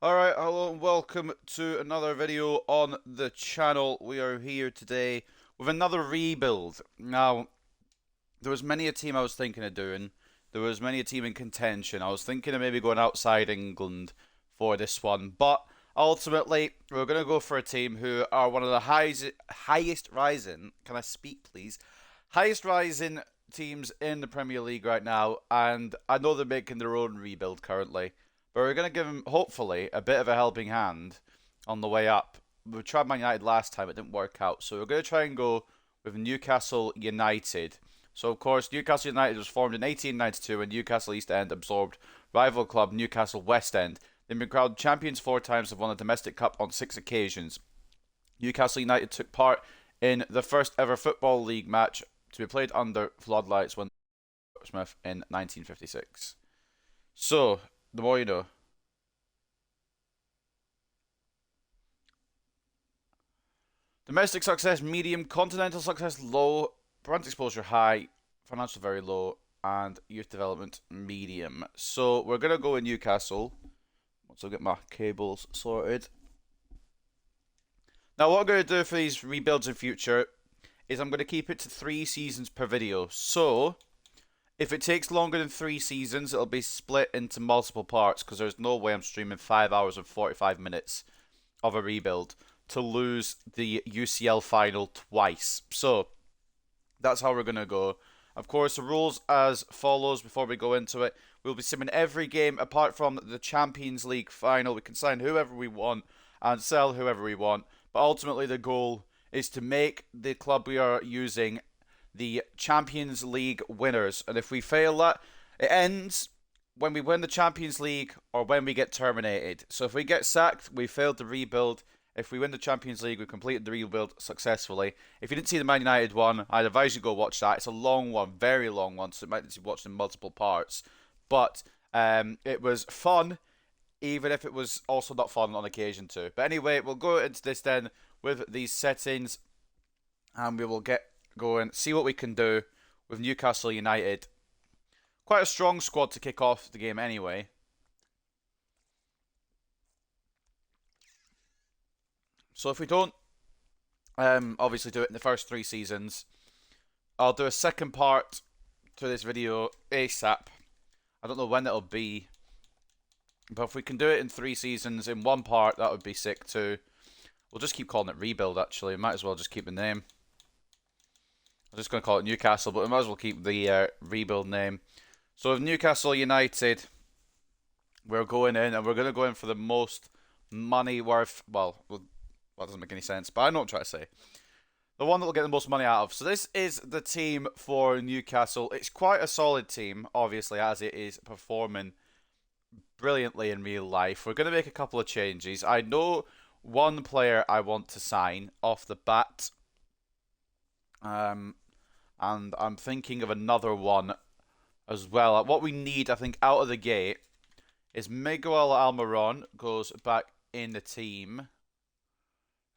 Alright, hello and welcome to another video on the channel. We are here today with another rebuild. Now, there was many a team I was thinking of doing. There was many a team in contention. I was thinking of maybe going outside England for this one. But ultimately, we're going to go for a team who are one of the highest rising, can I speak please? Highest rising teams in the Premier League right now. And I know they're making their own rebuild currently. But we're going to give them, hopefully, a bit of a helping hand on the way up. We tried Man United last time, it didn't work out. So we're going to try and go with Newcastle United. So, of course, Newcastle United was formed in 1892 when Newcastle East End absorbed rival club Newcastle West End. They've been crowned champions 4 times and won the domestic cup on 6 occasions. Newcastle United took part in the first ever Football League match to be played under floodlights when Smith in 1956. So, the more you know. Domestic success medium, continental success low, brand exposure high, financial very low, and youth development medium. So we're gonna go in Newcastle. Once I get my cables sorted. Now what I'm gonna do for these rebuilds in future is I'm gonna keep it to 3 seasons per video. So if it takes longer than 3 seasons, it'll be split into multiple parts because there's no way I'm streaming 5 hours and 45 minutes of a rebuild to lose the UCL final twice. So that's how we're going to go. Of course, the rules as follows before we go into it. We'll be simming every game apart from the Champions League final. We can sign whoever we want and sell whoever we want. But ultimately, the goal is to make the club we are using the Champions League winners. And if we fail that, it ends when we win the Champions League or when we get terminated. So if we get sacked, we failed the rebuild. If we win the Champions League, we completed the rebuild successfully. If you didn't see the Man United one, I'd advise you go watch that. It's a long one, very long one, so it might need to be watched in multiple parts. But it was fun, even if it was also not fun on occasion too. But anyway, we'll go into this then with these settings, and we will get going, see what we can do with Newcastle United. Quite a strong squad to kick off the game anyway. So if we don't obviously do it in the first 3 seasons, I'll do a second part to this video ASAP. I don't know when it'll be, but if we can do it in 3 seasons in one part, that would be sick too. We'll just keep calling it Rebuild actually. Might as well just keep the name. I'm just going to call it Newcastle, but we might as well keep the Rebuild name. So with Newcastle United, we're going in and we're going to go in for the most money worth, well, that doesn't make any sense, but I know what I'm trying to say. The one that will get the most money out of. So this is the team for Newcastle. It's quite a solid team, obviously, as it is performing brilliantly in real life. We're going to make a couple of changes. I know one player I want to sign off the bat. And I'm thinking of another one as well. What we need, I think, out of the gate is Miguel Almiron goes back in the team.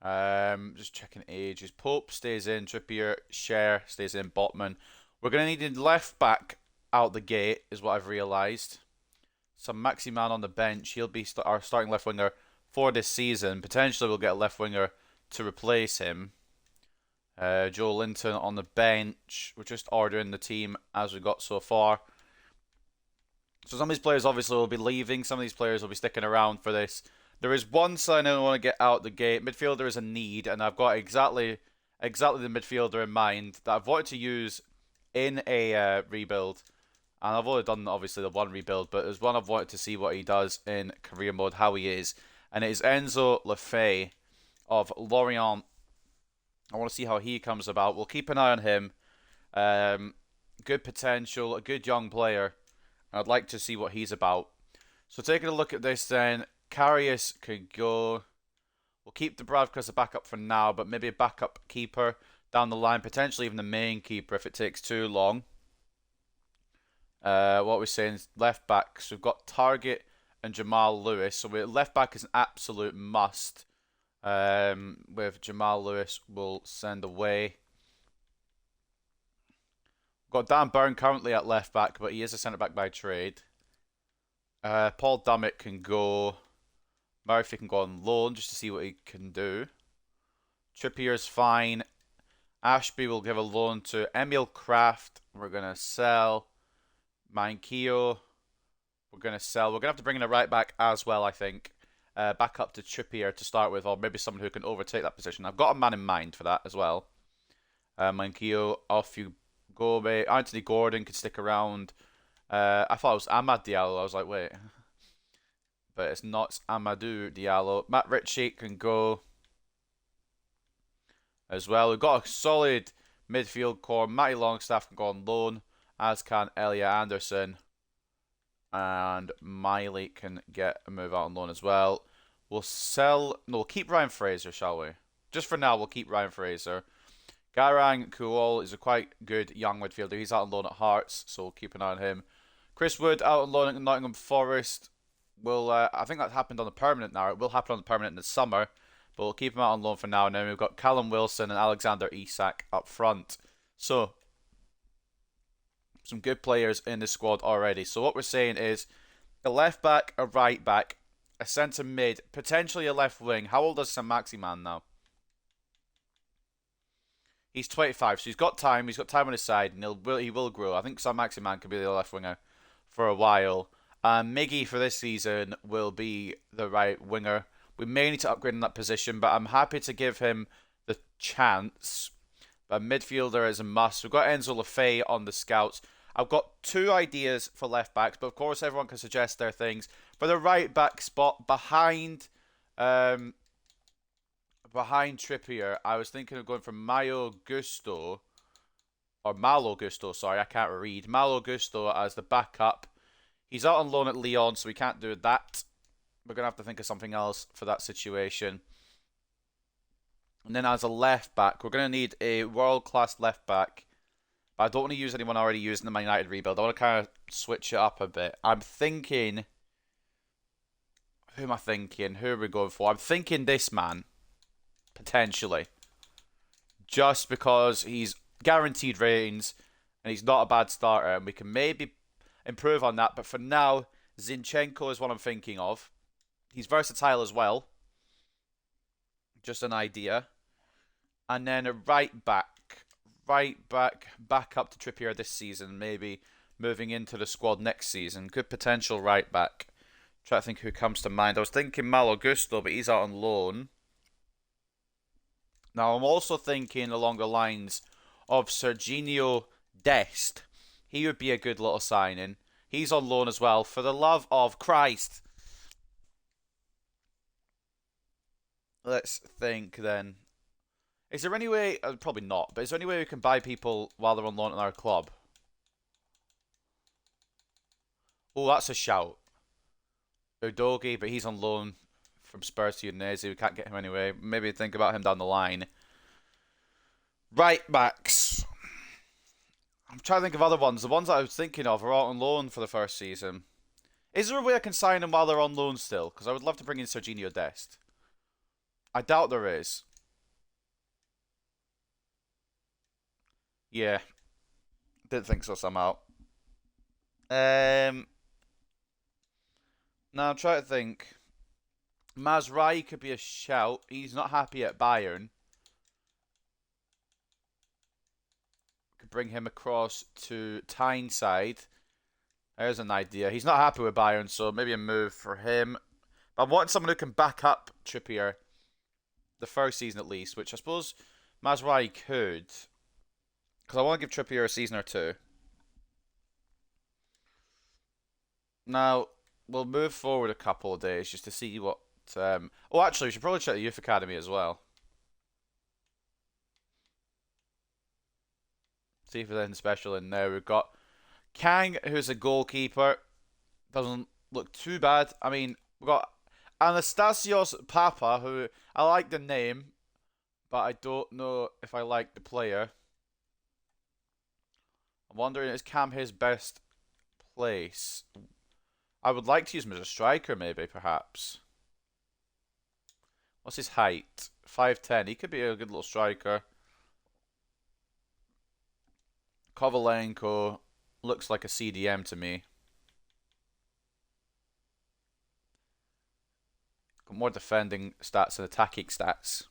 Just checking ages. Pope stays in. Trippier, Cher stays in. Botman. We're going to need a left back out the gate, is what I've realised. Some Maximan on the bench. He'll be our starting left winger for this season. Potentially we'll get a left winger to replace him. Joe Linton on the bench. We're just ordering the team as we got so far. So some of these players obviously will be leaving. Some of these players will be sticking around for this. There is one sign I want to get out the gate. Midfielder is a need, and I've got exactly the midfielder in mind that I've wanted to use in a rebuild. And I've only done, obviously, the one rebuild, but there's one I've wanted to see what he does in career mode, how he is. And it is Enzo Lefebvre of Lorient. I want to see how he comes about. We'll keep an eye on him. Good potential, a good young player. I'd like to see what he's about. So taking a look at this then, Karius could go. We'll keep Dubravka as a backup for now, but maybe a backup keeper down the line. Potentially even the main keeper if it takes too long. What we're saying is left back. So we've got Target and Jamal Lewis. So left back is an absolute must. With Jamal Lewis, we'll send away. Got Dan Burn currently at left back, but he is a centre back by trade. Paul Dummett can go. Murphy can go on loan just to see what he can do. Trippier's fine. Ashby will give a loan to Emil Kraft. We're going to sell. Mankio. We're going to sell. We're going to have to bring in a right back as well, I think. Back up to Trippier to start with, or maybe someone who can overtake that position. I've got a man in mind for that as well. Mankio, off you go, mate. Anthony Gordon could stick around. I thought it was Amad Diallo. I was like, wait. But it's not. It's Amadou Diallo. Matt Ritchie can go as well. We've got a solid midfield core. Matty Longstaff can go on loan, as can Elia Anderson. And Miley can get a move out on loan as well. We'll sell. No, we'll keep Ryan Fraser, shall we? Just for now, we'll keep Ryan Fraser. Garang Kuol is a quite good young midfielder. He's out on loan at Hearts, so we'll keep an eye on him. Chris Wood out on loan at Nottingham Forest. I think that happened on the permanent now. It will happen on the permanent in the summer, but we'll keep him out on loan for now. And then we've got Callum Wilson and Alexander Isak up front. So, some good players in the squad already. So what we're saying is a left back, a right back, a centre mid, potentially a left wing. How old is Saint-Maximin now? He's 25, so he's got time. He's got time on his side, and he will grow. I think Saint-Maximin could be the left winger for a while. Miggy for this season will be the right winger. We may need to upgrade in that position, but I'm happy to give him the chance. But midfielder is a must. We've got Enzo Lefebvre on the scouts. I've got 2 ideas for left backs, but of course everyone can suggest their things. For the right back spot, behind Trippier, I was thinking of going for Malo Gusto, sorry, I can't read. Malo Gusto as the backup. He's out on loan at Lyon, so we can't do that. We're going to have to think of something else for that situation. And then as a left back, we're going to need a world-class left back. But I don't want to use anyone already used in the Man United rebuild. I want to kind of switch it up a bit. I'm thinking... Who am I thinking? Who are we going for? I'm thinking this man. Potentially. Just because he's guaranteed ratings and he's not a bad starter. And we can maybe improve on that. But for now, Zinchenko is what I'm thinking of. He's versatile as well. Just an idea. And then a right back. Back up to Trippier this season. Maybe moving into the squad next season. Good potential right back. Try to think who comes to mind. I was thinking Malo Gusto, but he's out on loan. Now, I'm also thinking along the lines of Serginho Dest. He would be a good little signing. He's on loan as well. For the love of Christ. Let's think then. Is there any way... probably not. But is there any way we can buy people while they're on loan in our club? Oh, that's a shout. Udogi, but he's on loan from Spurs to Udinese. We can't get him anyway. Maybe think about him down the line. Right backs. I'm trying to think of other ones. The ones that I was thinking of are out on loan for the first season. Is there a way I can sign them while they're on loan still? Because I would love to bring in Serginho Dest. I doubt there is. Yeah. Didn't think so somehow. Now I'm trying to think. Mazraoui could be a shout. He's not happy at Bayern. Could bring him across to Tyneside. There's an idea. He's not happy with Bayern, so maybe a move for him. But I want someone who can back up Trippier the first season at least, which I suppose Mazraoui could. Because I want to give Trippier a season or 2. Now, we'll move forward a couple of days just to see what... oh, actually, we should probably check the Youth Academy as well. See if there's anything special in there. We've got Kang, who's a goalkeeper. Doesn't look too bad. I mean, we've got Anastasios Papa, who I like the name, but I don't know if I like the player. I'm wondering, is Cam his best place? I would like to use him as a striker, maybe, perhaps. What's his height? 5'10". He could be a good little striker. Kovalenko looks like a CDM to me. more defending stats and attacking stats.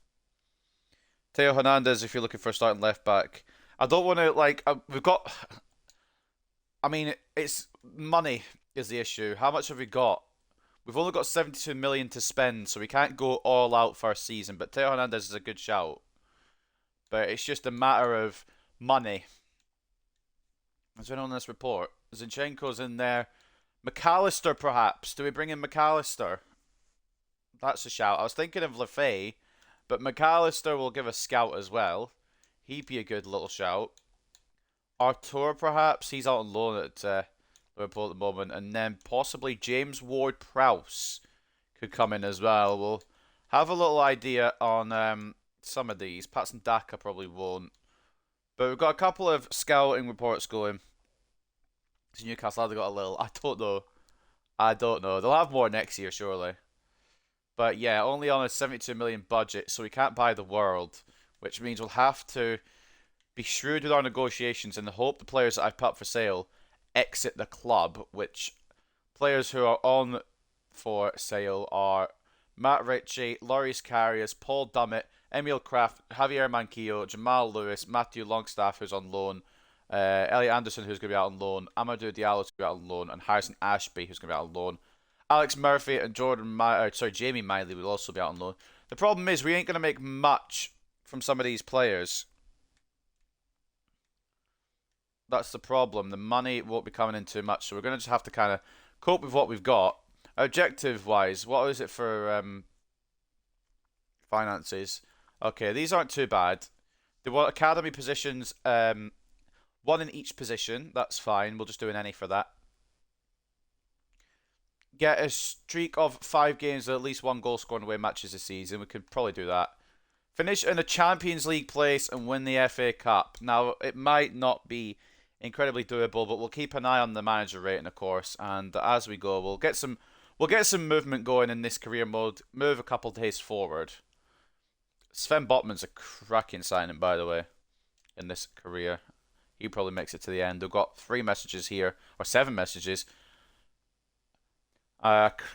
Teo Hernandez, if you're looking for a starting left back. I don't want to, like, we've got... I mean, it's money is the issue. How much have we got? We've only got 72 million to spend, so we can't go all out for a season. But Teo Hernandez is a good shout. But it's just a matter of money. Is there anyone on this report? Zinchenko's in there. McAllister, perhaps. Do we bring in McAllister? That's a shout. I was thinking of Lefay, but McAllister will give a scout as well. He'd be a good little shout. Artur, perhaps. He's out on loan at Liverpool at the moment. And then possibly James Ward-Prowse could come in as well. We'll have a little idea on some of these. Patson Daka probably won't. But we've got a couple of scouting reports going. Newcastle have got a little... I don't know. They'll have more next year, surely. But yeah, only on a 72 million budget, so we can't buy the world. Which means we'll have to be shrewd with our negotiations and hope the players that I've put up for sale exit the club. Which players who are on for sale are Matt Ritchie, Loris Karius, Paul Dummett, Emil Kraft, Javier Manquillo, Jamal Lewis, Matthew Longstaff, who's on loan, Elliot Anderson, who's going to be out on loan, Amadou Diallo, who's going to be out on loan, and Harrison Ashby, who's going to be out on loan. Alex Murphy and Jamie Miley will also be out on loan. The problem is we ain't going to make much from some of these players. That's the problem. The money won't be coming in too much, so we're going to just have to kind of cope with what we've got. Objective-wise, what is it for finances? Okay, these aren't too bad. They want academy positions, one in each position. That's fine. We'll just do an any for that. Get a streak of 5 games with at least 1 goal scoring away matches this season. We could probably do that. Finish in a Champions League place and win the FA Cup. Now, it might not be incredibly doable, but we'll keep an eye on the manager rating, of course. And as we go, we'll get some movement going in this career mode. Move a couple of days forward. Sven Botman's a cracking signing, by the way, in this career. He probably makes it to the end. We've got 3 messages here, or 7 messages.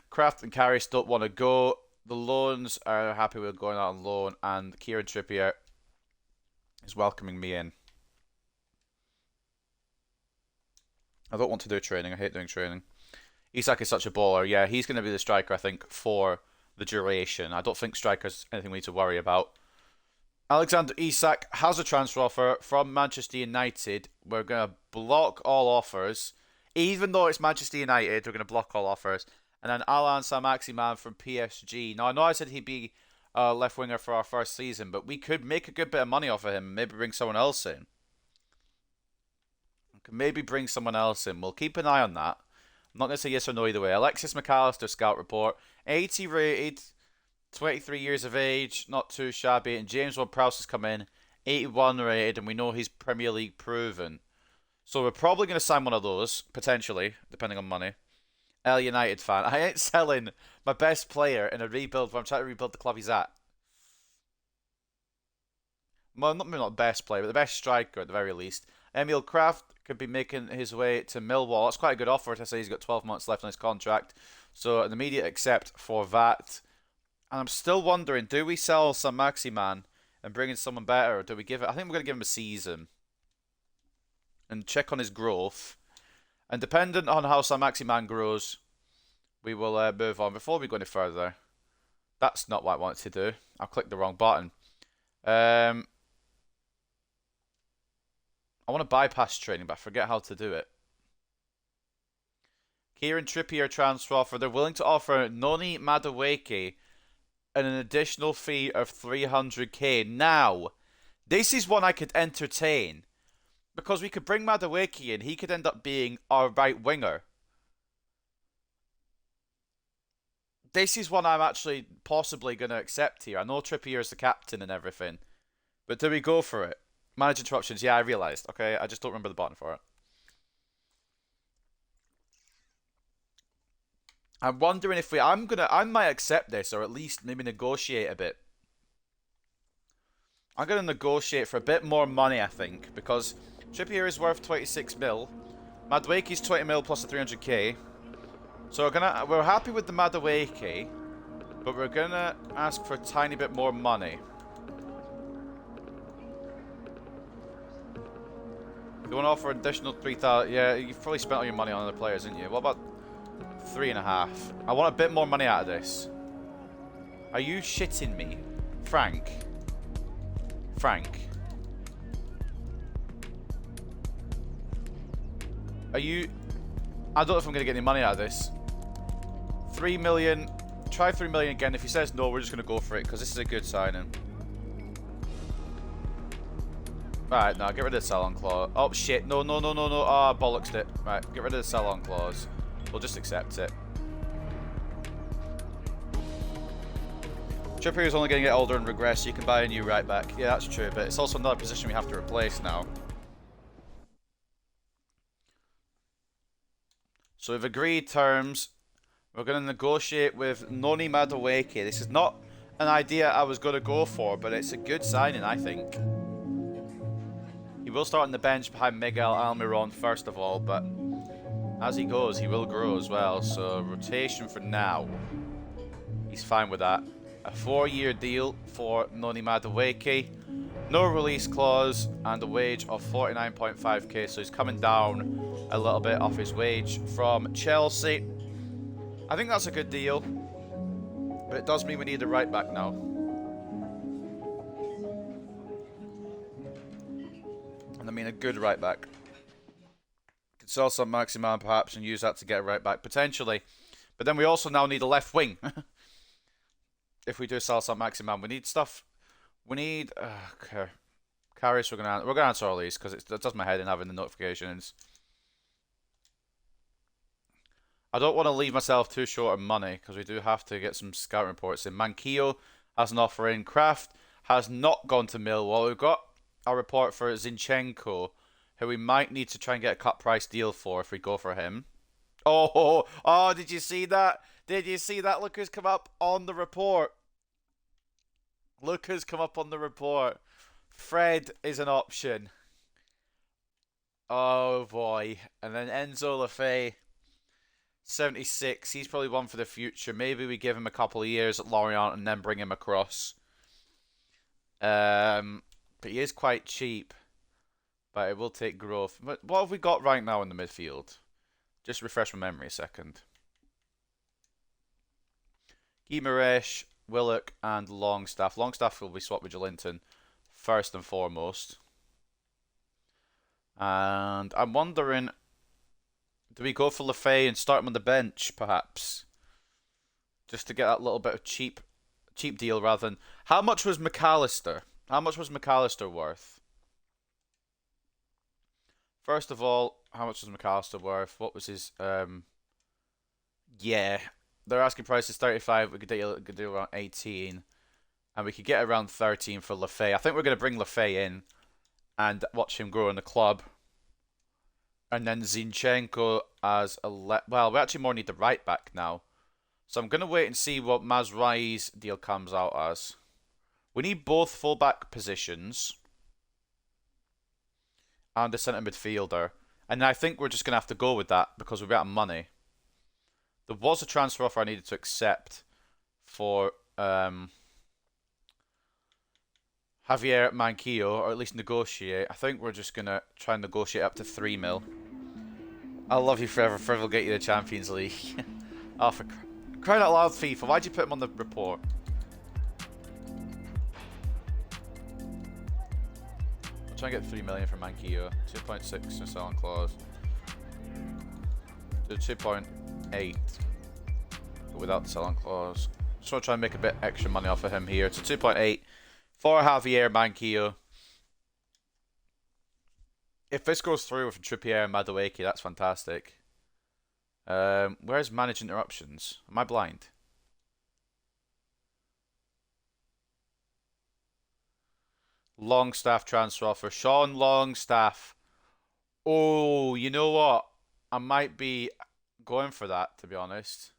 Kraft and Karius don't want to go. The loans are happy with going out on loan, and Kieran Trippier is welcoming me in. I don't want to do training. I hate doing training. Isak is such a baller. Yeah, he's going to be the striker, I think, for the duration. I don't think striker's anything we need to worry about. Alexander Isak has a transfer offer from Manchester United. We're going to block all offers. Even though it's Manchester United, we're going to block all offers. And then Alan Saint-Maximin from PSG. Now, I know I said he'd be a left winger for our first season, but we could make a good bit of money off of him and maybe bring someone else in. We could maybe bring someone else in. We'll keep an eye on that. I'm not going to say yes or no either way. Alexis McAllister, scout report. 80 rated, 23 years of age, not too shabby. And James Ward-Prowse has come in, 81 rated, and we know he's Premier League proven. So we're probably going to sign one of those, potentially, depending on money. L United fan. I ain't selling my best player in a rebuild where I'm trying to rebuild the club he's at. Well, not best player, but the best striker at the very least. Emil Kraft could be making his way to Millwall. That's quite a good offer to say he's got 12 months left on his contract. So an immediate accept for that. And I'm still wondering, do we sell Saint-Maximin and bring in someone better, or do we give it... I think we're going to give him a season and check on his growth. And dependent on how Saint-Maximin grows, we will move on. Before we go any further, that's not what I wanted to do. I clicked the wrong button. I want to bypass training, but I forget how to do it. Kieran Trippier transfer offer. They're willing to offer Noni Madueke an additional fee of 300k. Now, this is one I could entertain. Because we could bring Madueke in, he could end up being our right winger. This is one I'm actually possibly going to accept here. I know Trippier is the captain and everything. But do we go for it? Manage interruptions. Yeah, I realised. Okay, I just don't remember the button for it. I'm wondering if I might accept this, or at least maybe negotiate a bit. I'm going to negotiate for a bit more money, I think, because Trippier is worth 26 mil. Madueke's 20 mil plus the 300k. So we're happy with the Madueke. But we're gonna ask for a tiny bit more money. If you want to offer additional 3,000, yeah, you've probably spent all your money on other players, didn't you? What about 3.5? I want a bit more money out of this. Are you shitting me? Frank. Frank. Are you... I don't know if I'm going to get any money out of this. 3 million. Try 3 million again. If he says no, we're just going to go for it, because this is a good signing. Right, now get rid of the sell-on clause. Oh, shit. No, no, no, no, no. Ah, oh, bollocksed it. Right, get rid of the sell-on clause. We'll just accept it. Trippier is only going to get older and regress, so you can buy a new right back. Yeah, that's true, but it's also another position we have to replace now. So we've agreed terms. We're going to negotiate with Noni Madueke. This is not an idea I was going to go for, but it's a good signing, I think. He will start on the bench behind Miguel Almiron first of all, but as he goes, he will grow as well. So rotation for now. He's fine with that. A 4-year deal for Noni Madueke. No release clause and a wage of 49.5k, so he's coming down a little bit off his wage from Chelsea. I think that's a good deal, but it does mean we need a right back now. And I mean a good right back. Could sell some Maximan perhaps and use that to get a right back potentially, but then we also now need a left wing. If we do sell some Maximan, we need stuff. We need okay. Carries. We're gonna answer all these because it does my head in having the notifications. I don't want to leave myself too short of money because we do have to get some scout reports in. Manquillo has an offer in. Kraft has not gone to Millwall. We've got a report for Zinchenko, who we might need to try and get a cut price deal for if we go for him. Oh, did you see that? Did you see that? Look who's come up on the report. Look who's come up on the report. Fred is an option. Oh boy. And then Enzo Lefebvre, 76. He's probably one for the future. Maybe we give him a couple of years at Lorient and then bring him across. But he is quite cheap. But it will take growth. But what have we got right now in the midfield? Just refresh my memory a second. Guimaraes, Willock, and Longstaff. Longstaff will be swapped with Jolinton first and foremost. And I'm wondering, do we go for Lefebvre and start him on the bench, perhaps? Just to get that little bit of cheap deal rather than... How much was McAllister? How much was McAllister worth? First of all, how much was McAllister worth? What was his... Yeah... Their asking price is 35. We could do around 18, and we could get around 13 for Lefebvre. I think we're going to bring Lefebvre in and watch him grow in the club. And then Zinchenko as a well, we actually more need the right back now. So I'm going to wait and see what Mazraoui's deal comes out as. We need both fullback positions and a centre midfielder, and I think we're just going to have to go with that because we're out of money. There was a transfer offer I needed to accept for Javier Manquillo, or at least negotiate. I think we're just going to try and negotiate up to 3 mil. I'll love you forever. Forever will get you the Champions League. Oh, for crying out loud, FIFA. Why'd you put him on the report? I'll try and get 3 million for Manquillo. 2.6 in selling clause. Do 2.8 without the selling clause. Just want to try and make a bit extra money off of him here. So 2.8 for Javier Manquillo. If this goes through with Trippier and Madueke, that's fantastic. Where's manage interruptions? Am I blind? Longstaff transfer offer. Sean Longstaff. Oh, you know what? I might be going for that, to be honest.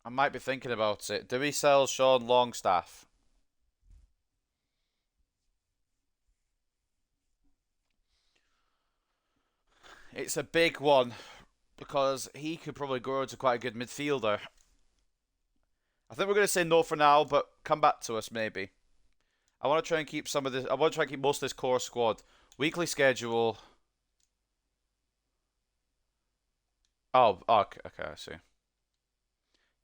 I might be thinking about it. Do we sell Sean Longstaff? It's a big one. because he could probably grow into quite a good midfielder. I think we're going to say no for now, but come back to us maybe. I want to try and keep some of this. I want to try and keep most of this core squad. Weekly schedule. Oh, okay, I see.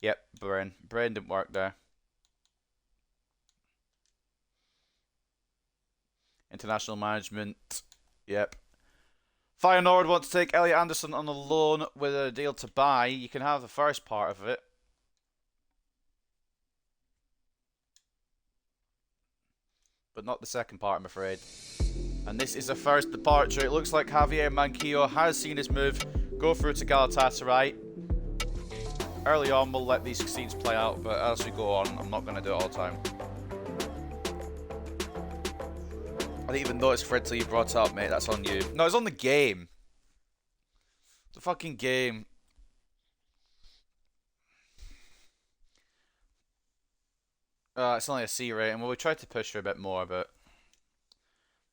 Yep, Brain didn't work there. International management. Yep. Feyenoord want to take Elliot Anderson on a loan with a deal to buy. You can have the first part of it. But not the second part, I'm afraid. And this is the first departure. It looks like Javier Manquillo has seen his move go through to Galatasaray. Early on, we'll let these scenes play out, but as we go on, I'm not going to do it all the time. I didn't even notice Fred till you brought it up, mate. That's on you. No, it's on the game. The fucking game. It's only a C rating. Well, we tried to push for a bit more, but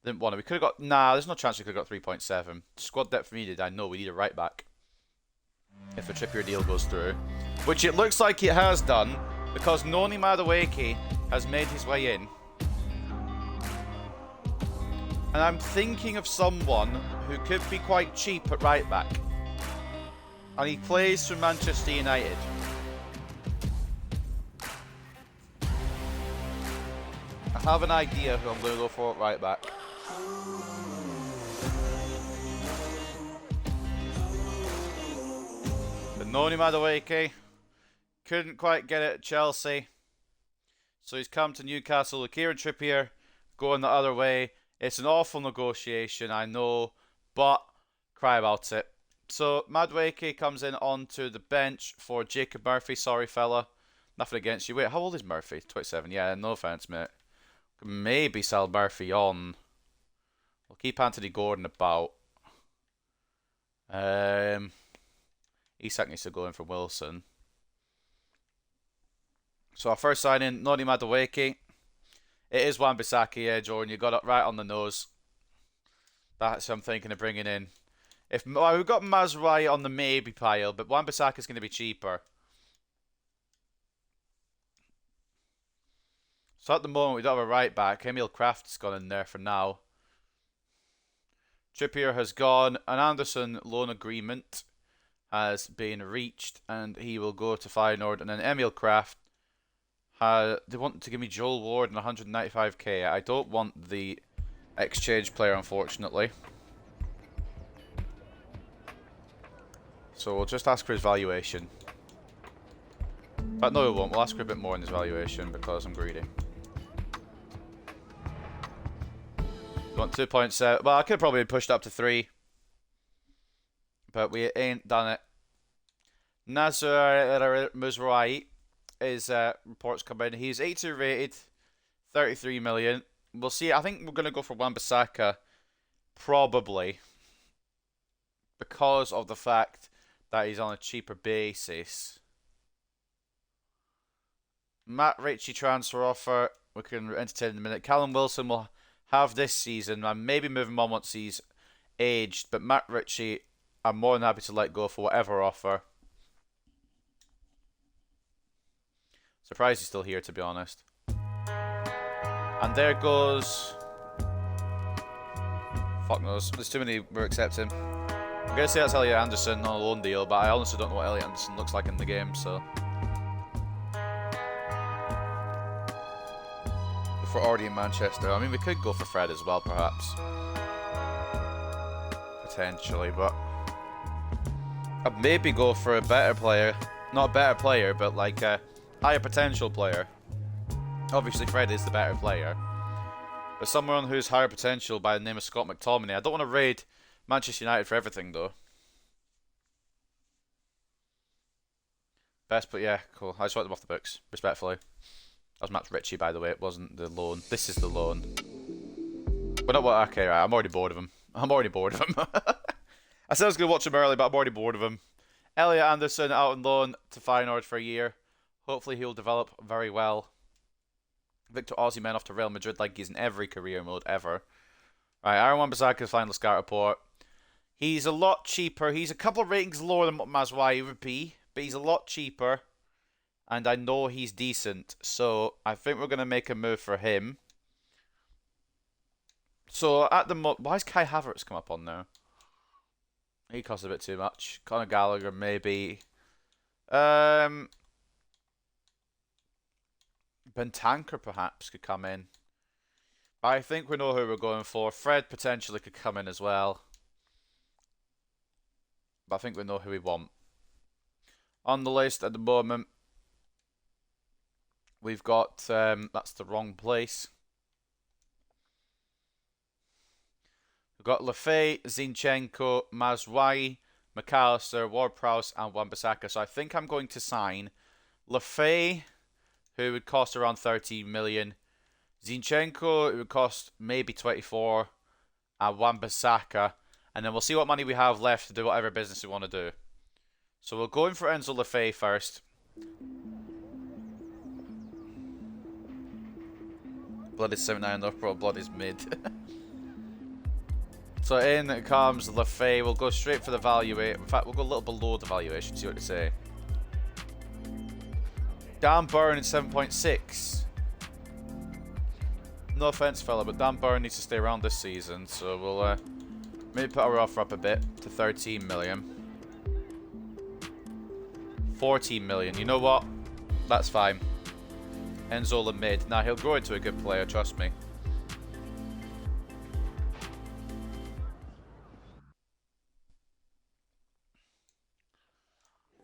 didn't want to. We could have got... Nah, there's no chance we could have got 3.7. Squad depth needed. I know we need a right back. If the Trippier deal goes through. Which it looks like it has done, because Noni Madueke has made his way in. And I'm thinking of someone who could be quite cheap at right back. And he plays for Manchester United. I have an idea who I'm going to go for at right back. But Noni Madueke couldn't quite get it at Chelsea. So he's come to Newcastle with Kieran Trippier going the other way. It's an awful negotiation, I know, but cry about it. So Madueke comes in onto the bench for Jacob Murphy. Sorry, fella. Nothing against you. Wait, how old is Murphy? 27. Yeah, no offense, mate. Maybe sell Murphy on. We'll keep Anthony Gordon about. Isak needs to go in for Wilson. So our first signing, Noni Madueke. It is Wan-Bissaka, yeah, Jordan. You got it right on the nose. That's what I'm thinking of bringing in. We've got Mazraoui on the maybe pile, but Wan-Bissaka is going to be cheaper. So at the moment, we don't have a right back. Emil Kraft's gone in there for now. Trippier has gone. An Anderson loan agreement has been reached, and he will go to Feyenoord. And then Emil Kraft, they want to give me Joel Ward and 195k. I don't want the exchange player, unfortunately. So we'll just ask for his valuation. But no, we won't. We'll ask for a bit more in his valuation because I'm greedy. We want 2.7. Well, I could have probably pushed up to 3. But we ain't done it. Nazar Mazraoui is reports come in. He's 82 rated, 33 million. We'll see. I think we're going to go for Wan-Bissaka, probably, because of the fact that he's on a cheaper basis. Matt Ritchie transfer offer, we can entertain in a minute. Callum Wilson will have this season. I'm maybe moving on once he's aged, but Matt Ritchie, I'm more than happy to let go for whatever offer. Surprised he's still here, to be honest. And there goes... Fuck knows. There's too many we're accepting. I'm going to say that's Elliot Anderson on a loan deal, but I honestly don't know what Elliot Anderson looks like in the game, so... For already in Manchester. I mean, we could go for Fred as well, perhaps. Potentially, but... I'd maybe go for a better player. Not a better player, but like a higher potential player. Obviously, Fred is the better player. But someone who's higher potential by the name of Scott McTominay. I don't want to raid Manchester United for everything, though. Best, but yeah, cool. I just want them off the books, respectfully. That was Matt Ritchie, by the way. It wasn't the loan. This is the loan. But not what? Okay, right. I'm already bored of him. I'm already bored of him. I said I was going to watch him early, but I'm already bored of him. Elliot Anderson out on loan to Feyenoord for a year. Hopefully he'll develop very well. Victor Osimhen off to Real Madrid like he's in every career mode ever. Right, Aaron Wan-Bissaka's final scout report. He's a lot cheaper. He's a couple of ratings lower than what Mazwai would be, but he's a lot cheaper. And I know he's decent. So I think we're going to make a move for him. So at the moment, why has Kai Havertz come up on there? He costs a bit too much. Conor Gallagher, maybe. Bentancur perhaps could come in. But I think we know who we're going for. Fred potentially could come in as well. But I think we know who we want. On the list at the moment, we've got, that's the wrong place. We've got Lafay, Zinchenko, Mazwai, McAllister, Ward-Prowse, and Wan-Bissaka. So I think I'm going to sign Lafay, who would cost around 13 million. Zinchenko, it would cost maybe 24. And Wan-Bissaka. And then we'll see what money we have left to do whatever business we want to do. So we'll go in for Enzo Lafay first. Blood is 79 enough, bro. Blood is mid. So in comes Lafay. We'll go straight for the valuation. In fact, we'll go a little below the valuation. See what they say. Dan Burn in 7.6. No offense, fella, but Dan Burn needs to stay around this season. So we'll maybe put our offer up a bit to 13 million. 14 million. You know what? That's fine. Enzola mid. Now he'll grow into a good player, trust me.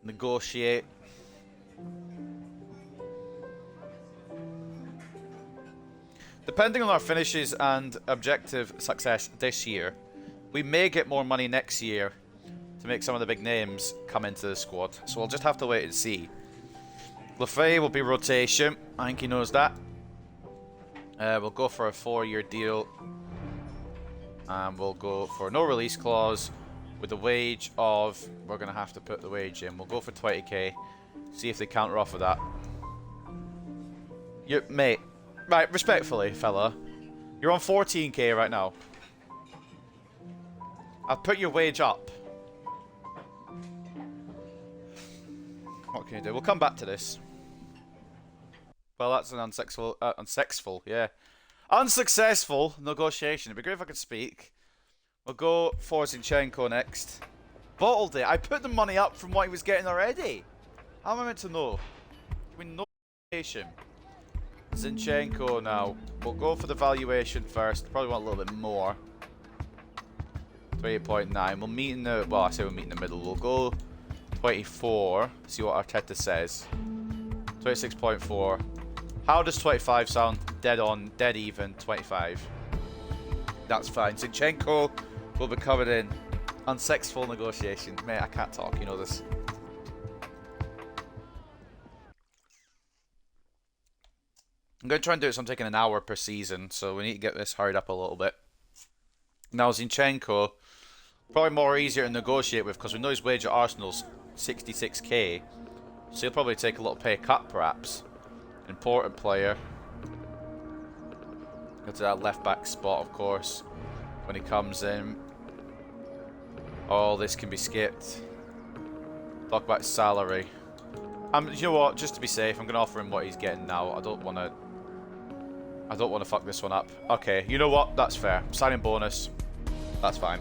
Negotiate. Depending on our finishes and objective success this year, we may get more money next year to make some of the big names come into the squad. So we'll just have to wait and see. Lafay will be rotation. I think he knows that. We'll go for a 4-year deal. And we'll go for no release clause with the wage of... We're going to have to put the wage in. We'll go for 20k. See if they counter offer that. Mate. Right, respectfully, fella. You're on 14k right now. I've put your wage up. What can you do? We'll come back to this. Well, that's an unsuccessful negotiation. It'd be great if I could speak. We'll go for Zinchenko next. Bottled it. I put the money up from what he was getting already. How am I meant to know? Give me no valuation. Zinchenko now. We'll go for the valuation first. Probably want a little bit more. 28.9. We'll meet in the... Well, I say we'll meet in the middle. We'll go 24. See what Arteta says. 26.4. How does 25 sound? Dead on. Dead even. 25. That's fine. Zinchenko will be covered in unsuccessful negotiations. Mate, I can't talk. You know this. I'm going to try and do it so I'm taking an hour per season. So we need to get this hurried up a little bit. Now, Zinchenko, probably more easier to negotiate with because we know his wage at Arsenal's 66k. So he'll probably take a little pay cut, perhaps. Important player. Go to that left back spot, of course, when he comes in. Oh, this can be skipped. Talk about his salary. You know what? Just to be safe, I'm going to offer him what he's getting now. I don't want to fuck this one up. Okay, you know what? That's fair. Signing bonus. That's fine.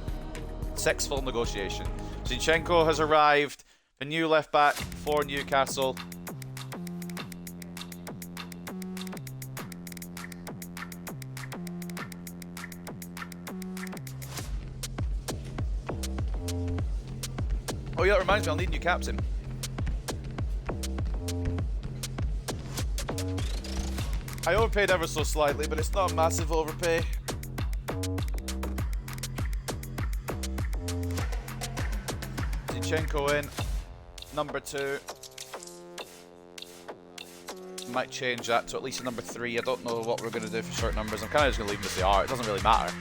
Successful negotiation. Zinchenko has arrived. The new left back for Newcastle. Oh yeah, that reminds me, I'll need new captain. I overpaid ever so slightly, but it's not a massive overpay. Zinchenko in. Number 2. Might change that to at least a number 3. I don't know what we're going to do for short numbers. I'm kind of just going to leave them as they are. It doesn't really matter.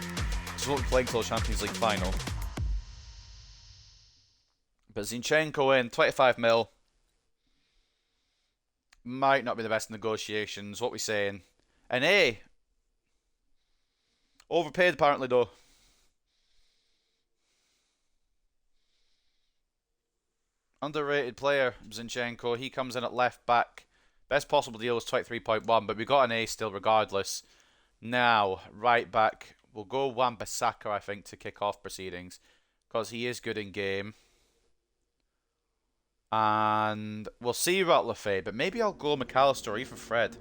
So we won't be playing till the Champions League final. But Zinchenko in. 25 mil. Might not be the best negotiations. What we saying? An A. Overpaid apparently though. Underrated player, Zinchenko. He comes in at left back. Best possible deal was 23.1, but we got an A still regardless. Now, right back. We'll go Wan-Bissaka, I think, to kick off proceedings. Because he is good in game. And we'll see about Lafay, but maybe I'll go McAllister or even Fred.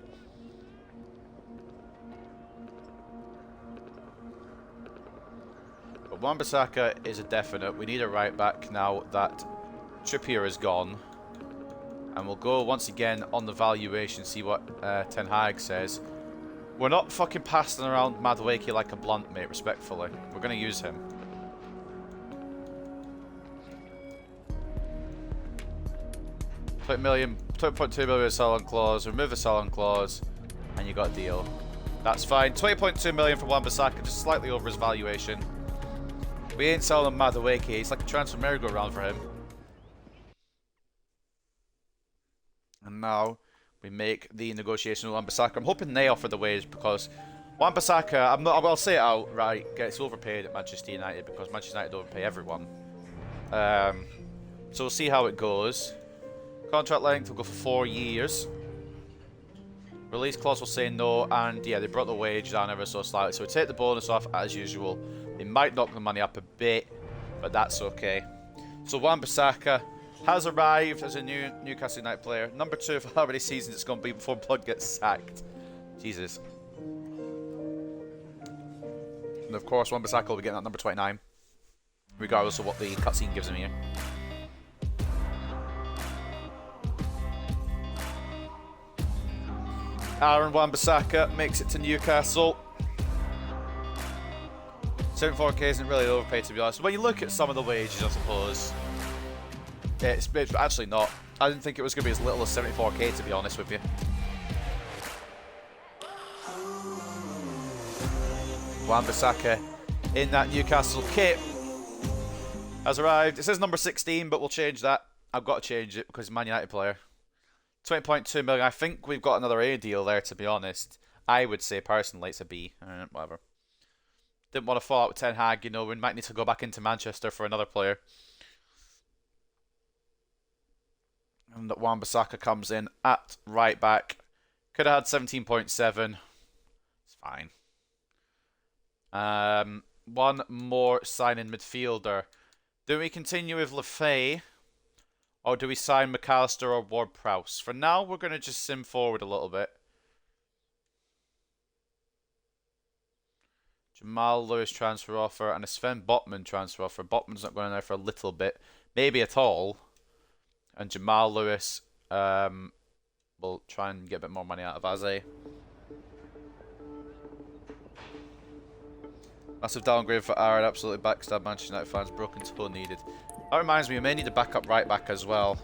But Wan-Bissaka is a definite. We need a right back now that Trippier is gone. And we'll go once again on the valuation, see what Ten Hag says. We're not fucking passing around Madueke like a blunt, mate, respectfully. We're going to use him. $20.2 million sell-on clause, remove the sell-on clause, and you got a deal. That's fine. 20.2 million for Wan-Bissaka, just slightly over his valuation. We ain't selling Madueke, he's like a transfer merry-go-round for him. And now we make the negotiation with Wan-Bissaka. I'm hoping they offer the wage because Wan-Bissaka, I'll say it outright, gets overpaid at Manchester United because Manchester United overpay everyone. So we'll see how it goes. Contract length will go for 4 years. Release clause will say no, and yeah, they brought the wage down ever so slightly. So we take the bonus off as usual. They might knock the money up a bit, but that's okay. So Wan-Bissaka has arrived as a new Newcastle United player. Number 2 for how many seasons it's going to be before Blood gets sacked. Jesus. And of course, Wan-Bissaka will be getting that number 29, regardless of what the cutscene gives him here. Aaron Wan-Bissaka makes it to Newcastle. 74k isn't really overpaid, to be honest. When you look at some of the wages, I suppose, it's actually not. I didn't think it was going to be as little as 74k, to be honest with you. Wan-Bissaka in that Newcastle kit has arrived. It says number 16, but we'll change that. I've got to change it because he's a Man United player. 20.2 million. I think we've got another A deal there, to be honest. I would say, personally, it's a B. Whatever. Didn't want to fall out with Ten Hag, you know. We might need to go back into Manchester for another player. And that Wan-Bissaka comes in at right back. Could have had 17.7. It's fine. One more sign-in midfielder. Do we continue with Lafay? Or do we sign McAllister or Ward-Prowse? For now, we're going to just sim forward a little bit. Jamal Lewis transfer offer and a Sven Botman transfer offer. Botman's not going in there for a little bit. Maybe at all. And Jamal Lewis will try and get a bit more money out of Aze. Massive downgrade for Aaron. Absolutely backstab Manchester United fans. Broken toe needed. That reminds me, we may need a backup right back as well.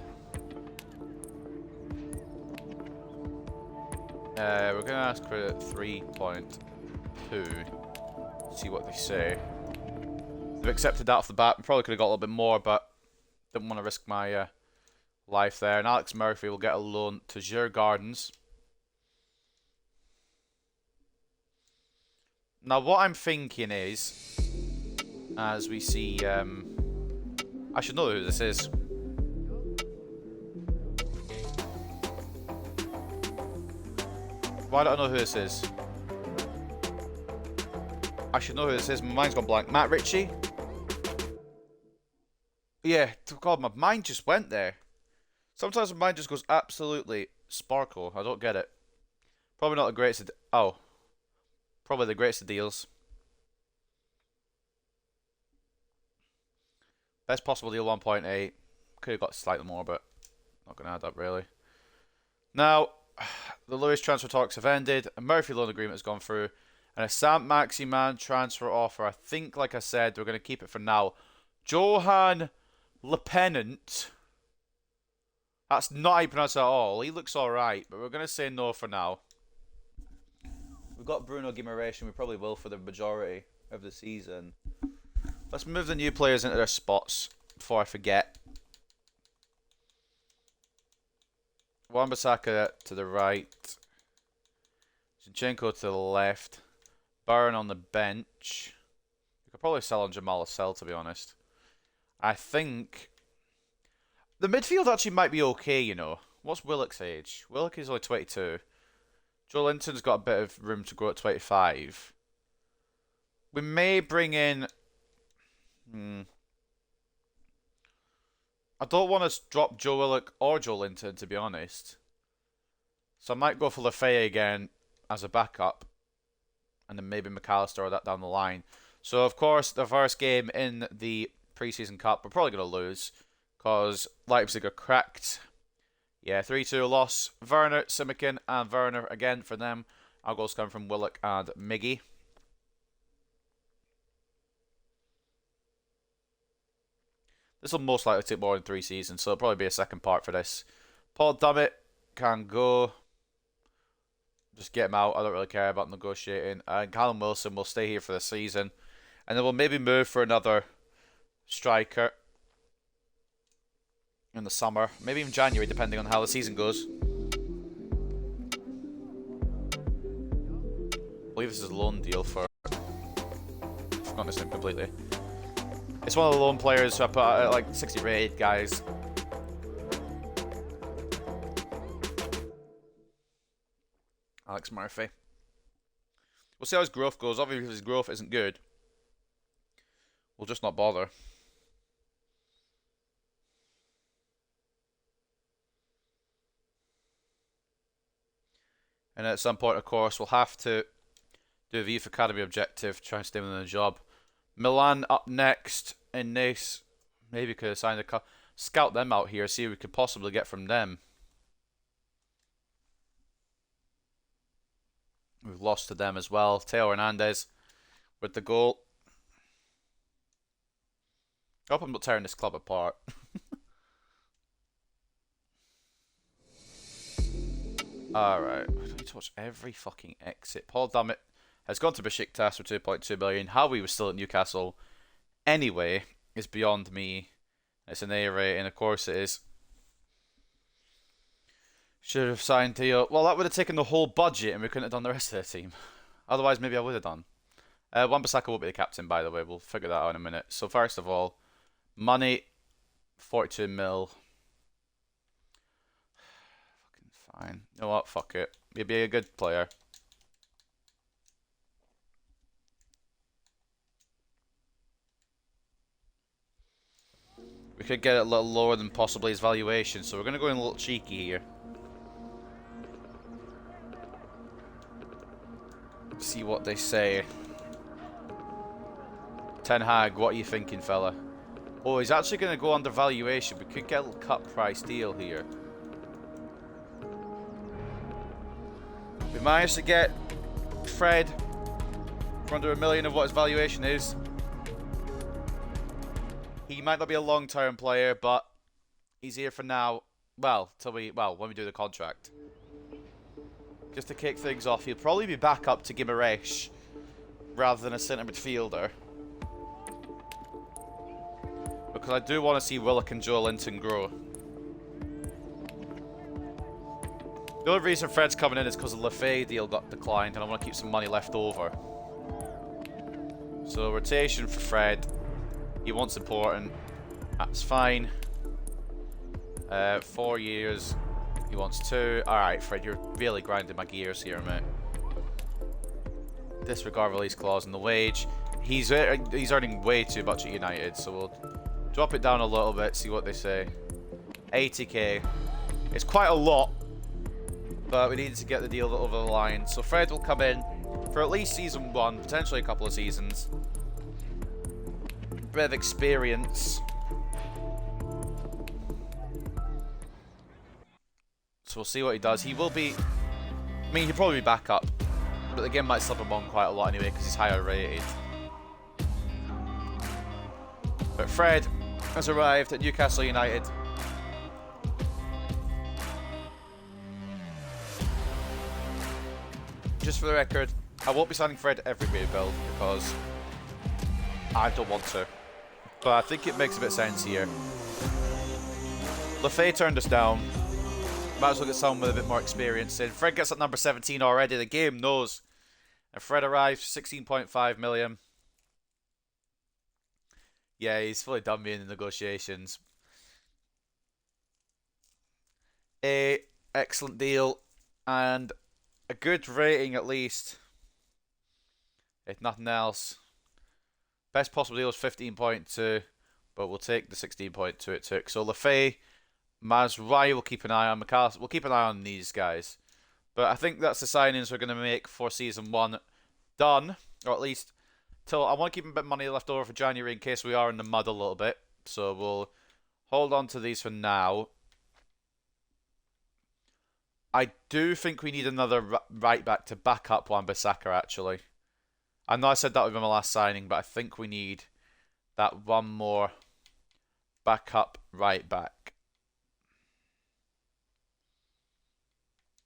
We're going to ask for 3.2. See what they say. They've accepted that off the bat. We probably could have got a little bit more, but didn't want to risk my life there. And Alex Murphy will get a loan to Djurgårdens. Now, what I'm thinking is, as we see, I should know who this is. Why don't I know who this is? I should know who this is. My mind's gone blank. Matt Ritchie? Yeah, God, my mind just went there. Sometimes my mind just goes absolutely sparkle. I don't get it. Probably not the greatest of... Oh. Probably the greatest of deals. Best possible deal, 1.8. Could have got slightly more, but not going to add up, really. Now, the Lewis transfer talks have ended. A Murphy loan agreement has gone through. And a Sam Maximan transfer offer. I think, like I said, we're going to keep it for now. Johan Lepennant. That's not how you pronounce it at all. He looks alright, but we're going to say no for now. We've got Bruno Guimaraes, and we probably will for the majority of the season. Let's move the new players into their spots before I forget. Wan-Bissaka to the right. Zinchenko to the left. Burn on the bench. We could probably sell on Jamal Lascelles, to be honest. I think The midfield actually might be okay, you know. What's Willock's age? Willock is only 22. Joe Linton's got a bit of room to grow at 25. We may bring in... I don't want to drop Joe Willock or Joe Linton, to be honest. So I might go for Lefebvre again as a backup. And then maybe McAllister or that down the line. So, of course, the first game in the preseason cup, we're probably going to lose. Because Leipzig are cracked. Yeah, 3-2 loss. Werner, Simikin, and Werner again for them. Our goals come from Willock and Miggy. This will most likely take more than 3 seasons, so it'll probably be a second part for this. Paul Dummett can go. Just get him out. I don't really care about negotiating. And Callum Wilson will stay here for the season. And then we'll maybe move for another striker in the summer. Maybe even January, depending on how the season goes. I believe this is a loan deal for... I've forgotten this name completely. It's one of the loan players who I put at like 60 rated guys. Alex Murphy. We'll see how his growth goes. Obviously, if his growth isn't good, we'll just not bother. And at some point, of course, we'll have to do a FIFA Academy objective, try and stay within the job. Milan up next in Nice. Maybe could have signed a scout them out here, see what we could possibly get from them. We've lost to them as well. Teo Hernandez with the goal. I hope I'm not tearing this club apart. Alright, I need to watch every fucking exit. Paul Dummett has gone to Besiktas for 2.2 million. How he was still at Newcastle anyway is beyond me. It's an A rate, and of course it is. Should have signed Theo. Well, that would have taken the whole budget, and we couldn't have done the rest of the team. Otherwise, maybe I would have done. Wan-Bissaka will be the captain, by the way. We'll figure that out in a minute. So first of all, money, 42 mil. Fucking fine. You know what? Fuck it. He'd be a good player. We could get it a little lower than possibly his valuation, so we're going to go in a little cheeky here. See what they say. Ten Hag, what are you thinking, fella? Oh, he's actually going to go under valuation. We could get a little cut price deal here. We managed to get Fred for under $1 million of what his valuation is. He might not be a long-term player, but he's here for now. Well, when we do the contract. Just to kick things off, he'll probably be back up to Gimaresh rather than a centre midfielder. Because I do want to see Willock and Joe Linton grow. The only reason Fred's coming in is because the Lefebvre deal got declined and I want to keep some money left over. So rotation for Fred. He wants important. That's fine. 4 years. He wants 2. Alright, Fred, you're really grinding my gears here, mate. Disregard release clause in the wage. He's earning way too much at United, so we'll drop it down a little bit, see what they say. 80k. It's quite a lot, but we needed to get the deal over the line. So Fred will come in for at least season 1, potentially a couple of seasons. Bit of experience. So we'll see what he does. He will be... I mean, he'll probably be back up. But the game might slip him on quite a lot anyway because he's higher rated. But Fred has arrived at Newcastle United. Just for the record, I won't be signing Fred every rebuild because I don't want to. But I think it makes a bit of sense here. Lefebvre turned us down. Might as well get someone with a bit more experience in. Fred gets at number 17 already. The game knows. And Fred arrives, 16.5 million. Yeah, he's fully done me in the negotiations. a excellent deal and a good rating at least, if nothing else. Best possible deal is 15.2, but we'll take the 16.2 it took. So Lafay, Mazraoui will keep an eye on. McAllister, we'll keep an eye on these guys. But I think that's the signings we're going to make for Season 1 done. Or at least, till I want to keep a bit of money left over for January in case we are in the mud a little bit. So we'll hold on to these for now. I do think we need another right back to back up Wan-Bissaka, actually. I know I said that would be my last signing, but I think we need that one more backup right back.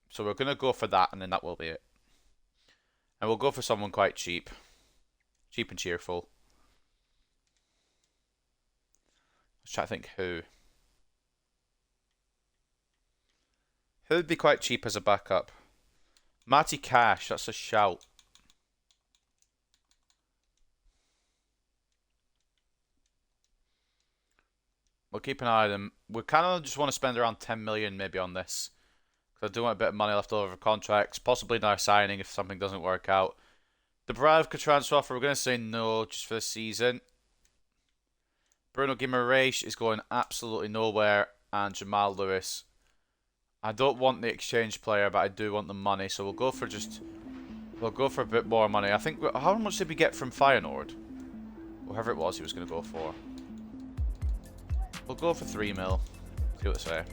So we're going to go for that, and then that will be it. And we'll go for someone quite cheap. Cheap and cheerful. Let's try to think who. Who would be quite cheap as a backup? Matty Cash, that's a shout. We'll keep an eye on them. We kind of just want to spend around 10 million maybe on this. Because I do want a bit of money left over for contracts. Possibly now signing if something doesn't work out. The Dubravka transfer offer, we're going to say no just for the season. Bruno Guimaraes is going absolutely nowhere. And Jamal Lewis. I don't want the exchange player, but I do want the money. So we'll go for a bit more money. I think, how much did we get from Feyenoord? Whatever it was he was going to go for. We'll go for 3 mil. See what they say.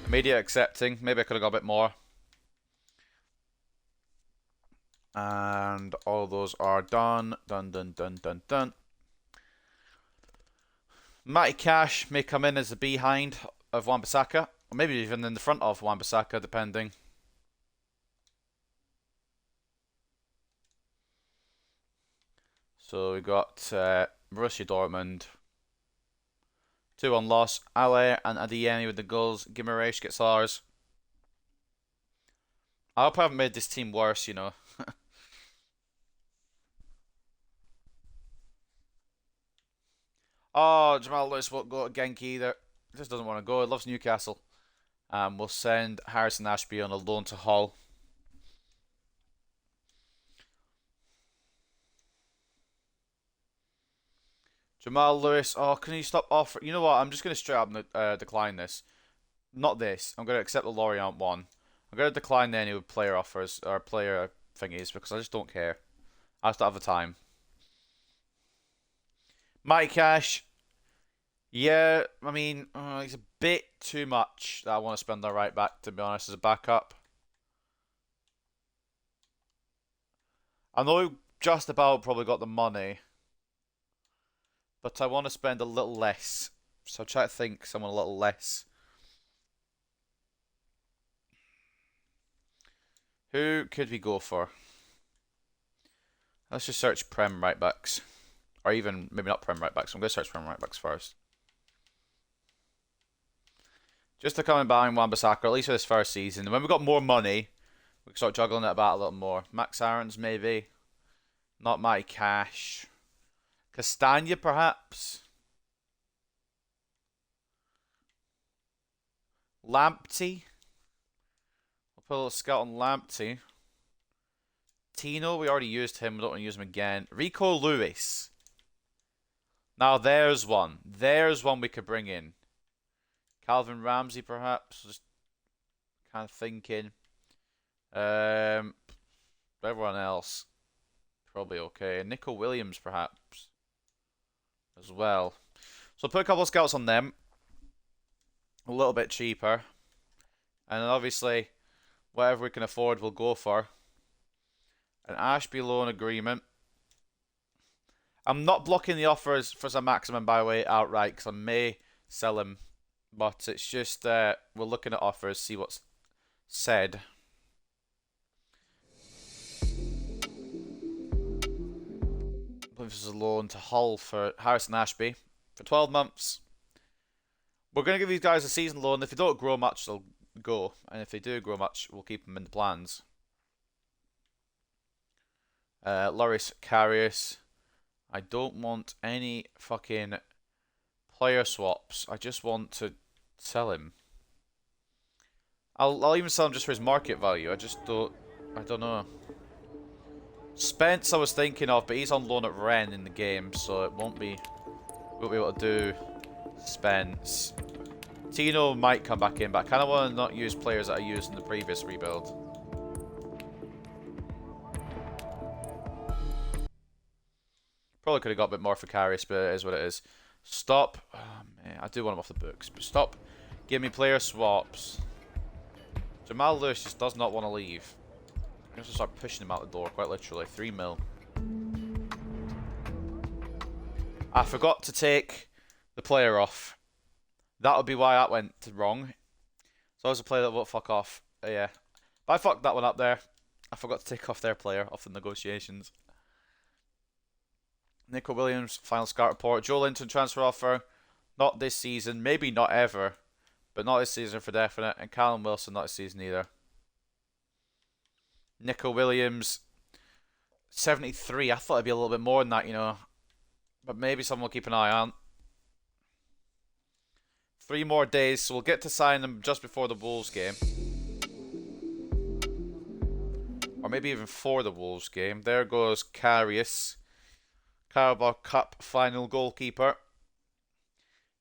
Media accepting. Maybe I could have got a bit more. And all those are done. Done. Matty Cash may come in as the behind of Wan-Bissaka. Or maybe even in the front of Wan-Bissaka, depending. So we got Borussia Dortmund. 2-1 loss. Ale and Adeyemi with the goals. Guimaraes gets ours. I hope I haven't made this team worse, you know. Oh, Jamal Lewis won't go to Genk either. He just doesn't want to go. He loves Newcastle. We'll send Harrison Ashby on a loan to Hull. Jamal Lewis. Oh, can you stop offering? You know what? I'm just going to straight up decline this. Not this. I'm going to accept the Lorient one. I'm going to decline any player offers or player thingies because I just don't care. I just don't have the time. Matty Cash. Yeah, I mean, it's a bit too much that I want to spend on right back, to be honest, as a backup. I know we just about probably got the money, but I want to spend a little less. So I'll try to think someone a little less. Who could we go for? Let's just search Prem right backs. Or even, maybe not Prem right backs. I'm going to search Prem right backs first. Just to come and buy Wan-Bissaka, at least for this first season. And when we've got more money, we can start juggling it about a little more. Max Aarons, maybe. Not Matty Cash. Castagna, perhaps. Lamptey. We'll put a little scout on Lamptey. Tino, we already used him. We don't want to use him again. Rico Lewis. Now there's one. There's one we could bring in. Calvin Ramsey, perhaps. Just kind of thinking. Everyone else, probably okay. Nico Williams, perhaps, as well. So put a couple of scouts on them. A little bit cheaper. And then obviously, whatever we can afford, we'll go for. An Ashby loan agreement. I'm not blocking the offers for some maximum by way outright because I may sell him. But it's just, we're looking at offers, see what's said. This is a loan to Hull for Harrison Ashby for 12 months. We're going to give these guys a season loan. If they don't grow much, they'll go. And if they do grow much, we'll keep them in the plans. Loris Karius. I don't want any fucking player swaps. I just want to Sell him. I'll even sell him just for his market value. I don't know. Spence I was thinking of, but he's on loan at Rennes in the game, so it won't be able to do Spence. Tino might come back in, but I kind of want to not use players that I used in the previous rebuild. Probably could have got a bit more for Karius, but it is what it is. Stop. Oh, man, I do want him off the books, but stop. Give me player swaps. Jamal Lewis just does not want to leave. I'm going to start pushing him out the door, quite literally. 3 mil. I forgot to take the player off. That would be why that went wrong. So I was a player that won't fuck off. Yeah. But I fucked that one up there. I forgot to take off their player off the negotiations. Nico Williams, final scout report. Joe Linton transfer offer. Not this season. Maybe not ever. But not this season for definite. And Callum Wilson not this season either. Nico Williams, 73. I thought it'd be a little bit more than that, you know. But maybe someone will keep an eye on. 3 more days, so we'll get to sign him just before the Wolves game. Or maybe even for the Wolves game. There goes Karius. Carabao Cup final goalkeeper.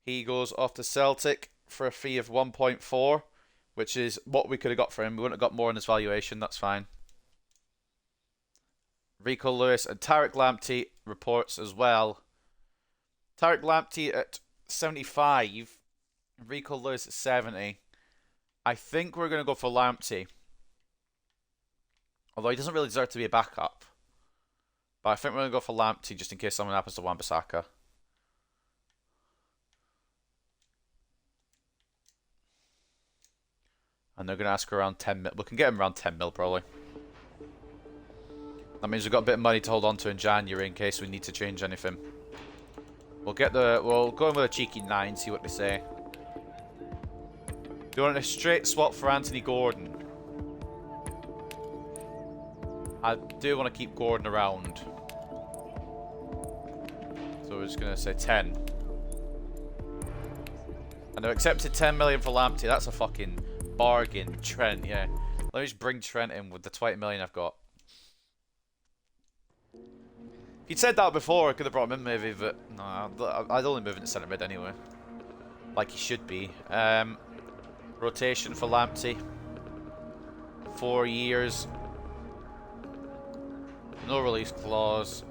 He goes off to Celtic for a fee of 1.4, which is what we could have got for him. We wouldn't have got more in his valuation, that's fine. Rico Lewis and Tarek Lamptey reports as well. Tarek Lamptey at 75. Rico Lewis at 70. I think we're going to go for Lamptey. Although he doesn't really deserve to be a backup. But I think we're going to go for Lamptey just in case something happens to Wan-Bissaka. And they're going to ask around 10 mil. We can get him around 10 mil probably. That means we've got a bit of money to hold on to in January in case we need to change anything. We'll go in with a cheeky 9, see what they say. Do you want a straight swap for Anthony Gordon? I do want to keep Gordon around. So we're just going to say 10. And I've accepted 10 million for Lamptey. That's a fucking bargain. Trent, yeah. Let me just bring Trent in with the 20 million I've got. If he'd said that before, I could have brought him in maybe, but no, I'd only move into centre mid anyway. Like he should be. Rotation for Lamptey. 4 years. No release clause.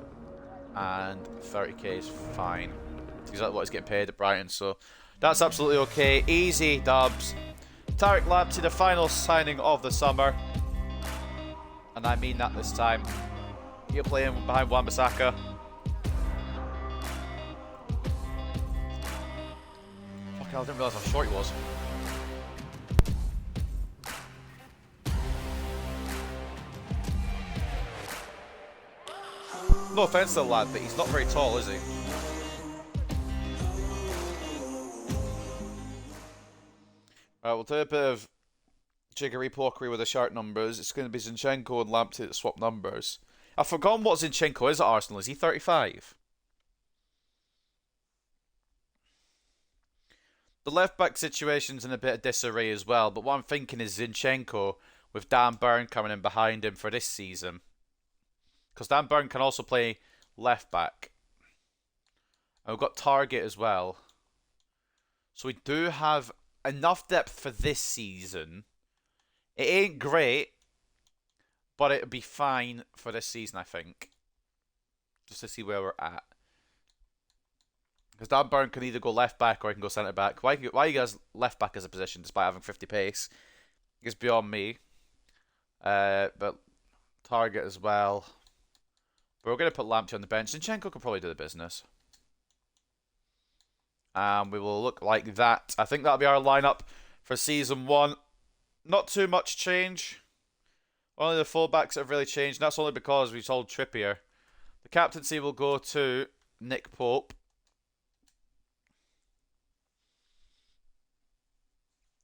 And 30k is fine. That's exactly what he's getting paid at Brighton, so that's absolutely okay. Easy dubs. Tarek Lamptey, the final signing of the summer. And I mean that this time. You're playing behind Wan-Bissaka. Fuck hell, I didn't realise how short he was. No offense to the lad, but he's not very tall, is he? Right, we'll do a bit of jiggery-pokery with the sharp numbers. It's going to be Zinchenko and Lamptey that swap numbers. I've forgotten what Zinchenko is at Arsenal. Is he 35? The left-back situation's in a bit of disarray as well, but what I'm thinking is Zinchenko with Dan Burn coming in behind him for this season. Because Dan Burn can also play left-back. And we've got Target as well. So we do have enough depth for this season. It ain't great, but it'll be fine for this season, I think. Just to see where we're at. Because Dan Burn can either go left back or he can go centre back. Why he goes left back as a position despite having 50 pace is beyond me. But Target as well. But we're going to put Lamptey on the bench. Zinchenko can probably do the business. And we will look like that. I think that'll be our lineup for Season 1. Not too much change. Only the fullbacks have really changed. And that's only because we sold Trippier. The captaincy will go to Nick Pope.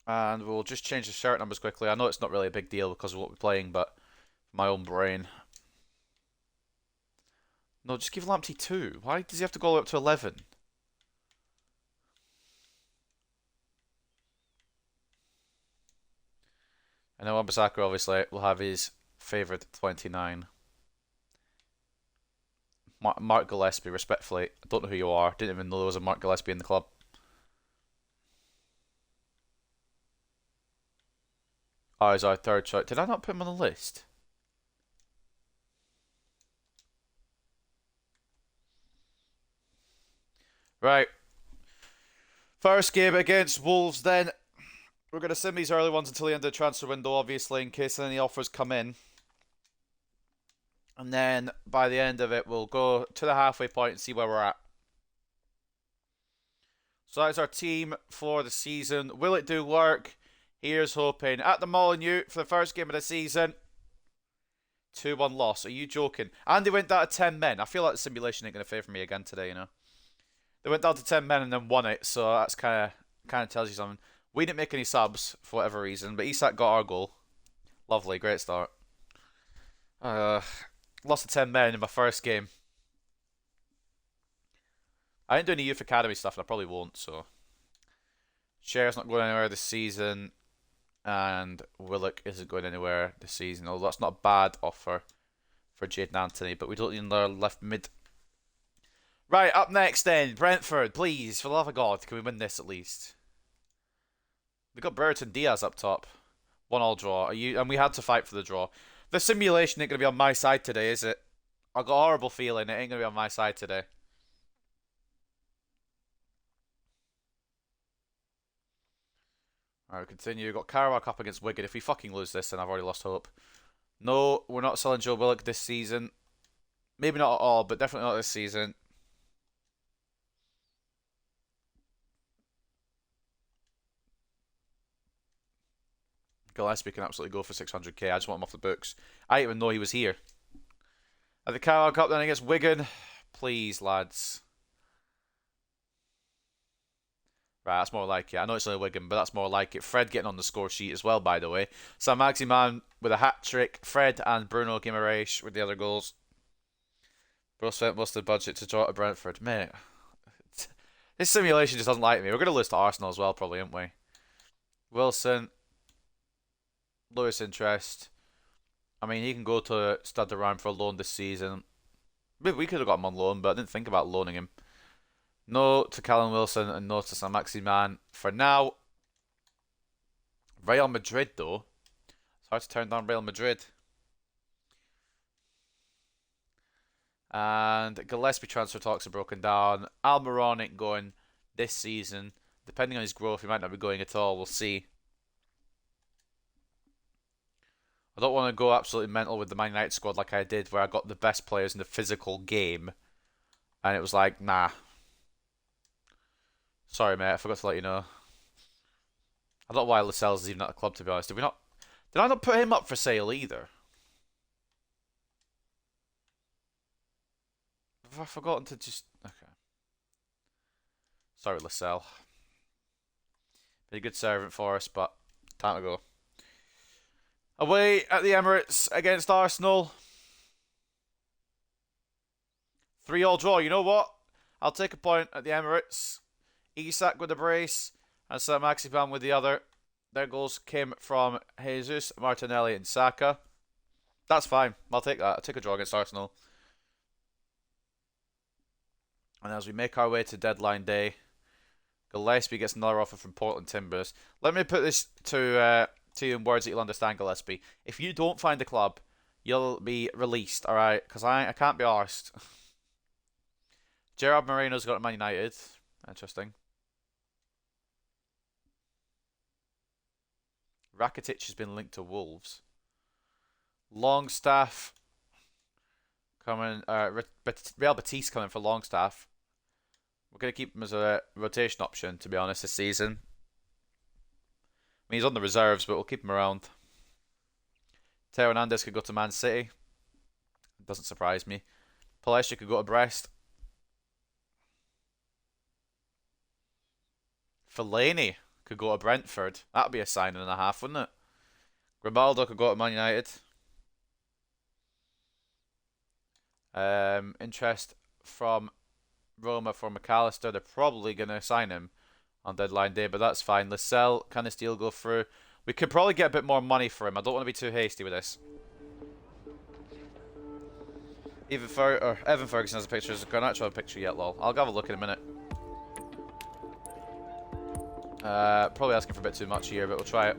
And we'll just change the shirt numbers quickly. I know it's not really a big deal because of what we're playing, but my own brain. No, just give Lamptey 2. Why does he have to go up to 11? And then Wan-Bissaka obviously will have his favourite 29. Mark Gillespie, respectfully, I don't know who you are. Didn't even know there was a Mark Gillespie in the club. Oh, he's our third choice. Did I not put him on the list? Right. First game against Wolves then. We're going to sim these early ones until the end of the transfer window, obviously, in case any offers come in. And then by the end of it, we'll go to the halfway point and see where we're at. So that's our team for the season. Will it do work? Here's hoping. At the Molineux for the first game of the season. 2-1 loss. Are you joking? And they went down to 10 men. I feel like the simulation ain't going to favour me again today, you know. They went down to 10 men and then won it, so that's kind of tells you something. We didn't make any subs for whatever reason, but Isak got our goal. Lovely, great start. Lost to 10 men in my first game. I didn't do any youth academy stuff, and I probably won't, so. Cher's not going anywhere this season, and Willock isn't going anywhere this season, although that's not a bad offer for Jade and Anthony, but we don't need another left mid. Right, up next then, Brentford, please, for the love of God, can we win this at least? We got Brereton Diaz up top. 1-1 draw. And we had to fight for the draw. The simulation ain't going to be on my side today, is it? I got a horrible feeling it ain't going to be on my side today. Alright, we continue. We've got Carabao Cup against Wigan. If we fucking lose this, then I've already lost hope. No, we're not selling Joe Willock this season. Maybe not at all, but definitely not this season. Gillespie can absolutely go for 600k. I just want him off the books. I didn't even know he was here. At the Carabao Cup then against Wigan. Please, lads. Right, that's more like it. I know it's only Wigan, but that's more like it. Fred getting on the score sheet as well, by the way. Saint-Maximin with a hat-trick. Fred and Bruno Guimaraes with the other goals. Both spent most of the budget to draw to Brentford. Mate, this simulation just doesn't like me. We're going to lose to Arsenal as well, probably, aren't we? Wilson. Lowest interest. I mean, he can go to stud around for a loan this season. Maybe we could have got him on loan, but I didn't think about loaning him. No to Callum Wilson and no to Saint-Maximin for now. Real Madrid, though. It's hard to turn down Real Madrid. And Gillespie transfer talks are broken down. Almiron ain't going this season. Depending on his growth, he might not be going at all. We'll see. I don't want to go absolutely mental with the Man United squad like I did, where I got the best players in the physical game. And it was like, nah. Sorry, mate, I forgot to let you know. I don't know why Lascelles is even at the club, to be honest. Did I not put him up for sale either? Have I forgotten to just... Okay. Sorry, Lascelles. Been a good servant for us, but time to go. Away at the Emirates against Arsenal. 3-3 draw. You know what? I'll take a point at the Emirates. Isak with the brace and Saint-Maximin with the other. Their goals came from Jesus, Martinelli and Saka. That's fine. I'll take that. I'll take a draw against Arsenal. And as we make our way to deadline day, Gillespie gets another offer from Portland Timbers. Let me put this to you in words that you'll understand, Gillespie. If you don't find a club, you'll be released, alright? Because I can't be arsed. Gerard Moreno's got Man United. Interesting. Rakitic has been linked to Wolves. Longstaff coming. Real Betis coming for Longstaff. We're going to keep him as a rotation option, to be honest, this season. I mean, he's on the reserves, but we'll keep him around. Teo Hernandez could go to Man City. Doesn't surprise me. Palestra could go to Brest. Fellaini could go to Brentford. That'd be a signing and a half, wouldn't it? Grimaldo could go to Man United. Interest from Roma for McAllister. They're probably going to sign him on deadline day, but that's fine. Lascelles, can this deal go through? We could probably get a bit more money for him. I don't want to be too hasty with this. Evan Ferguson has a picture. There's a Garnacho have a picture yet, lol. I'll have a look in a minute. Probably asking for a bit too much here, but we'll try it.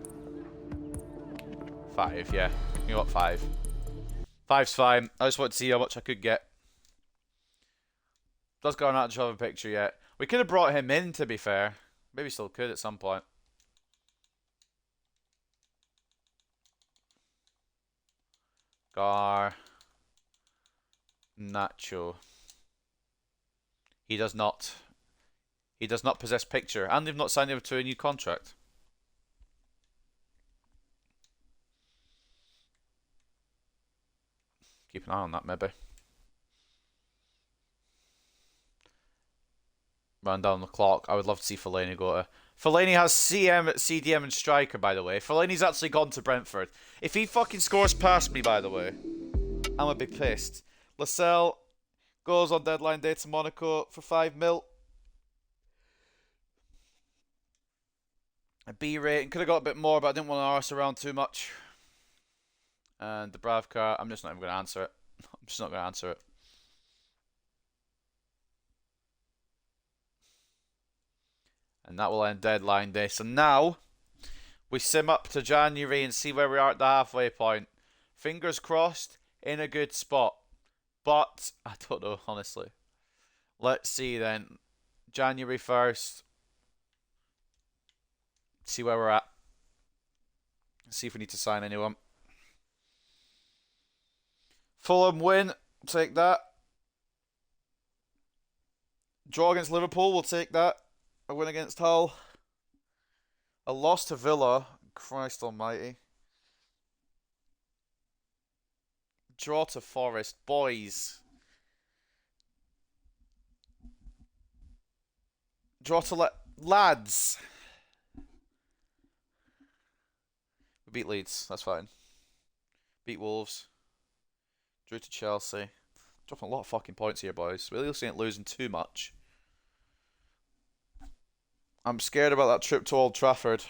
5, yeah. You know what, 5. 5's fine. I just want to see how much I could get. Does Garnacho have a picture yet? We could have brought him in, to be fair. Maybe still could at some point. Nacho. He does not. He does not possess picture, and they've not signed him to a new contract. Keep an eye on that, maybe. Run down the clock. I would love to see Fellaini go to. Fellaini has CM, CDM, and striker, by the way. Fellaini's actually gone to Brentford. If he fucking scores past me, by the way, I'm gonna be pissed. Lascelles goes on deadline day to Monaco for 5 mil. A B rating. Could have got a bit more, but I didn't want to arse around too much. And the Bravka, I'm just not even going to answer it. I'm just not going to answer it. And that will end deadline day. So now, we sim up to January and see where we are at the halfway point. Fingers crossed, in a good spot. But, I don't know, honestly. Let's see then. January 1st. See where we're at. See if we need to sign anyone. Fulham win. Take that. Draw against Liverpool. We'll take that. A win against Hull. A loss to Villa. Christ almighty. Draw to Forest. Boys. Draw to lads. We beat Leeds. That's fine. Beat Wolves. Drew to Chelsea. Dropping a lot of fucking points here, boys. Really ain't losing too much. I'm scared about that trip to Old Trafford.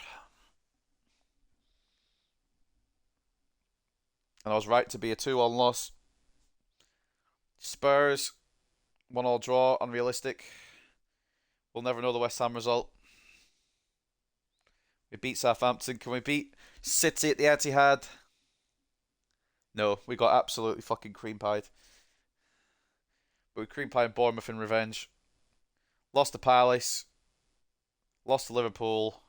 And I was right to be a 2-1 loss. Spurs. 1-1 draw. Unrealistic. We'll never know the West Ham result. We beat Southampton. Can we beat City at the Etihad? No, we got absolutely fucking cream-pied. But we cream-pied Bournemouth in revenge. Lost to Palace. Lost to Liverpool.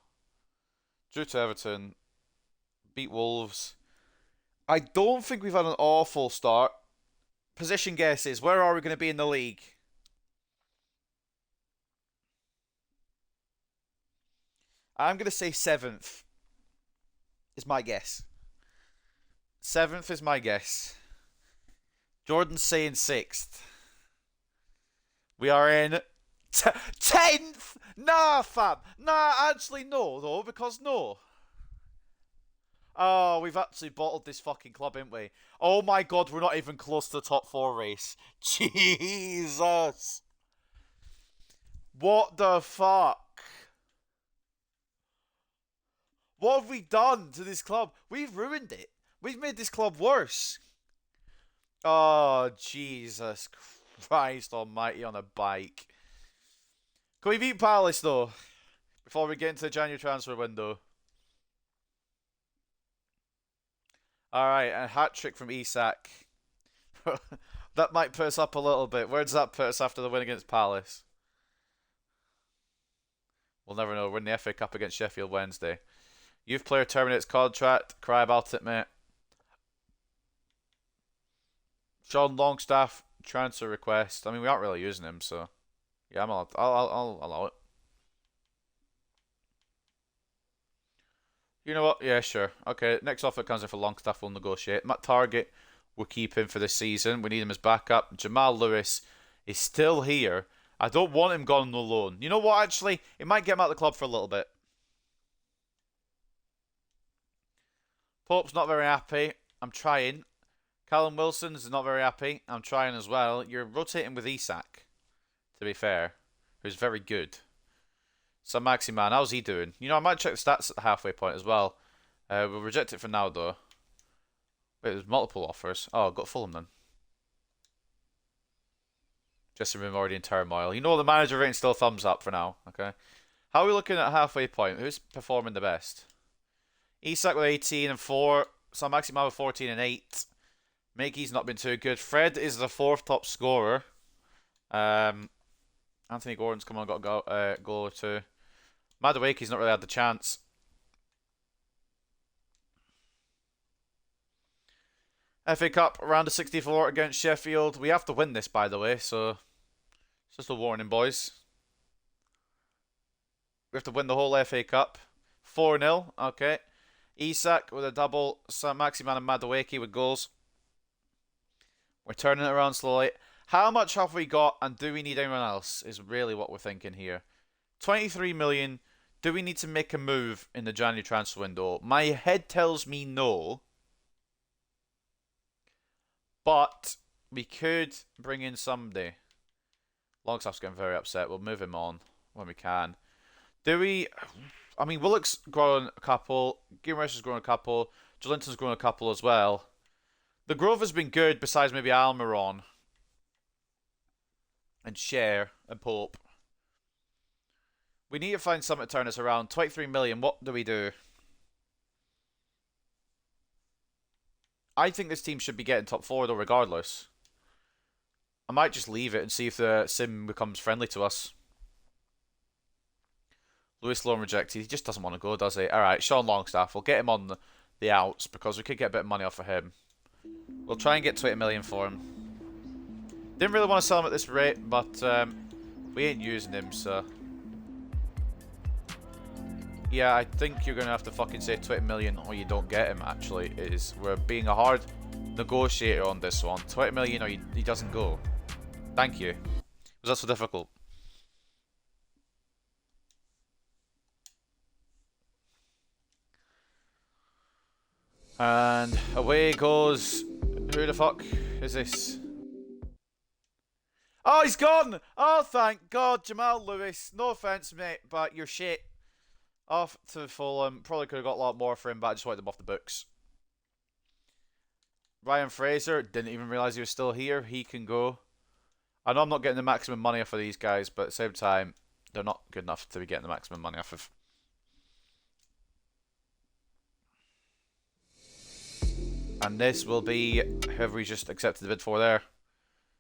Drew to Everton. Beat Wolves. I don't think we've had an awful start. Position guesses. Where are we going to be in the league? I'm going to say 7th. Is my guess. 7th is my guess. Jordan's saying 6th. We are in 10th! Nah, fam. Nah, actually no, though, because no. Oh, we've actually bottled this fucking club, haven't we? Oh my god, we're not even close to the top 4 race. Jesus. What the fuck? What have we done to this club? We've ruined it. We've made this club worse. Oh, Jesus Christ almighty on a bike. Can we beat Palace, though? Before we get into the January transfer window. Alright, a hat-trick from Isak. That might put us up a little bit. Where does that put us after the win against Palace? We'll never know. We're in the FA Cup against Sheffield Wednesday. Youth player terminates contract. Cry about it, mate. Sean Longstaff, transfer request. I mean, we aren't really using him, so... Yeah, I'll allow it. You know what? Yeah, sure. Okay, next offer comes in for Longstaff, we'll negotiate. Matt Target, we'll keep him for this season. We need him as backup. Jamal Lewis is still here. I don't want him gone on loan. You know what, actually? It might get him out of the club for a little bit. Pope's not very happy. I'm trying. Callum Wilson's not very happy. I'm trying as well. You're rotating with Isak, to be fair, who's very good. So Maximan, how's he doing? You know, I might check the stats at the halfway point as well. We'll reject it for now, though. Wait, there's multiple offers. Oh, I've got Fulham then. Just remove already in turmoil. You know the manager rating still thumbs up for now, okay? How are we looking at halfway point? Who's performing the best? Isak with 18 and 4. Sam Maximal with 14 and 8. Mikey's not been too good. Fred is the 4th top scorer. Anthony Gordon's come on, got a goal or two. Madueke's not really had the chance. FA Cup round of 64 against Sheffield. We have to win this, by the way, so it's just a warning, boys. We have to win the whole FA Cup. 4-0, okay. Isak with a double. Maximan and Madueke with goals. We're turning it around slowly. How much have we got, and do we need anyone else, is really what we're thinking here. 23 million. Do we need to make a move in the January transfer window? My head tells me no. But we could bring in somebody. Longstaff's getting very upset. We'll move him on when we can. Do we... I mean, Willock's grown a couple. Guimaraes has grown a couple. Jolinton's grown a couple as well. The growth has been good besides maybe Almiron. And Cher and Pope. We need to find something to turn us around. 23 million. What do we do? I think this team should be getting top 4 though, regardless. I might just leave it and see if the sim becomes friendly to us. Lewis Loan rejected. He just doesn't want to go, does he? Alright, Sean Longstaff. We'll get him on the outs because we could get a bit of money off of him. We'll try and get 20 million for him. Didn't really want to sell him at this rate, but we ain't using him, so... Yeah, I think you're going to have to fucking say 20 million or you don't get him, actually. We're being a hard negotiator on this one. 20 million or he doesn't go. Thank you. Was that so difficult? And away goes... Who the fuck is this? Oh, he's gone! Oh, thank God, Jamal Lewis. No offence, mate, but you're shit. Off to Fulham. Probably could have got a lot more for him, but I just wanted them off the books. Ryan Fraser, didn't even realise he was still here. He can go. I know I'm not getting the maximum money off of these guys, but at the same time, they're not good enough to be getting the maximum money off of. And this will be whoever we just accepted the bid for there.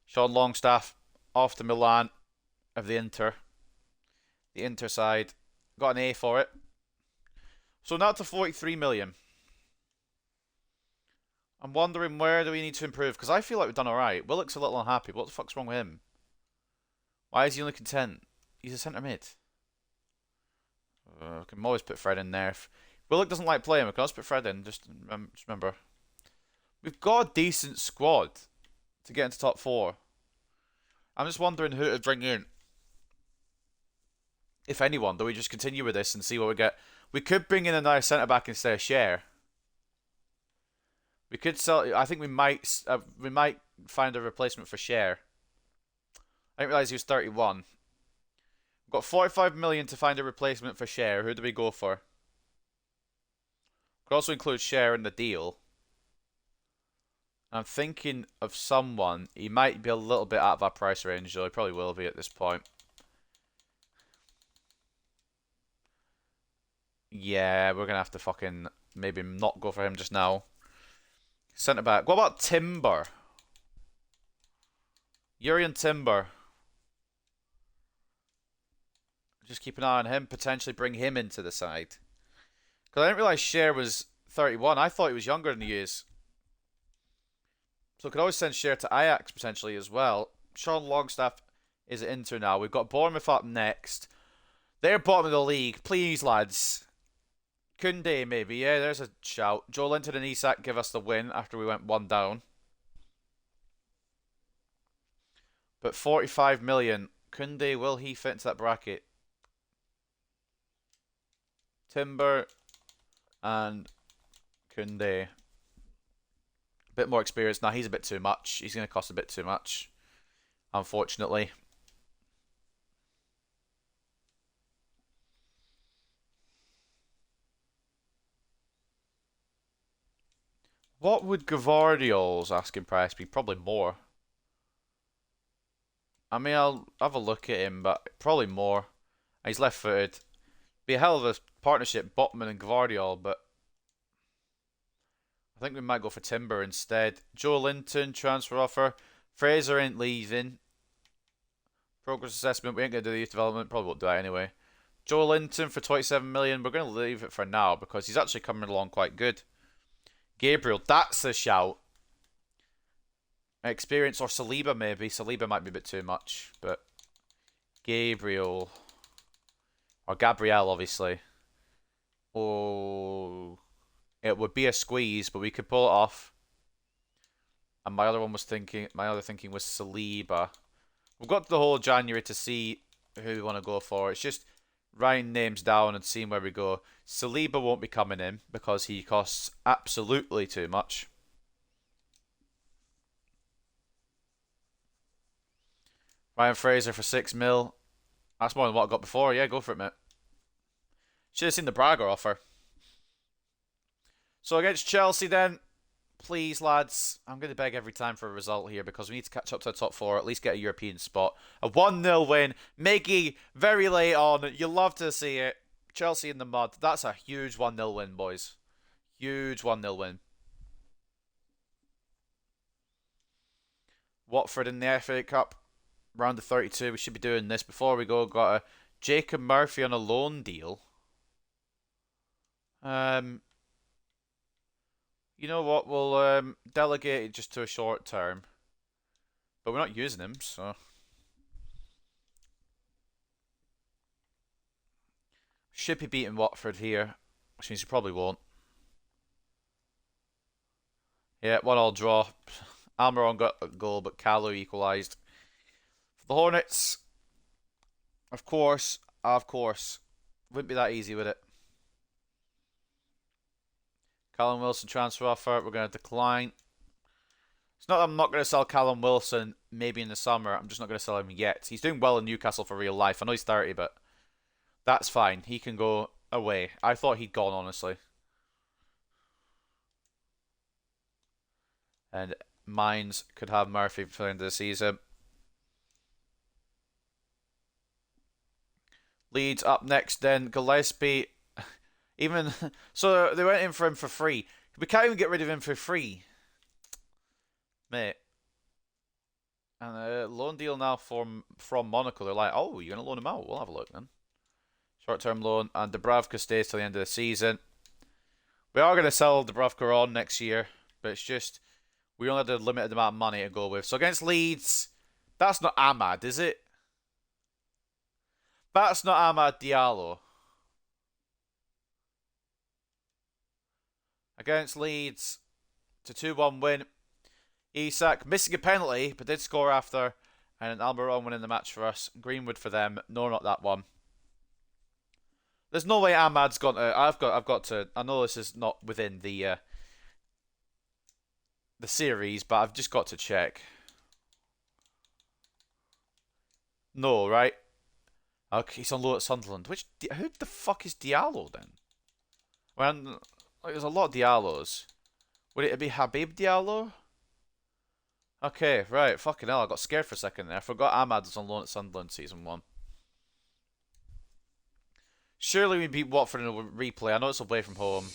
Sean Longstaff off to Milan of the Inter. The Inter side. Got an A for it. So now to 43 million. I'm wondering where do we need to improve, because I feel like we've done alright. Willock's a little unhappy. What the fuck's wrong with him? Why is he only content? He's a centre mid. We can always put Fred in there. If Willock doesn't like playing, we can always put Fred in. Just remember. We've got a decent squad to get into top 4. I'm just wondering who to bring in. If anyone, do we just continue with this and see what we get? We could bring in a nice centre-back instead of Cher. We could sell... I think we might find a replacement for Cher. I didn't realise he was 31. We've got 45 million to find a replacement for Cher. Who do we go for? Could also include Cher in the deal. I'm thinking of someone. He might be a little bit out of our price range, though. He probably will be at this point. Yeah, we're going to have to fucking maybe not go for him just now. Centre back. What about Timber? Urian Timber. Just keep an eye on him. Potentially bring him into the side. Because I didn't realise Cher was 31. I thought he was younger than he is. So we could always send Cher to Ajax potentially as well. Sean Longstaff is at Inter now. We've got Bournemouth up next. They're bottom of the league. Please, lads. Koundé, maybe. Yeah, there's a shout. Jolinton and Isak give us the win after we went 1 down. But 45 million. Koundé, will he fit into that bracket? Timber and Koundé. A bit more experience. Now he's a bit too much. He's going to cost a bit too much, unfortunately. What would Gvardiol's asking price be? Probably more. I mean, I'll have a look at him, but probably more. He's left-footed. Be a hell of a partnership, Botman and Gvardiol, but I think we might go for Timber instead. Joe Linton, transfer offer. Fraser ain't leaving. Progress assessment, we ain't going to do the youth development. Probably won't do that anyway. Joe Linton for 27 million. We're going to leave it for now because he's actually coming along quite good. Gabriel, that's a shout. Experience or Saliba maybe. Saliba might be a bit too much, but Gabriel or Gabriel obviously. Oh, it would be a squeeze, but we could pull it off. And my other thinking was Saliba. We've got the whole January to see who we want to go for. It's just writing names down and seeing where we go. Saliba won't be coming in because he costs absolutely too much. Ryan Fraser for 6 mil. That's more than what I got before. Yeah, go for it, mate. Should have seen the Braga offer. So against Chelsea then, please, lads, I'm going to beg every time for a result here because we need to catch up to the top four, at least get a European spot. A 1-0 win. Miggy, very late on. You love to see it. Chelsea in the mud. That's a huge 1-0 win, boys. Huge 1-0 win. Watford in the FA Cup. Round of 32. We should be doing this. Before we go, got a Jacob Murphy on a loan deal. You know what? We'll delegate it just to a short term. But we're not using him, so. Should be beating Watford here, which means we probably won't. Yeah, 1-1 draw. Almiron got a goal, but Kalu equalised. For the Hornets, of course. Wouldn't be that easy, would it? Callum Wilson transfer offer. We're going to decline. It's not that I'm not going to sell Callum Wilson maybe in the summer. I'm just not going to sell him yet. He's doing well in Newcastle for real life. I know he's 30, but that's fine. He can go away. I thought he'd gone, honestly. And Mines could have Murphy for the end of the season. Leeds up next then. Gillespie. Even so, they went in for him for free. We can't even get rid of him for free, mate. And a loan deal now from Monaco. They're like, oh, you're gonna loan him out? We'll have a look then. Short-term loan, and Dubravka stays till the end of the season. We are gonna sell Dubravka on next year, but it's just we only had a limited amount of money to go with. So against Leeds, that's not Ahmad, is it? That's not Ahmad Diallo. Against Leeds, it's a 2-1 win. Isak missing a penalty, but did score after. And Almiron winning the match for us. Greenwood for them. No, not that one. There's no way Ahmad's gone to... I've got to... I know this is not within the series, but I've just got to check. No, right? Okay, he's on loan at Sunderland. Who the fuck is Diallo then? When... Like, there's a lot of Diallos. Would it be Habib Diallo? Okay, right. Fucking hell, I got scared for a second there. I forgot Ahmad was on loan at Sunderland Season 1. Surely we beat Watford in a replay. I know it's away from home.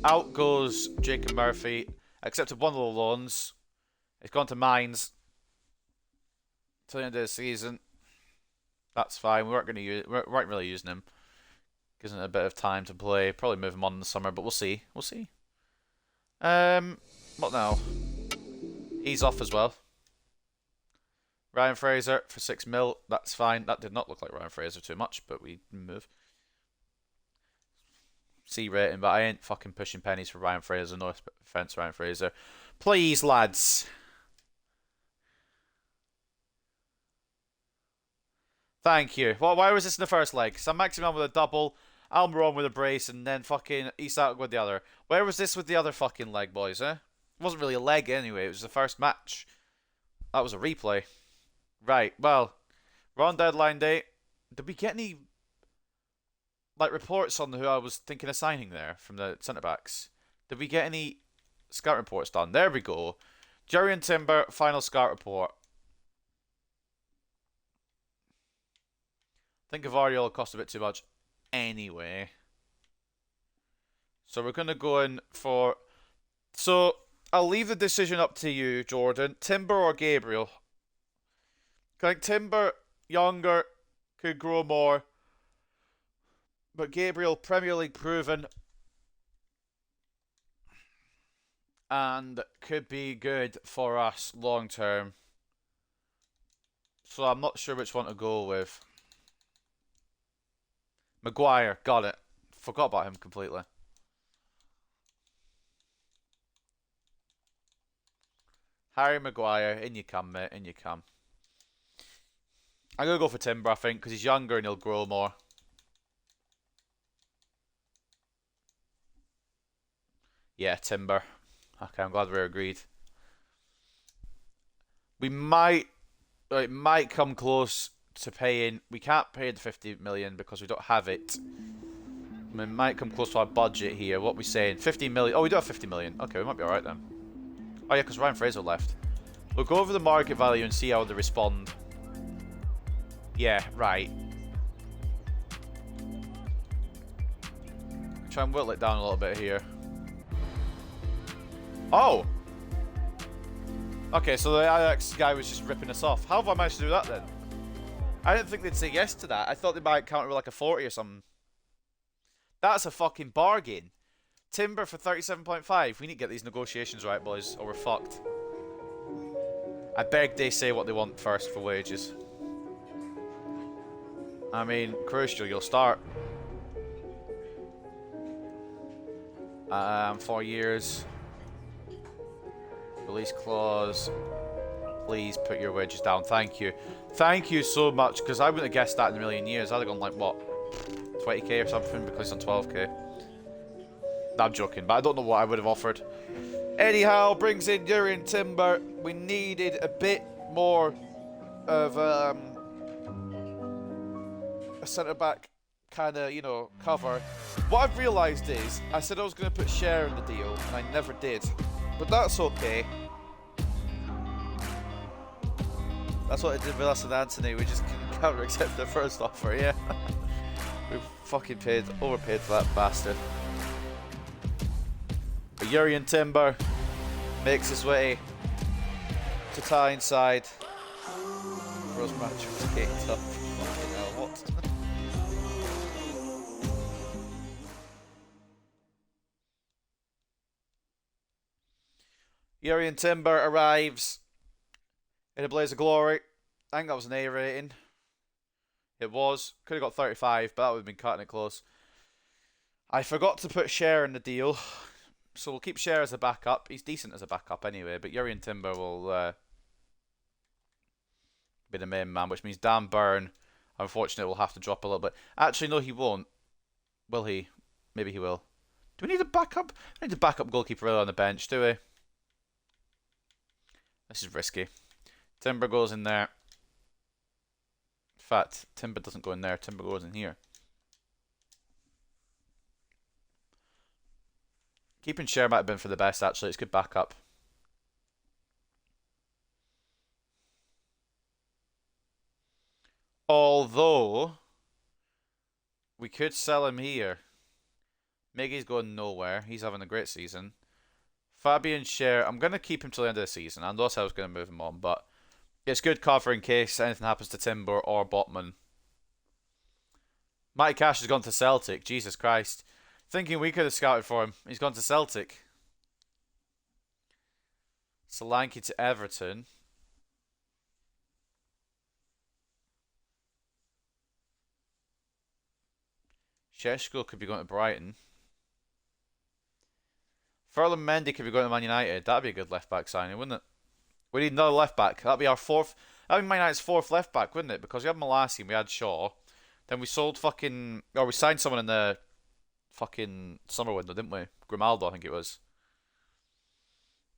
Out goes Jacob Murphy. Accepted one of the loans. It's gone to Mines. Till the end of the season. That's fine. We weren't really using him. Gives him a bit of time to play. Probably move him on in the summer, but we'll see. We'll see. What now? He's off as well. Ryan Fraser for 6 mil. That's fine. That did not look like Ryan Fraser too much, but we move. C rating, but I ain't fucking pushing pennies for Ryan Fraser. No offense, Ryan Fraser. Please, lads. Thank you. Well, why was this in the first leg? Saint-Maximin with a double, Almiron with a brace, and then fucking Isak with the other. Where was this with the other fucking leg, boys, eh? It wasn't really a leg anyway. It was the first match. That was a replay. Right, well, we're on deadline day. Did we get any like reports on who I was thinking of signing there from the centre backs? Did we get any Scout report's done. There we go. Jurriën Timber, final scout report. I think Gavario will cost a bit too much anyway. So we're going to go in for... So, I'll leave the decision up to you, Jordan. Timber or Gabriel? I think Timber, younger, could grow more. But Gabriel, Premier League proven. And could be good for us long term. So I'm not sure which one to go with. Maguire, got it. Forgot about him completely. Harry Maguire, in you come, mate, in you come. I'm going to go for Timber, I think, because he's younger and he'll grow more. Yeah, Timber. Okay, I'm glad we're agreed. We might come close to paying. We can't pay the 50 million because we don't have it. We might come close to our budget here. What are we saying? 50 million. Oh, we do have 50 million. Okay, we might be alright then. Oh yeah, because Ryan Fraser left. We'll go over the market value and see how they respond. Yeah, right. Try and whittle it down a little bit here. Oh! Okay, so the Ajax guy was just ripping us off. How have I managed to do that then? I didn't think they'd say yes to that. I thought they might counter with like a 40 or something. That's a fucking bargain. Timber for 37.5. We need to get these negotiations right, boys, or we're fucked. I beg they say what they want first for wages. I mean, crucial, you'll start. 4 years. Release clause. Please put your wages down. Thank you. Thank you so much, because I wouldn't have guessed that in a million years. I'd have gone like, what, 20k or something because it's on 12k. No, I'm joking, but I don't know what I would have offered. Anyhow, brings in Jurriën Timber. We needed a bit more of a centre-back kind of, you know, cover. What I've realised is, I said I was going to put Cher in the deal, and I never did. But that's okay. That's what I did with us and Anthony. We just couldn't counter accept the first offer, yeah. We fucking overpaid for that bastard. But Jurriën Timber makes his way to Tyneside. Rose match was kicked up. Fucking hell, what? Jurriën Timber arrives in a blaze of glory. I think that was an A rating. It was. Could have got 35, but that would have been cutting it close. I forgot to put Cher in the deal. So we'll keep Cher as a backup. He's decent as a backup anyway, but Jurriën Timber will be the main man, which means Dan Burn, unfortunately, will have to drop a little bit. Actually, no, he won't. Will he? Maybe he will. Do we need a backup? We need a backup goalkeeper really on the bench, do we? This is risky. Timber goes in there. In fact, Timber doesn't go in there. Timber goes in here. Keeping Cher might have been for the best, actually. It's good backup. Although, we could sell him here. Miggy's going nowhere. He's having a great season. Fabian Cher, I'm going to keep him till the end of the season. I know I was going to move him on, but it's good cover in case anything happens to Timber or Botman. Matty Cash has gone to Celtic. Jesus Christ. Thinking we could have scouted for him. He's gone to Celtic. Solanke to Everton. Sheshko could be going to Brighton. Ferland Mendy could be going to Man United. That'd be a good left-back signing, wouldn't it? We need another left-back. That'd be our fourth... That'd be Man United's fourth left-back, wouldn't it? Because we had Malassi and we had Shaw. Then we sold fucking... Or we signed someone in the fucking summer window, didn't we? Grimaldo, I think it was.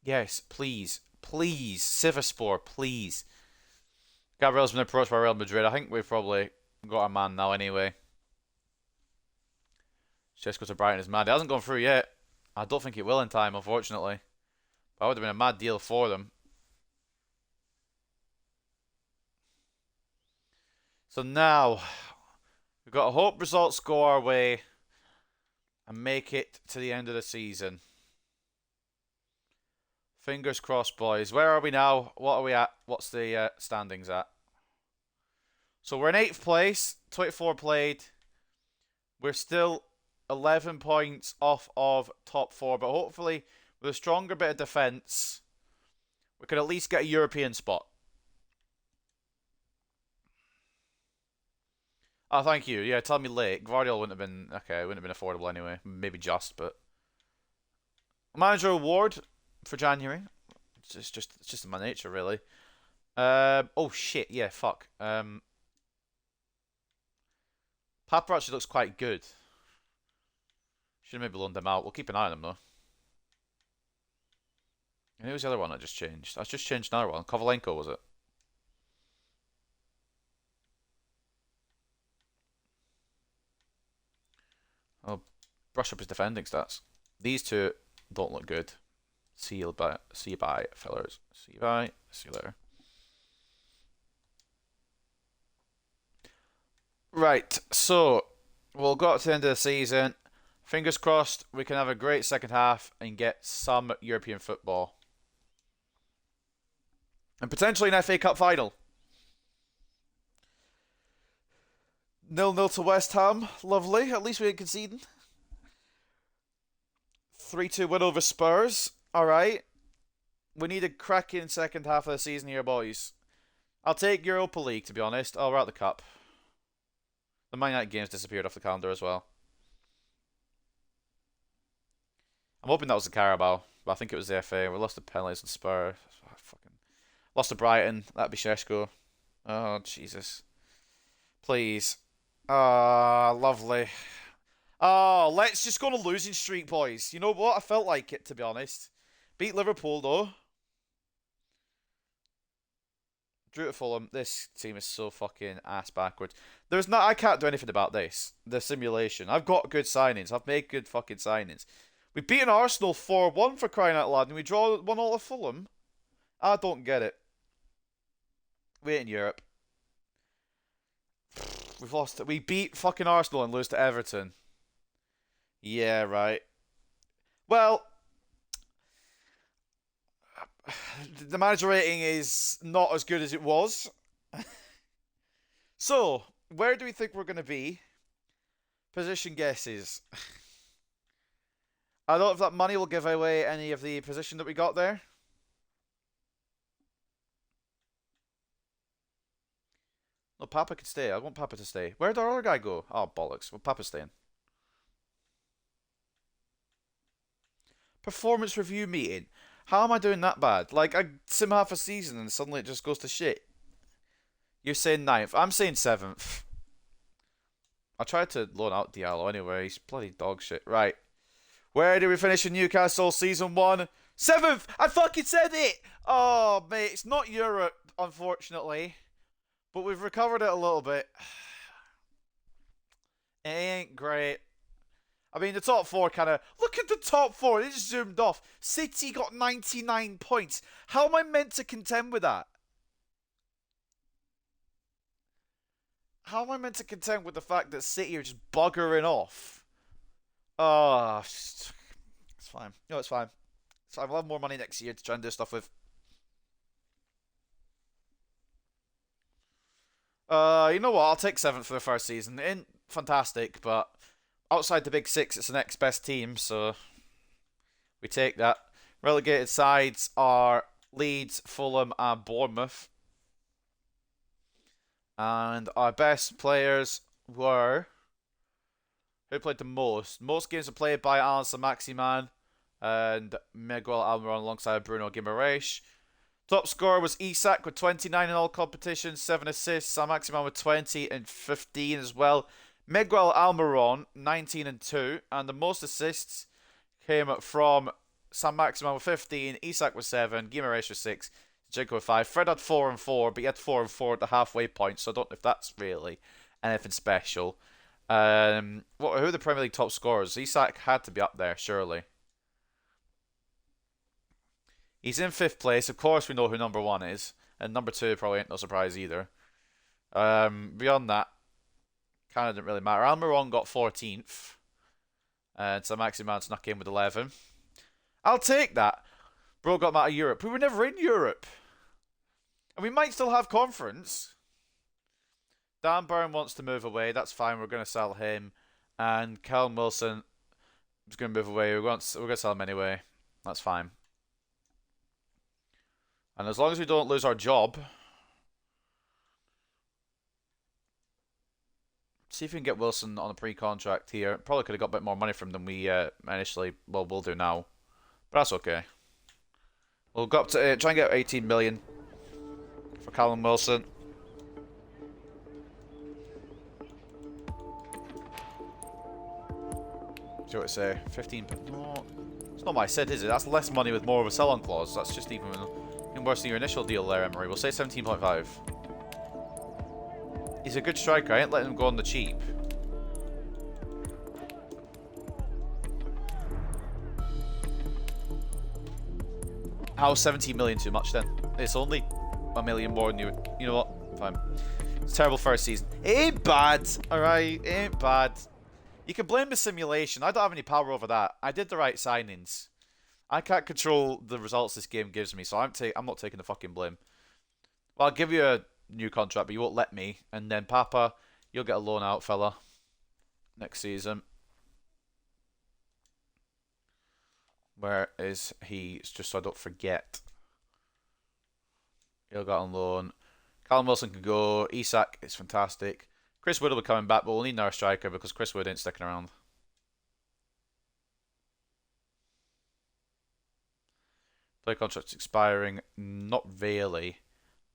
Yes, please. Please. Sivaspor, please. Gabriel's been approached by Real Madrid. I think we've probably got our man now anyway. Just go to Brighton is mad. It hasn't gone through yet. I don't think it will in time, unfortunately. That would have been a mad deal for them. So now, we've got to hope results go our way and make it to the end of the season. Fingers crossed, boys. Where are we now? What are we at? What's the standings at? So we're in 8th place, 24 played. We're still 11 points off of top 4, but hopefully with a stronger bit of defence, we could at least get a European spot. Oh, thank you. Yeah, tell me late. Guardiola wouldn't have been okay. It wouldn't have been affordable anyway. Maybe just, but manager award for January. It's just in my nature, really. Oh shit. Yeah. Fuck. Papa actually looks quite good. Should have maybe loaned him out. We'll keep an eye on him though. And who was the other one I just changed? I just changed another one. Kovalenko was it? I'll brush up his defending stats. These two don't look good. See you bye, fellers. See you bye. See you later. Right, so we'll go up to the end of the season. Fingers crossed we can have a great second half and get some European football. And potentially an FA Cup final. 0-0 to West Ham. Lovely. At least we ain't conceding. 3-2 win over Spurs. Alright. We need a cracking second half of the season here, boys. I'll take Europa League, to be honest. Oh, we're out the Cup. The Man United games disappeared off the calendar as well. I'm hoping that was the Carabao, but I think it was the FA. We lost the penalties and Spurs. Oh, fucking lost to Brighton. That'd be Sheshko. Oh, Jesus. Please. Ah, lovely. Oh, let's just go on a losing streak, boys. You know what? I felt like it, to be honest. Beat Liverpool, though. Drew to Fulham. This team is so fucking ass backwards. I can't do anything about this. The simulation. I've got good signings. I've made good fucking signings. We've beaten Arsenal 4-1 for crying out loud, and we draw 1-0 at Fulham. I don't get it. We ain't in Europe. We've lost it. We beat fucking Arsenal and lose to Everton. Yeah, right. Well, the manager rating is not as good as it was. So, where do we think we're going to be? Position guesses. I don't know if that money will give away any of the position that we got there. No, Papa could stay. I want Papa to stay. Where'd our other guy go? Oh, bollocks. Well, Papa's staying. Performance review meeting. How am I doing that bad? Like, I sim half a season and suddenly it just goes to shit. You're saying 9th. I'm saying 7th. I tried to loan out Diallo anyway. He's bloody dog shit. Right. Where did we finish in Newcastle season 1? 7th! I fucking said it! Oh, mate. It's not Europe, unfortunately. But we've recovered it a little bit. It ain't great. I mean, the top 4 kind of... Look at the top 4. They just zoomed off. City got 99 points. How am I meant to contend with that? How am I meant to contend with the fact that City are just buggering off? Oh, it's fine. No, it's fine. So I'll have more money next year to try and do stuff with. You know what? I'll take 7th for the first season. It ain't fantastic, but outside the big 6, it's the next best team, so we take that. Relegated sides are Leeds, Fulham, and Bournemouth. And our best players were... Who played the most? Most games were played by Alan Saint-Maximin and Miguel Almiron alongside Bruno Guimaraes. Top scorer was Isak with 29 in all competitions, 7 assists. Saint-Maximin with 20 and 15 as well. Miguel Almiron, 19 and 2. And the most assists came from Saint-Maximin with 15, Isak with 7, Guimaraes with 6, Zinchenko with 5. Fred had 4 and 4, but he had 4 and 4 at the halfway point, so I don't know if that's really anything special. Who are the Premier League top scorers? Isak had to be up there, surely. He's in 5th place. Of course, we know who number 1 is. And number 2 probably ain't no surprise either. Beyond that, kind of didn't really matter. Almiron got 14th. And so Maximan snuck in with 11. I'll take that. Bro got him out of Europe. We were never in Europe. And we might still have conference. Dan Burn wants to move away. That's fine. We're going to sell him. And Callum Wilson is going to move away. We're going to sell him anyway. That's fine. And as long as we don't lose our job, see if we can get Wilson on a pre-contract here. Probably could have got a bit more money from than we initially, well, we'll do now. But that's okay. We'll go up to, try and get 18 million for Callum Wilson. See what I say? 15, no, it's not what I said, is it? That's less money with more of a sell-on clause. That's just even worse than your initial deal there, Emery. We'll say 17.5. He's a good striker. I ain't letting him go on the cheap. How's 17 million too much then? It's only a million more than you. You know what? Fine. It's a terrible first season. It ain't bad. Alright, it ain't bad. You can blame the simulation. I don't have any power over that. I did the right signings. I can't control the results this game gives me, so I'm not taking the fucking blame. Well, I'll give you a new contract, but you won't let me. And then Papa, you'll get a loan out, fella, next season. Where is he? It's just so I don't forget. He'll go on loan. Callum Wilson can go. Isak is fantastic. Chris Wood will be coming back, but we'll need another striker because Chris Wood ain't sticking around. Play contracts expiring. Not really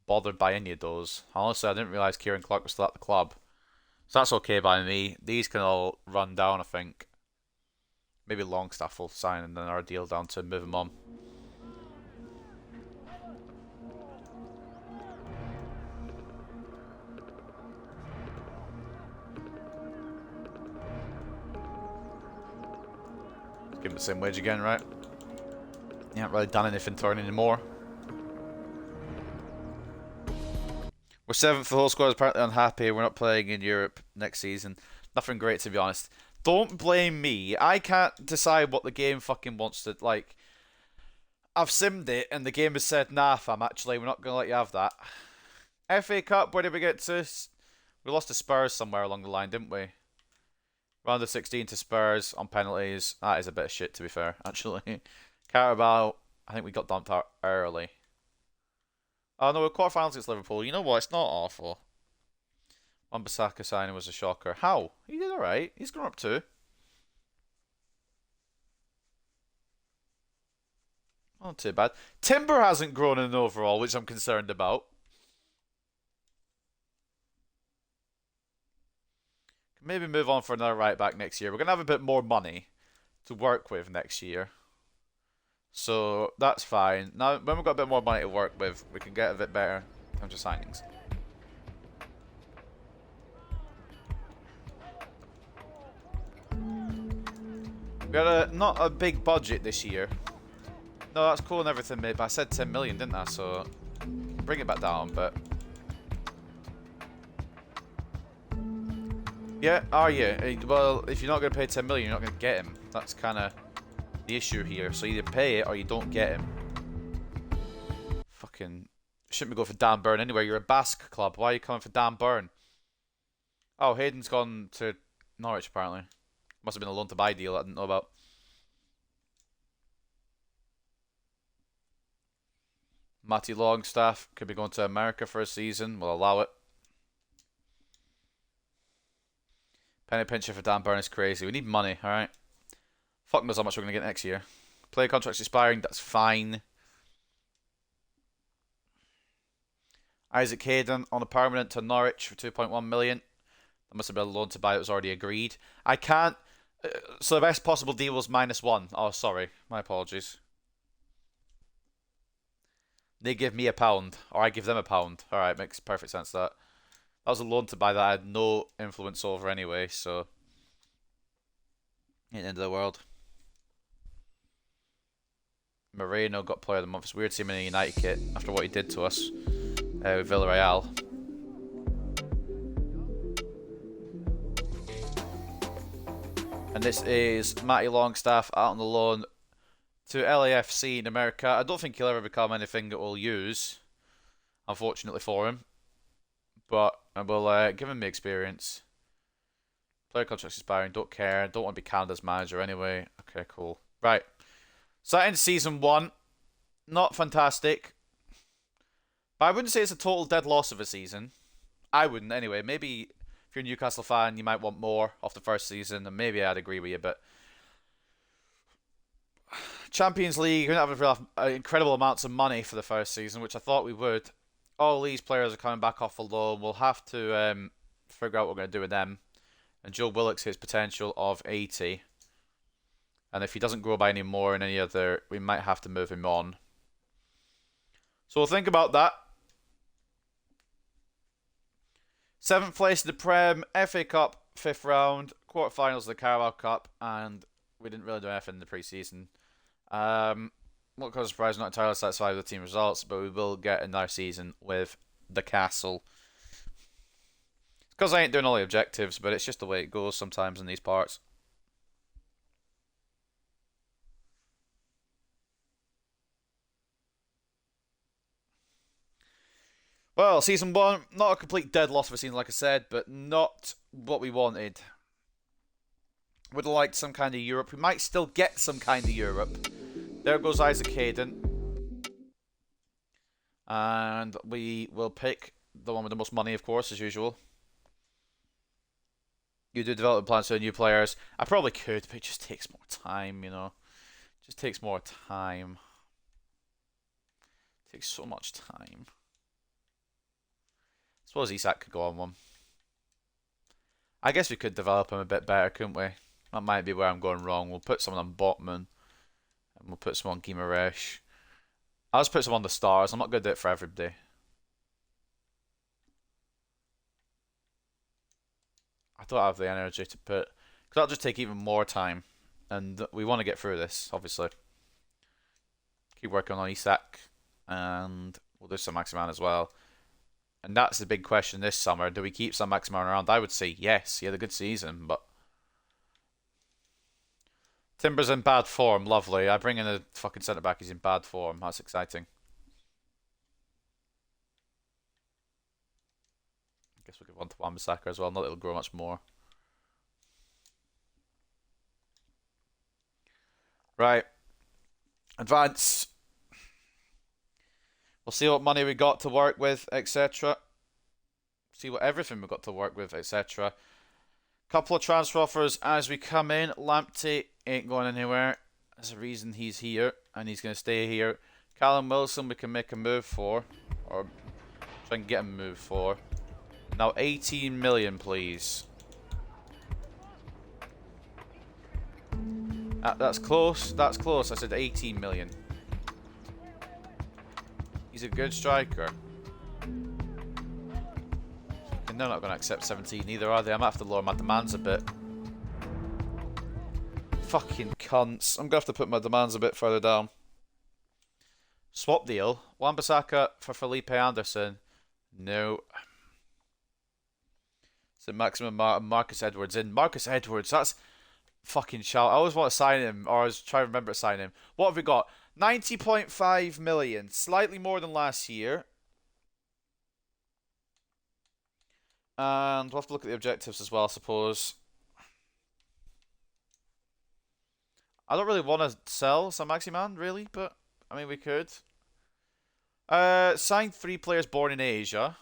bothered by any of those. Honestly, I didn't realise Kieran Clark was still at the club. So that's okay by me. These can all run down, I think. Maybe Longstaff will sign and then our deal down to move him on. Give him the same wage again, right? You haven't really done anything to earn anymore. We're 7th. The whole squad is apparently unhappy. We're not playing in Europe next season. Nothing great, to be honest. Don't blame me. I can't decide what the game fucking wants to, like. I've simmed it, and the game has said, nah, fam, actually, we're not going to let you have that. FA Cup, where did we get to? We lost to Spurs somewhere along the line, didn't we? Round of 16 to Spurs on penalties. That is a bit of shit, to be fair, actually. Carabao, I think we got dumped out early. Oh no, we're quarterfinals against Liverpool. You know what? It's not awful. Wan-Bissaka signing was a shocker. How? He did alright. He's gone up too. Not too bad. Timber hasn't grown in an overall, which I'm concerned about. Maybe move on for another right back next year. We're going to have a bit more money to work with next year. So that's fine. Now, when we've got a bit more money to work with, we can get a bit better in terms of signings. We had not a big budget this year. No, that's cool and everything, mate, but I said 10 million, didn't I? So bring it back down, but... Yeah, are you? Well, if you're not going to pay 10 million, you're not going to get him. That's kind of the issue here. So either pay it or you don't get him. Fucking... Shouldn't be going for Dan Burn anyway. You're a Basque club. Why are you coming for Dan Burn? Oh, Hayden's gone to Norwich, apparently. Must have been a loan-to-buy deal I didn't know about. Matty Longstaff could be going to America for a season. We'll allow it. Penny pincher for Dan Burn is crazy. We need money, alright? Fuck knows how much we're going to get next year. Player contracts expiring, that's fine. Isaac Hayden on a permanent to Norwich for 2.1 million. That must have been a loan to buy that was already agreed. I can't... So the best possible deal was -1. Oh, sorry. My apologies. They give me £1, or I give them £1. Alright, makes perfect sense that. That was a loan to buy that I had no influence over anyway, so... Ain't the end of the world. Moreno got player of the month. It's weird seeing him in a United kit after what he did to us with Villarreal. And this is Matty Longstaff out on the loan to LAFC in America. I don't think he'll ever become anything that we'll use, unfortunately for him. But I will give him the experience. Player contract's expiring, don't care. Don't want to be Canada's manager anyway. Okay, cool. Right. So that ends season 1. Not fantastic. But I wouldn't say it's a total dead loss of a season. I wouldn't anyway. Maybe if you're a Newcastle fan, you might want more off the first season, and maybe I'd agree with you, but Champions League, we don't have incredible amounts of money for the first season, which I thought we would. All these players are coming back off a loan. We'll have to figure out what we're going to do with them. And Joe Willock's his potential of 80. And if he doesn't grow by any more in any other, we might have to move him on. So we'll think about that. 7th place in the Prem, FA Cup, 5th round, quarterfinals of the Carabao Cup, and we didn't really do anything in the pre-season. What causes surprise, not entirely satisfied with the team results, but we will get another season with the Castle. It's because I ain't doing all the objectives, but it's just the way it goes sometimes in these parts. Well, season 1, not a complete dead loss of a season, like I said, but not what we wanted. Would have liked some kind of Europe. We might still get some kind of Europe. There goes Isaac Hayden. And we will pick the one with the most money, of course, as usual. You do development plans for new players. I probably could, but it just takes more time, you know. It just takes more time. It takes so much time. I suppose Isak could go on one. I guess we could develop him a bit better, couldn't we? That might be where I'm going wrong. We'll put someone on Botman. And we'll put someone on Guimaraes. I'll just put someone on the stars. I'm not going to do it for everybody. I don't have the energy to put... Because that'll just take even more time. And we want to get through this, obviously. Keep working on Isak. And we'll do some Maximan as well. And that's the big question this summer. Do we keep some Maximan around? I would say yes. He had a good season, but... Timber's in bad form. Lovely. I bring in a fucking centre-back. He's in bad form. That's exciting. I guess we'll give one to Wan-Bissaka as well. Not that it'll grow much more. Right. Advance. We'll see what money we got to work with, etc. See what everything we got to work with, etc. Couple of transfer offers as we come in. Lamptey ain't going anywhere. There's a reason he's here, and he's going to stay here. Callum Wilson we can make a move for, or try and get a move for. Now 18 million, please. That's close. That's close. I said 18 million. He's a good striker. And they're not going to accept 17 either, are they? I might have to lower my demands a bit. Fucking cunts. I'm going to have to put my demands a bit further down. Swap deal. Wan-Bissaka for Felipe Anderson. No. So Maximum Marcus Edwards in. Marcus Edwards, that's fucking shout. I always want to sign him, or I was trying to remember to sign him. What have we got? 90.5 million. Slightly more than last year. And we'll have to look at the objectives as well, I suppose. I don't really want to sell some Maximan, really, but I mean, we could. Sign 3 players born in Asia.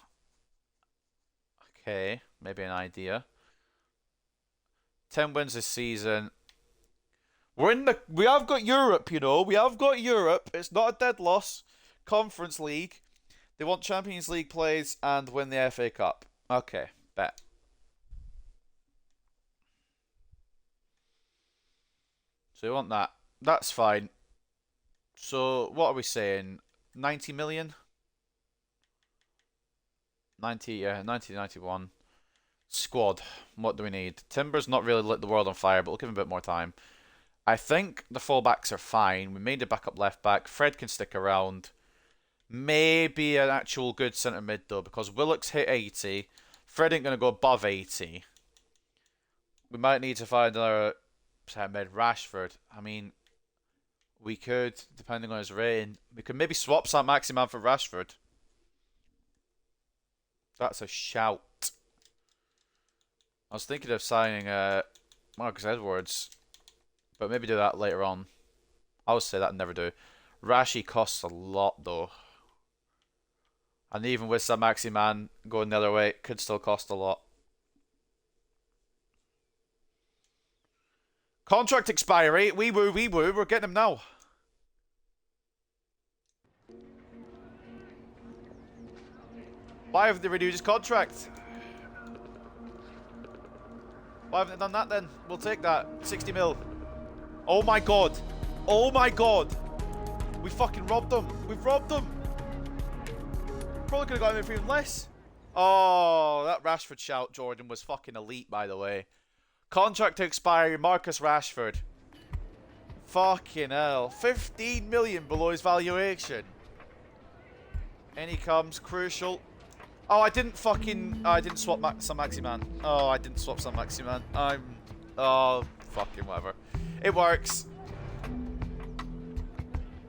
Okay, maybe an idea. 10 wins this season. We have got Europe, you know. We have got Europe. It's not a dead loss. Conference League. They want Champions League plays and win the FA Cup. Okay, bet. So we want that. That's fine. So what are we saying? 90 million? 90, yeah, 90, 91. Squad. What do we need? Timber's not really lit the world on fire, but we'll give him a bit more time. I think the fullbacks are fine. We made a backup left back. Fred can stick around. Maybe an actual good centre mid though, because Willock's hit 80. Fred ain't gonna go above 80. We might need to find another centre mid. Rashford. I mean, we could, depending on his rating, we could maybe swap St. Maximin for Rashford. That's a shout. I was thinking of signing Marcus Edwards, but maybe do that later on. I would say that I'd never do. Rashi costs a lot though. And even with St. Maximin going the other way, it could still cost a lot. Contract expiry. Wee woo, wee woo. We're getting him now. Why haven't they renewed his contract? Why haven't they done that then? We'll take that. 60 mil. Oh my god. Oh my god. We fucking robbed them. We've robbed them. Probably could have got him for even less. Oh, that Rashford shout, Jordan, was fucking elite, by the way. Contract to expire, Marcus Rashford. Fucking hell. 15 million below his valuation. In he comes, crucial. Oh, I didn't fucking... I didn't swap St. Maximin. Oh, I didn't swap St. Maximin. Oh, fucking whatever. It works.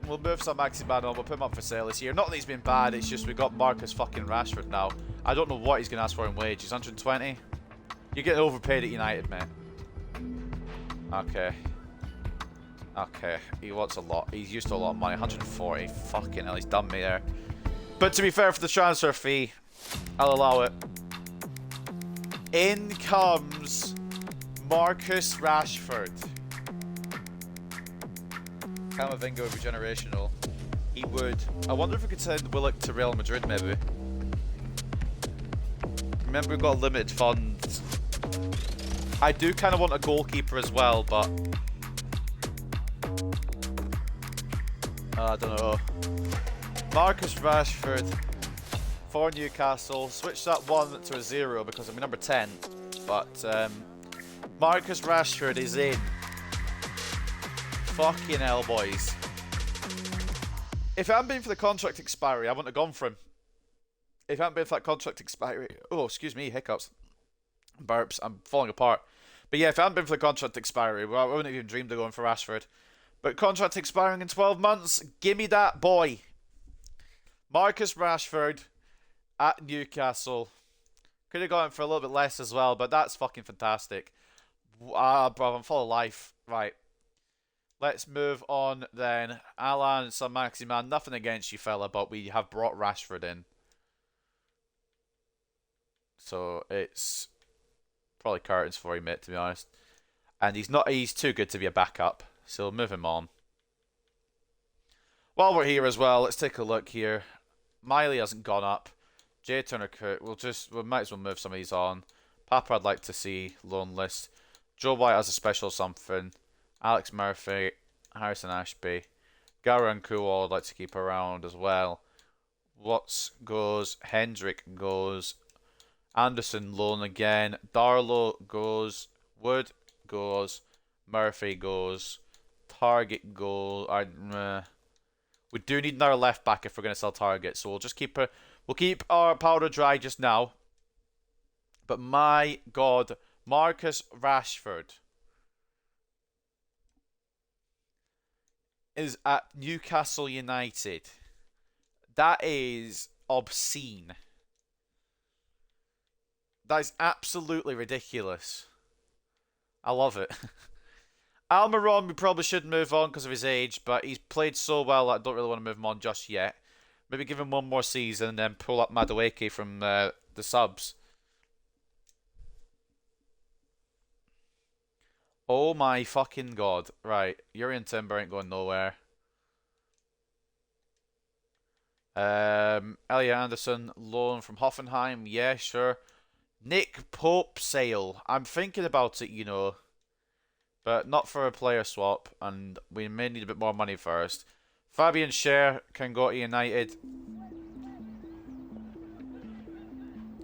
We'll move St. Maximin on. We'll put him up for sale this year. Not that he's been bad. It's just we got Marcus fucking Rashford now. I don't know what he's going to ask for in wages. 120? You're getting overpaid at United, mate. Okay. Okay. He wants a lot. He's used to a lot of money. 140. Fucking hell. He's done me there. But to be fair, for the transfer fee, I'll allow it. In comes Marcus Rashford. Camavinga would be generational. He would. I wonder if we could send Willock to Real Madrid, maybe. Remember, we've got limited funds. I do kind of want a goalkeeper as well, but... I don't know. Marcus Rashford for Newcastle. Switch that 1 to a 0 because I'm number 10. But Marcus Rashford is in. Fucking hell, boys. If it hadn't been for the contract expiry, I wouldn't have gone for him. If it hadn't been for that contract expiry... Oh, excuse me, hiccups. Burps, I'm falling apart. But yeah, if it hadn't been for the contract expiry, well, I wouldn't have even dreamed of going for Rashford. But contract expiring in 12 months, gimme that boy. Marcus Rashford at Newcastle. Could have gone for a little bit less as well, but that's fucking fantastic. Ah, bro, I'm full of life. Right. Let's move on then. Alan, St. Maximin, nothing against you, fella, but we have brought Rashford in. So it's probably curtains for you, mate, to be honest. And he's too good to be a backup. So we'll move him on. While we're here as well, let's take a look here. Miley hasn't gone up. Jay Turner Cook, we might as well move some of these on. Papa I'd like to see loan list. Joe White has a special something. Alex Murphy, Harrison Ashby. Garan Kuo I'd like to keep around as well. Watts goes. Hendrick goes. Anderson loan again. Darlow goes. Wood goes. Murphy goes. Target goes. We do need another left back if we're going to sell Target, so we'll just keep our powder dry just now. But my God, Marcus Rashford is at Newcastle United. That is obscene. That is absolutely ridiculous. I love it. Almiron, we probably should move on because of his age, but he's played so well that I don't really want to move him on just yet. Maybe give him one more season and then pull up Madueke from the subs. Oh my fucking God. Right, Urian Timber ain't going nowhere. Elliot Anderson, loan from Hoffenheim. Yeah, sure. Nick Pope sale. I'm thinking about it, you know. But not for a player swap, and we may need a bit more money first. Fabian Schär can go to United.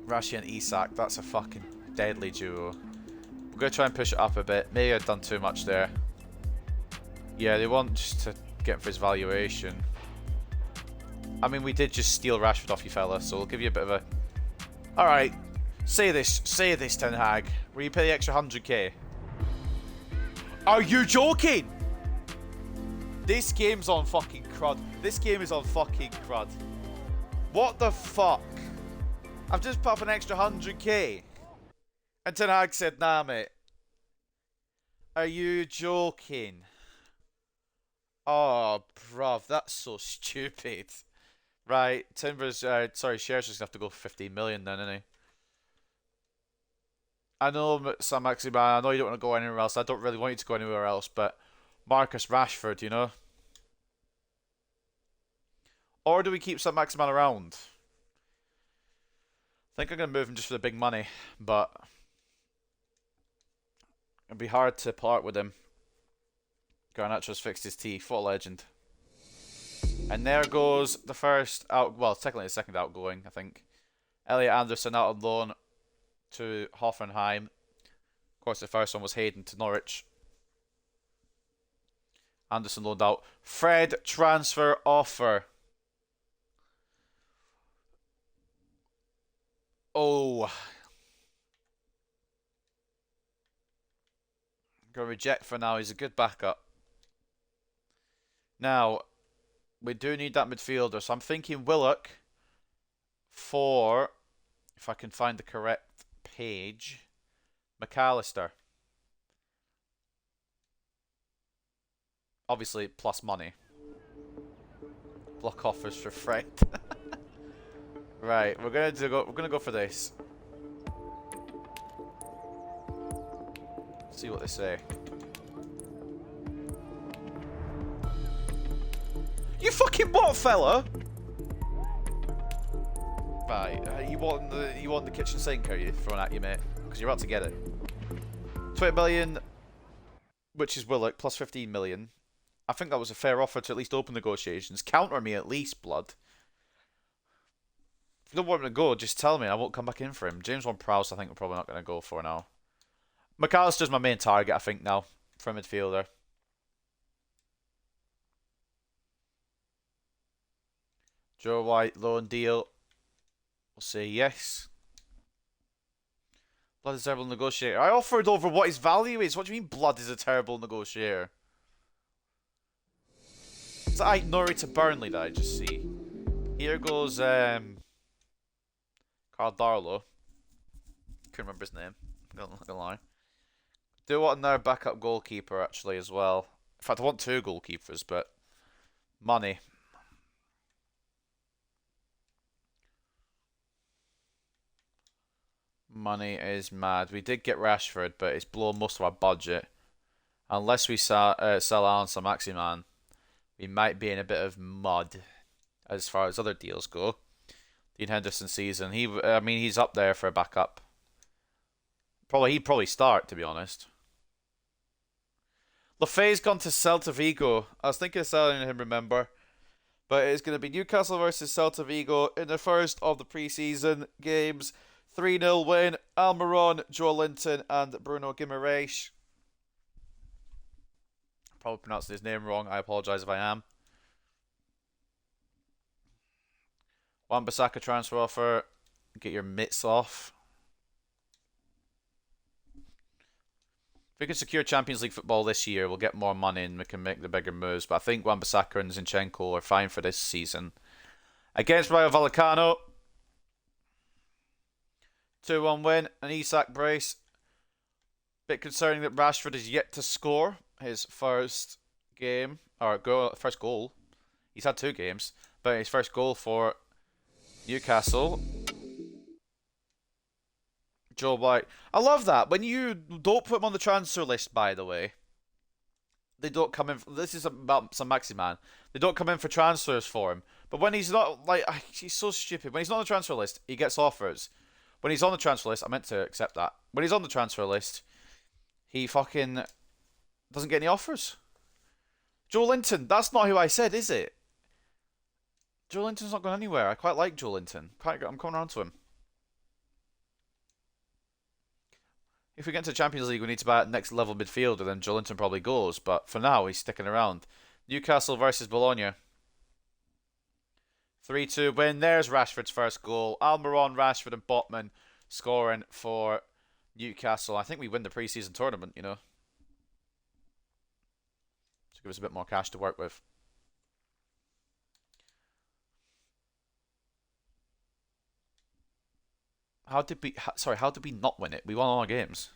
Rashi and Isak, that's a fucking deadly duo. We're going to try and push it up a bit. Maybe I've done too much there. Yeah, they want just to get him for his valuation. I mean, we did just steal Rashford off you, fella, so we'll give you a bit of a... Alright, say this, Ten Hag. Will you pay the extra 100k? Are you joking? This game's on fucking crud. This game is on fucking crud. What the fuck? I've just put up an extra 100k. And Ten Hag said, nah, mate. Are you joking? Oh, bruv, that's so stupid. Right, Timber's, sorry, Shares just have to go for 15 million then, innit? I know, Sam Maximan, I know you don't want to go anywhere else. I don't really want you to go anywhere else, but Marcus Rashford, you know? Or do we keep Sam Maximan around? I think I'm going to move him just for the big money, but it'd be hard to part with him. Garnacho's fixed his teeth. What a legend. And there goes the first out, well, technically the second outgoing, I think. Elliot Anderson out on loan to Hoffenheim. Of course, the first one was Hayden to Norwich. Anderson loaned out. Fred transfer offer. Oh. Gonna reject for now. He's a good backup. Now, we do need that midfielder, so I'm thinking Willock for, if I can find the correct page, McAllister. Obviously, plus money. Block offers for Fred. Right, we're gonna go for this. See what they say. You fucking what, fella? Right, you want the kitchen sink, are you? Throwing at you, mate? Because you're about to get it. 20 million, which is Willock, plus 15 million. I think that was a fair offer to at least open negotiations. Counter me at least, blood. If you don't want him to go, just tell me. I won't come back in for him. James Ward-Prowse, I think we're probably not going to go for now. McAllister's my main target, I think, now, for a midfielder. Joe White, loan deal. We'll say yes. Blood is a terrible negotiator. I offered over what his value is. What do you mean Blood is a terrible negotiator? Is that Aït-Nouri to Burnley that I just see? Here goes Carl Darlow. Couldn't remember his name. I'm not gonna lie. Do want another backup goalkeeper actually as well. In fact, I want two goalkeepers, but money. Money is mad. We did get Rashford, but it's below most of our budget. Unless we sell Alan Saint-Maximin, we might be in a bit of mud as far as other deals go. Dean Henderson season. I mean, he's up there for a backup. He'd probably start, to be honest. Lafay's gone to Celta Vigo. I was thinking of selling him, remember? But it's going to be Newcastle versus Celta Vigo in the first of the pre-season games. 3-0 win. Almiron, Joe Linton, and Bruno Guimaraes. Probably pronounced his name wrong. I apologise if I am. Wan-Bissaka transfer offer. Get your mitts off. If we can secure Champions League football this year, we'll get more money and we can make the bigger moves. But I think Wan-Bissaka and Zinchenko are fine for this season. Against Rayo Vallecano. 2-1 win. An Isak brace. Bit concerning that Rashford is yet to score his first game. Or first goal. He's had 2 games. But his first goal for Newcastle. Joe White. I love that. When you don't put him on the transfer list, by the way, they don't come in. This is about some Maximan. They don't come in for transfers for him. But when he's not, like, he's so stupid. When he's not on the transfer list, he gets offers. When he's on the transfer list, I meant to accept that. When he's on the transfer list, he fucking doesn't get any offers. Joe Linton. That's not who I said, is it? Joe Linton's not going anywhere. I quite like Joe Linton. I'm coming around to him. If we get into the Champions League, we need to buy a next level midfielder, then Joelinton probably goes. But for now, he's sticking around. Newcastle versus Bologna. 3-2 win. There's Rashford's first goal. Almiron, Rashford, and Botman scoring for Newcastle. I think we win the pre-season tournament, you know. To give us a bit more cash to work with. How did we not win it? We won all our games.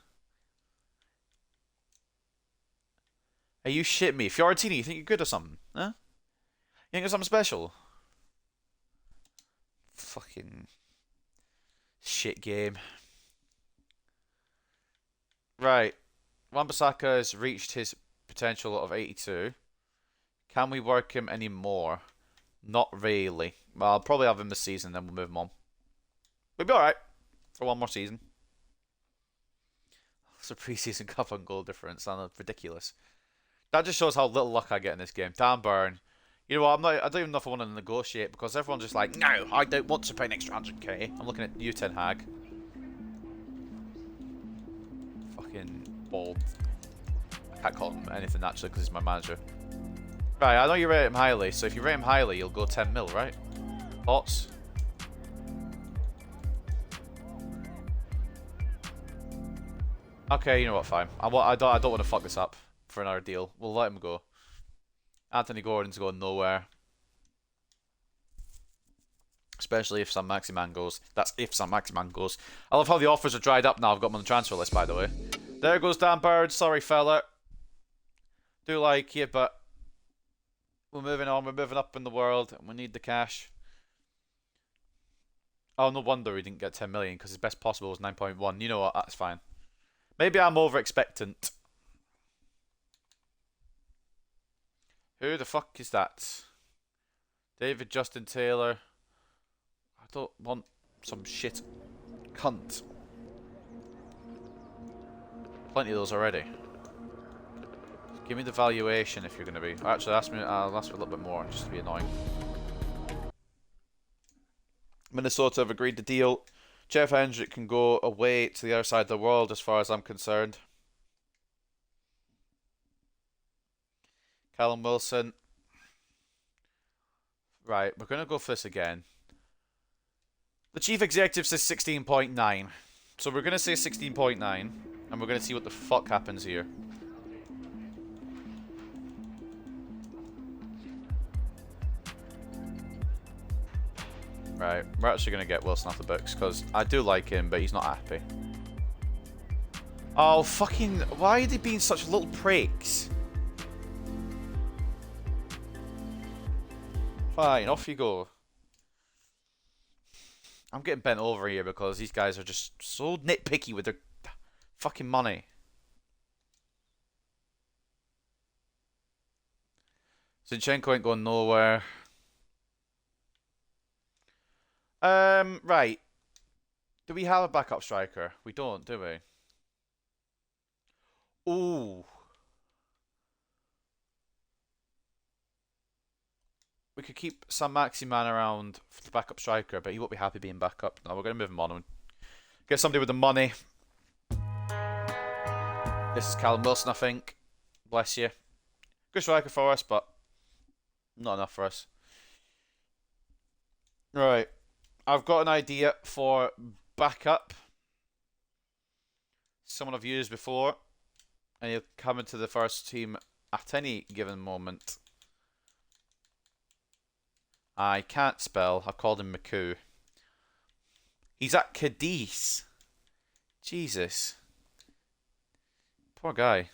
Are you shitting me? Fiorentina, you think you're good or something? Huh? You think you're something special? Fucking shit game. Right. Wan-Bissaka has reached his potential of 82. Can we work him anymore? Not really. Well, I'll probably have him this season, then we'll move him on. We'll be alright for one more season. It's a preseason cup on goal difference. That's ridiculous. That just shows how little luck I get in this game. Dan Burn. You know what? I don't even know if I want to negotiate because everyone's just like, no, I don't want to pay an extra 100k. I'm looking at you, Ten Hag. Fucking bald. I can't call him anything actually because he's my manager. Right, I know you rate him highly, so if you rate him highly, you'll go 10 mil, right? Thoughts? Okay, you know what? Fine. I don't want to fuck this up for another deal. We'll let him go. Anthony Gordon's going nowhere. Especially if Sam Maximan goes. That's if Sam Maximan goes. I love how the offers are dried up now. I've got them on the transfer list, by the way. There goes Dan Bird. Sorry, fella. Do like you, but we're moving on. We're moving up in the world, and we need the cash. Oh, no wonder he didn't get 10 million because his best possible was 9.1. You know what? That's fine. Maybe I'm over expectant. Who the fuck is that? David Justin Taylor. I don't want some shit cunt. Plenty of those already. Give me the valuation if you're going to be. Actually, I'll ask for a little bit more just to be annoying. Minnesota have agreed to deal. Jeff Hendrick can go away to the other side of the world as far as I'm concerned. Callum Wilson. Right, we're going to go for this again. The chief executive says 16.9. So we're going to say 16.9. And we're going to see what the fuck happens here. Right, we're actually going to get Wilson off the books because I do like him, but he's not happy. Oh, fucking... Why are they being such little pricks? Fine, off you go. I'm getting bent over here because these guys are just so nitpicky with their fucking money. Zinchenko ain't going nowhere. Right. Do we have a backup striker? We don't, do we? Ooh. We could keep Sam Maximan around for the backup striker, but he won't be happy being backup. No, we're going to move him on and get somebody with the money. This is Callum Wilson, I think. Bless you. Good striker for us, but not enough for us. Right. I've got an idea for backup. Someone I've used before. And he'll come into the first team at any given moment. I can't spell. I've called him Maku. He's at Cadiz. Jesus. Poor guy.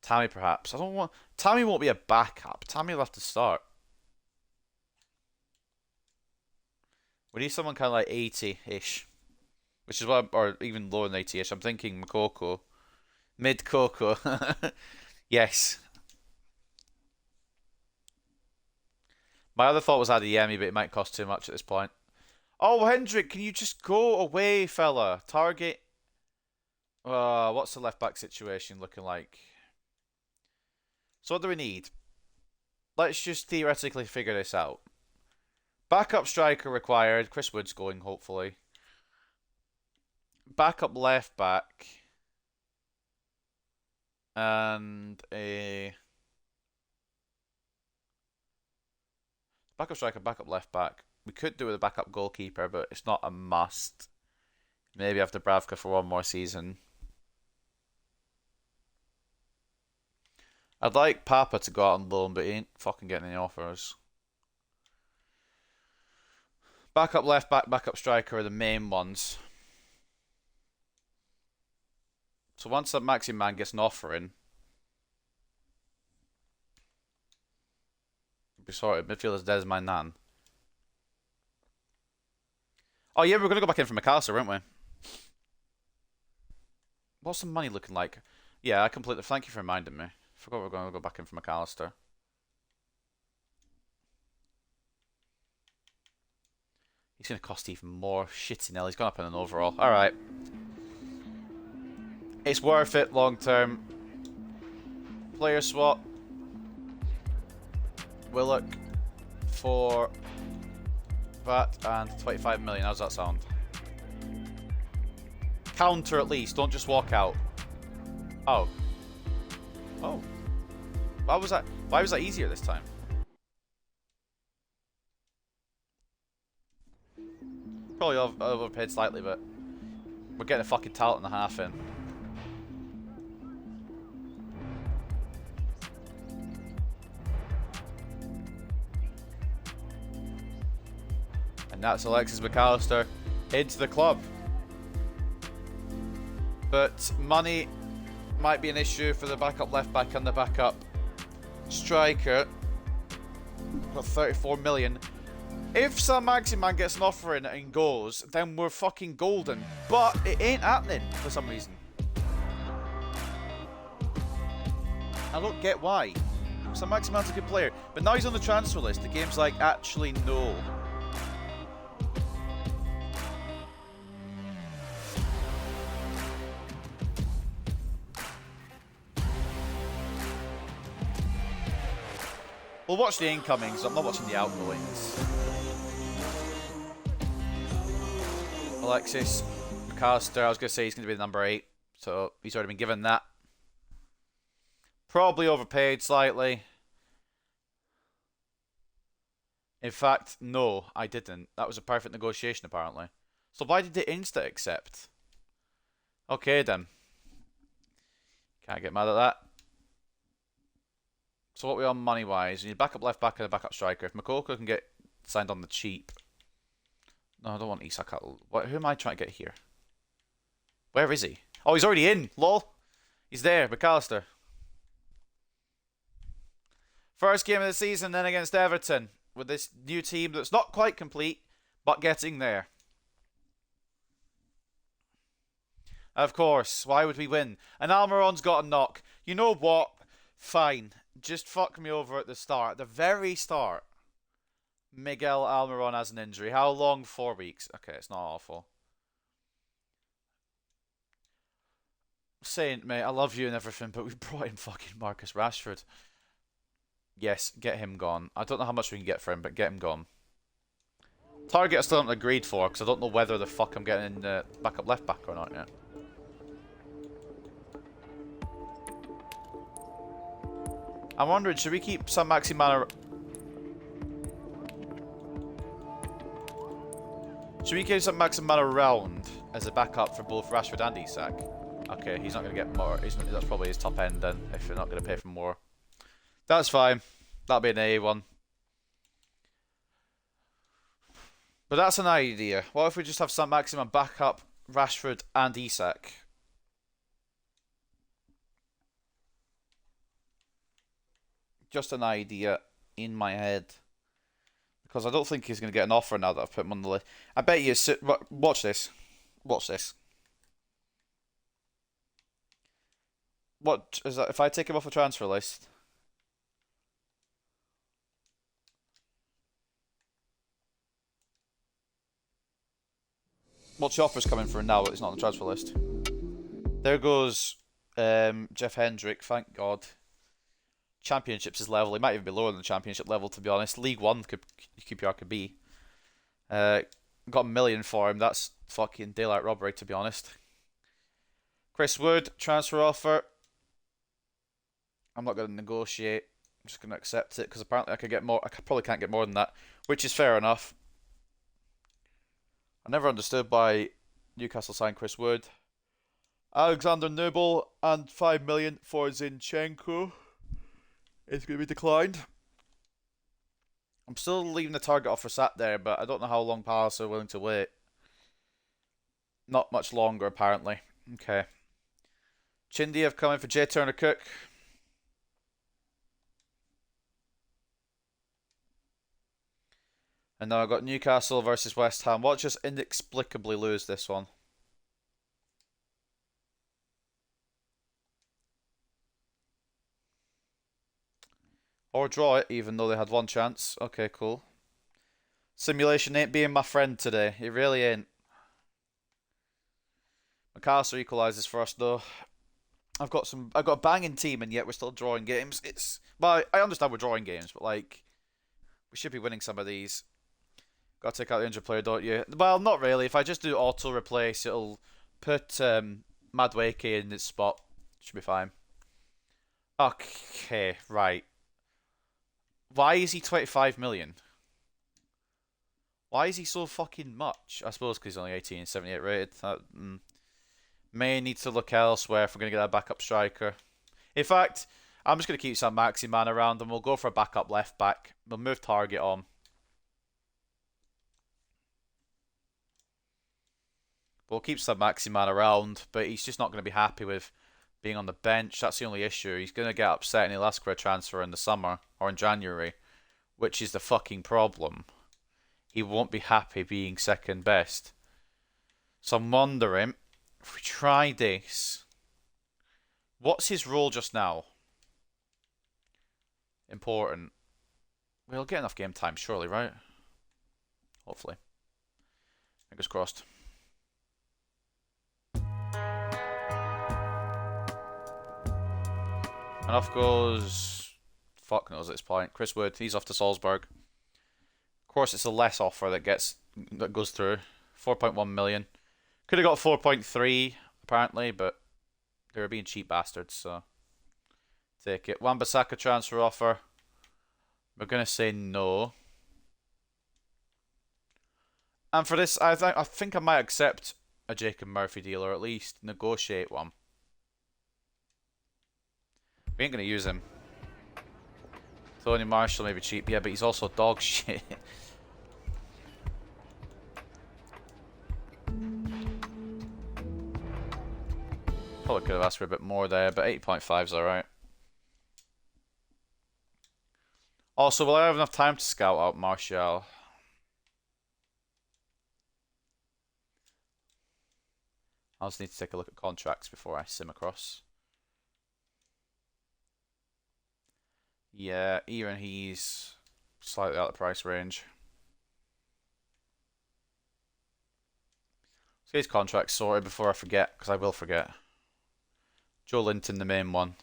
Tammy, perhaps. I don't want... Tammy won't be a backup. Tammy will have to start. We need someone kind of like 80-ish. Which is what... Or even lower than 80-ish. I'm thinking Makoko. Mid-Coco. Yes. My other thought was Adeyemi, but it might cost too much at this point. Oh, Hendrick, can you just go away, fella? Target. What's the left-back situation looking like? So what do we need? Let's just theoretically figure this out. Backup striker required. Chris Wood's going, hopefully. backup left back, and a backup striker, backup left back. We could do with a backup goalkeeper, but it's not a must. Maybe after Bravka for one more season. I'd like Papa to go out on loan, but he ain't fucking getting any offers. Backup left back, backup striker are the main ones. So once that Maxi man gets an offer in, be sorted. Midfielder's dead as my nan. Oh yeah, we're gonna go back in for McAllister, weren't we? What's the money looking like? Yeah, I completely. Thank you for reminding me. Forgot we're going to go back in for McAllister. He's going to cost even more. Shitty hell, he's gone up in an overall. Alright. It's worth it long term. Player swap. Willock for that and 25 million. How's that sound? Counter at least. Don't just walk out. Oh. Oh. Why was that? Why was that easier this time? Probably overpaid slightly, but we're getting a fucking talent and a half in. And that's Alexis McAllister into the club. But money might be an issue for the backup left back and the backup striker. Got 34 million. If Sam Maximan gets an offer in and goes, then we're fucking golden. But it ain't happening for some reason. I don't get why. Sam Maximan's a good player, but now he's on the transfer list. The game's like, actually no. We'll watch the incomings, I'm not watching the outgoings. Alexis McAllister, I was going to say he's going to be the number 8, so he's already been given that. Probably overpaid slightly. In fact, no, I didn't. That was a perfect negotiation apparently. So why did they insta accept? Okay then. Can't get mad at that. So what are we on money-wise? You need backup left back and a backup striker. If Makoko can get signed on the cheap. No, I don't want Isak. Who am I trying to get here? Where is he? Oh, he's already in. Lol. He's there. McAllister. First game of the season then against Everton. With this new team that's not quite complete, but getting there. Of course. Why would we win? And Almiron's got a knock. You know what? Fine. Just fuck me over at the start. The very start. Miguel Almiron has an injury. How long? 4 weeks. Okay, it's not awful. Saint, mate, I love you and everything, but we brought in fucking Marcus Rashford. Yes, get him gone. I don't know how much we can get for him, but get him gone. Target I still haven't agreed for, because I don't know whether the fuck I'm getting the backup left back or not yet. I'm wondering, should we keep Sam Maximan? Should we keep Sam Maximan around as a backup for both Rashford and Isak? Okay, he's not going to get more. That's probably his top end then, if you're not going to pay for more. That's fine. That'll be an A1. But that's an idea. What if we just have Sam Maximan back up Rashford and Isak? Just an idea in my head. Because I don't think he's going to get an offer now that I've put him on the list. I bet you... Watch this. Watch this. What is that? If I take him off the transfer list... What's the offers coming for now? It's not on the transfer list. There goes Jeff Hendrick, thank God. Championships is level. He might even be lower than the championship level, to be honest. League One QPR could be. Got $1 million for him. That's fucking daylight robbery, to be honest. Chris Wood, transfer offer. I'm not going to negotiate. I'm just going to accept it because apparently I could get more. Probably can't get more than that, which is fair enough. I never understood why Newcastle signed Chris Wood. Alexander Nubel and 5 million for Zinchenko is going to be declined. I'm still leaving the target offer sat there, but I don't know how long Palace are willing to wait. Not much longer, apparently. Okay. Chindy have come in for Jay Turner-Cook. And now I've got Newcastle versus West Ham. Watch us inexplicably lose this one. Or draw it, even though they had one chance. Okay, cool. Simulation ain't being my friend today. It really ain't. Newcastle equalises for us, though. I've got a banging team, and yet we're still drawing games. Well, I understand we're drawing games, but like, we should be winning some of these. Got to take out the injured player, don't you? Well, not really. If I just do auto replace, it'll put Madueke in its spot. Should be fine. Okay, right. Why is he 25 million? Why is he so fucking much? I suppose because he's only 18 and 78 rated. May need to look elsewhere if we're going to get a backup striker. In fact, I'm just going to keep some Maximan around and we'll go for a backup left back. We'll move Target on. We'll keep some Maximan around, but he's just not going to be happy with being on the bench. That's the only issue. He's going to get upset and he'll ask for a transfer in the summer or in January, which is the fucking problem. He won't be happy being second best. So I'm wondering, if we try this, what's his role just now? Important. We'll get enough game time, surely, right? Hopefully. Fingers crossed. And off goes... Fuck knows at this point. Chris Wood, he's off to Salzburg. Of course, it's a less offer that goes through. 4.1 million. Could have got 4.3, apparently, but they were being cheap bastards, so... Take it. Wan-Bissaka transfer offer. We're going to say no. And for this, I think I might accept a Jacob Murphy deal, or at least negotiate one. We ain't going to use him. Tony Marshall may be cheap, yeah, but he's also dog shit. Probably could have asked for a bit more there, but 8.5 is alright. Also, will I have enough time to scout out Martial? I just need to take a look at contracts before I sim across. Yeah, even he's slightly out of the price range. Let's get his contract sorted before I forget, because I will forget. Joe Linton, the main one.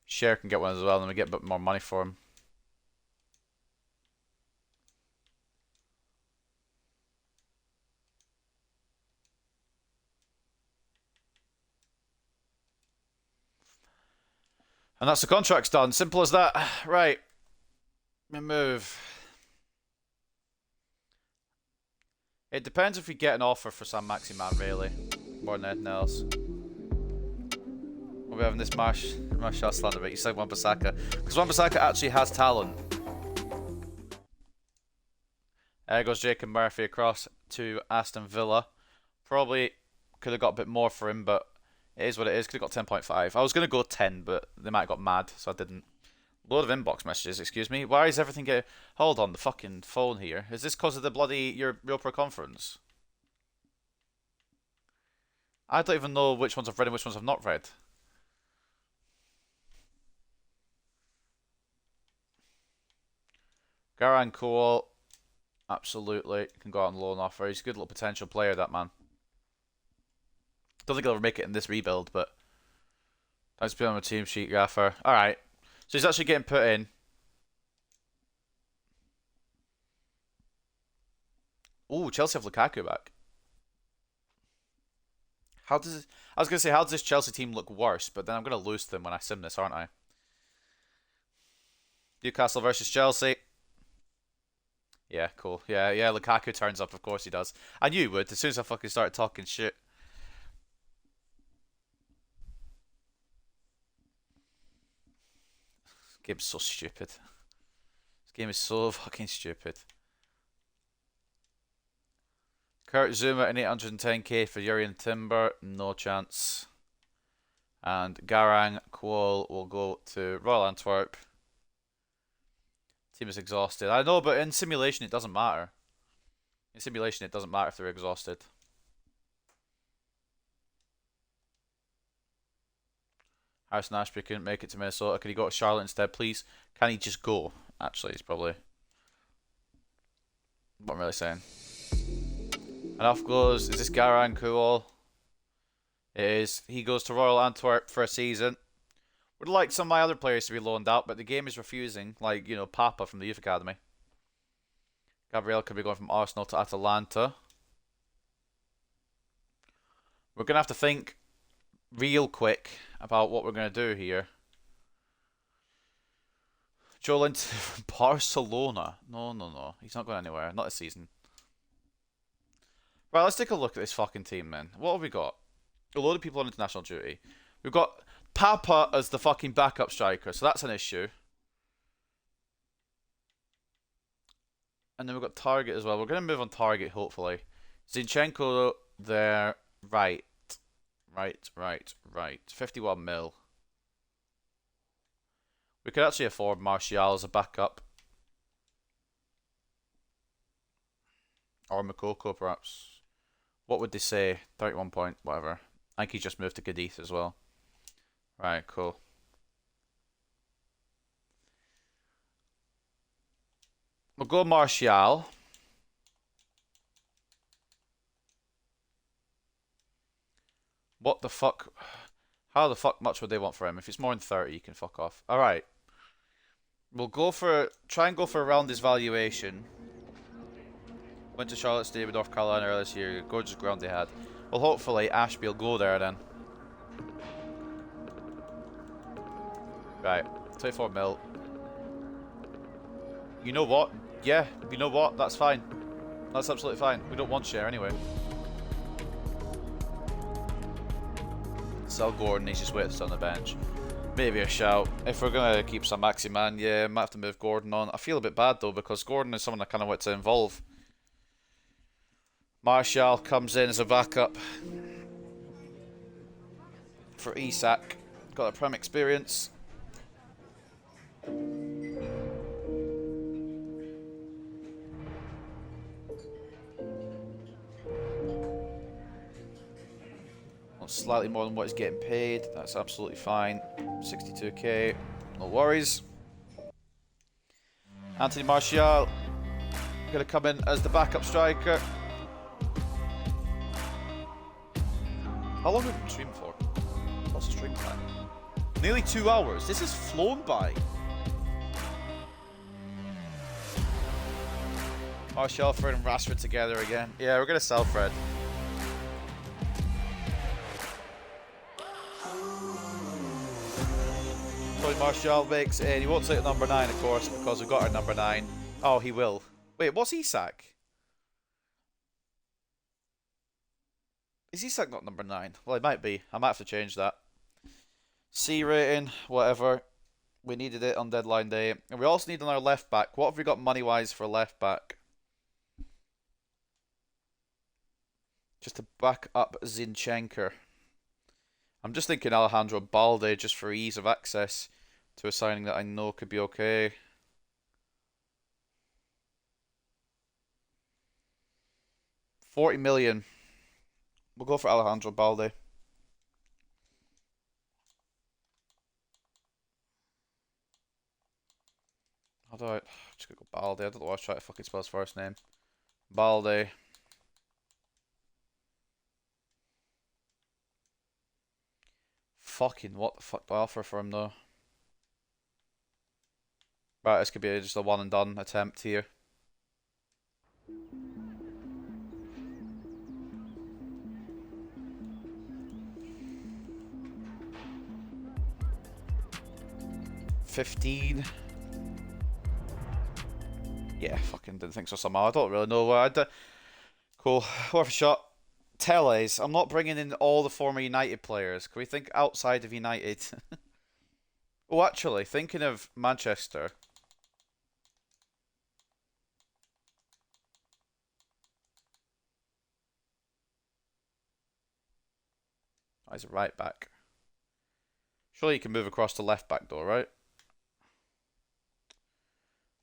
Cher can get one as well, and we get a bit more money for him. And that's the contract's done. Simple as that. Right. Move. It depends if we get an offer for Sam Maximan, really. More than anything else. We'll be having this Martial slander, but you said Wan-Bissaka. Because Wan-Bissaka actually has talent. There goes Jacob Murphy across to Aston Villa. Probably could have got a bit more for him, but it is what it is. Could have got 10.5. I was going to go 10, but they might have got mad, so I didn't. Load of inbox messages, excuse me. Why is everything getting... Hold on, the fucking phone here. Is this because of the bloody Europa conference? I don't even know which ones I've read and which ones I've not read. Garan Cole, absolutely, can go out on loan offer. He's a good little potential player, that man. Don't think he'll ever make it in this rebuild, but thanks for being on my team sheet, Gaffer. Alright, So he's actually getting put in. Ooh, Chelsea have Lukaku back. How does it, I was gonna say, how does this Chelsea team look worse? But then I'm gonna lose to them when I sim this, aren't I? Newcastle versus Chelsea. Yeah, cool. Yeah, yeah. Lukaku turns up. Of course he does. I knew he would. As soon as I fucking started talking shit. This game's so stupid. This game is so fucking stupid. Kurt Zuma and 810k for Urian Timber. No chance. And Garang Kuol will go to Royal Antwerp. Team is exhausted. I know, but in simulation it doesn't matter. In simulation it doesn't matter if they're exhausted. Harrison Ashby couldn't make it to Minnesota. Could he go to Charlotte instead, please? Can he just go? Actually, he's probably what I'm really saying. And off goes, is this Garang Kuol? It is. He goes to Royal Antwerp for a season. Would like some of my other players to be loaned out, but the game is refusing. Like, you know, Papa from the Youth Academy. Gabriel could be going from Arsenal to Atalanta. We're going to have to think real quick about what we're going to do here. Joelinton from Barcelona. No. He's not going anywhere. Not this season. Right, let's take a look at this fucking team, man. What have we got? A load of people on international duty. We've got Papa as the fucking backup striker, so that's an issue. And then we've got Target as well. We're going to move on Target, hopefully. Zinchenko there. Right. 51 mil. We could actually afford Martial as a backup. Or Makoko, perhaps. What would they say? 31 point, whatever. I think he just moved to Cadiz as well. Right, cool. We'll go Martial. What the fuck? How the fuck much would they want for him? If it's more than 30, you can fuck off. Alright. We'll go for... Try and go for around his valuation. Went to Charlotte State with North Carolina earlier this year. Gorgeous ground they had. Well, hopefully Ashby will go there then. Right. 24 mil. You know what? Yeah, you know what? That's fine. That's absolutely fine. We don't want share anyway. Sell Gordon, he's just waiting on the bench. Maybe a shout. If we're going to keep some maxi man, yeah, might have to move Gordon on. I feel a bit bad though, because Gordon is someone I kind of want to involve. Martial comes in as a backup for Isak. Got a Prem experience. Slightly more than what he's getting paid. That's absolutely fine. 62k. No worries. Anthony Martial going to come in as the backup striker. How long have we been streaming for? What's the stream time? Nearly 2 hours. This has flown by. Martial, Fred and Rashford together again. Yeah, we're going to sell Fred. Martial makes in. He won't take number 9, of course, because we've got our number 9. Oh, he will. Wait, what's Isak? Is Isak not number 9? Well, he might be. I might have to change that. C rating, whatever. We needed it on deadline day. And we also need on our left back. What have we got money-wise for left back? Just to back up Zinchenko. I'm just thinking Alejandro Balde just for ease of access to a signing that I know could be okay. $40 million. We'll go for Alejandro Balde. How do I... just gonna go Balde. I don't know why I was trying to fucking spell his first name. Balde. Fucking what the fuck do I offer for him though? Right, this could be just a one and done attempt here. $15. Yeah, fucking didn't think so somehow. I don't really know what I'd do. Cool, worth a shot. Tellez, I'm not bringing in all the former United players. Can we think outside of United? Oh, actually, thinking of Manchester. Oh, he's a right back. Surely you can move across to left back though, right?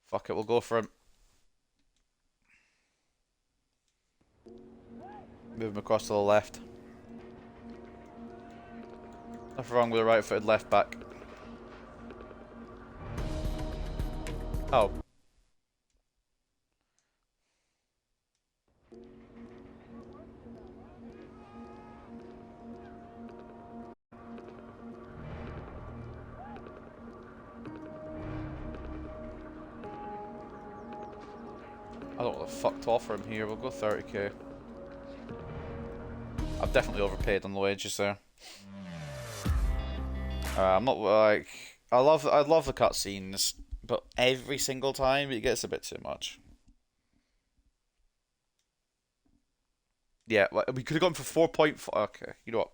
Fuck it, we'll go for him. Move him across to the left. Nothing wrong with a right-footed left back. Oh. I don't know what the fuck to offer him here. We'll go 30k. I've definitely overpaid on the wages there. I'm not like I love the cutscenes, but every single time it gets a bit too much. Yeah, we could have gone for 4.5. Okay, you know what?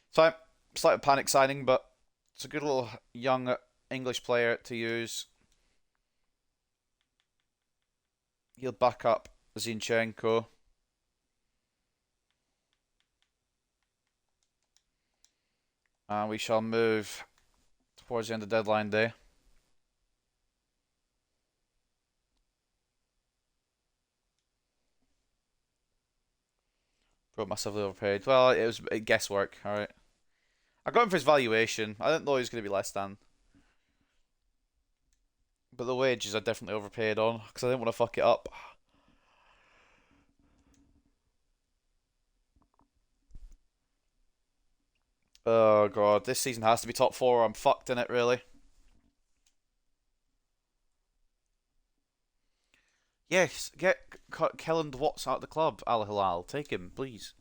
So slight panic signing, but it's a good little young English player to use. He'll back up Zinchenko. And we shall move towards the end of deadline day. Bro, massively overpaid. Well, it was guesswork, alright. I got him for his valuation. I didn't know he was going to be less than. But the wages I definitely overpaid on, because I didn't want to fuck it up. Oh god, this season has to be top 4 or I'm fucked in it, really. Yes, get Kellen Watts out of the club, Al Hilal. Take him, please.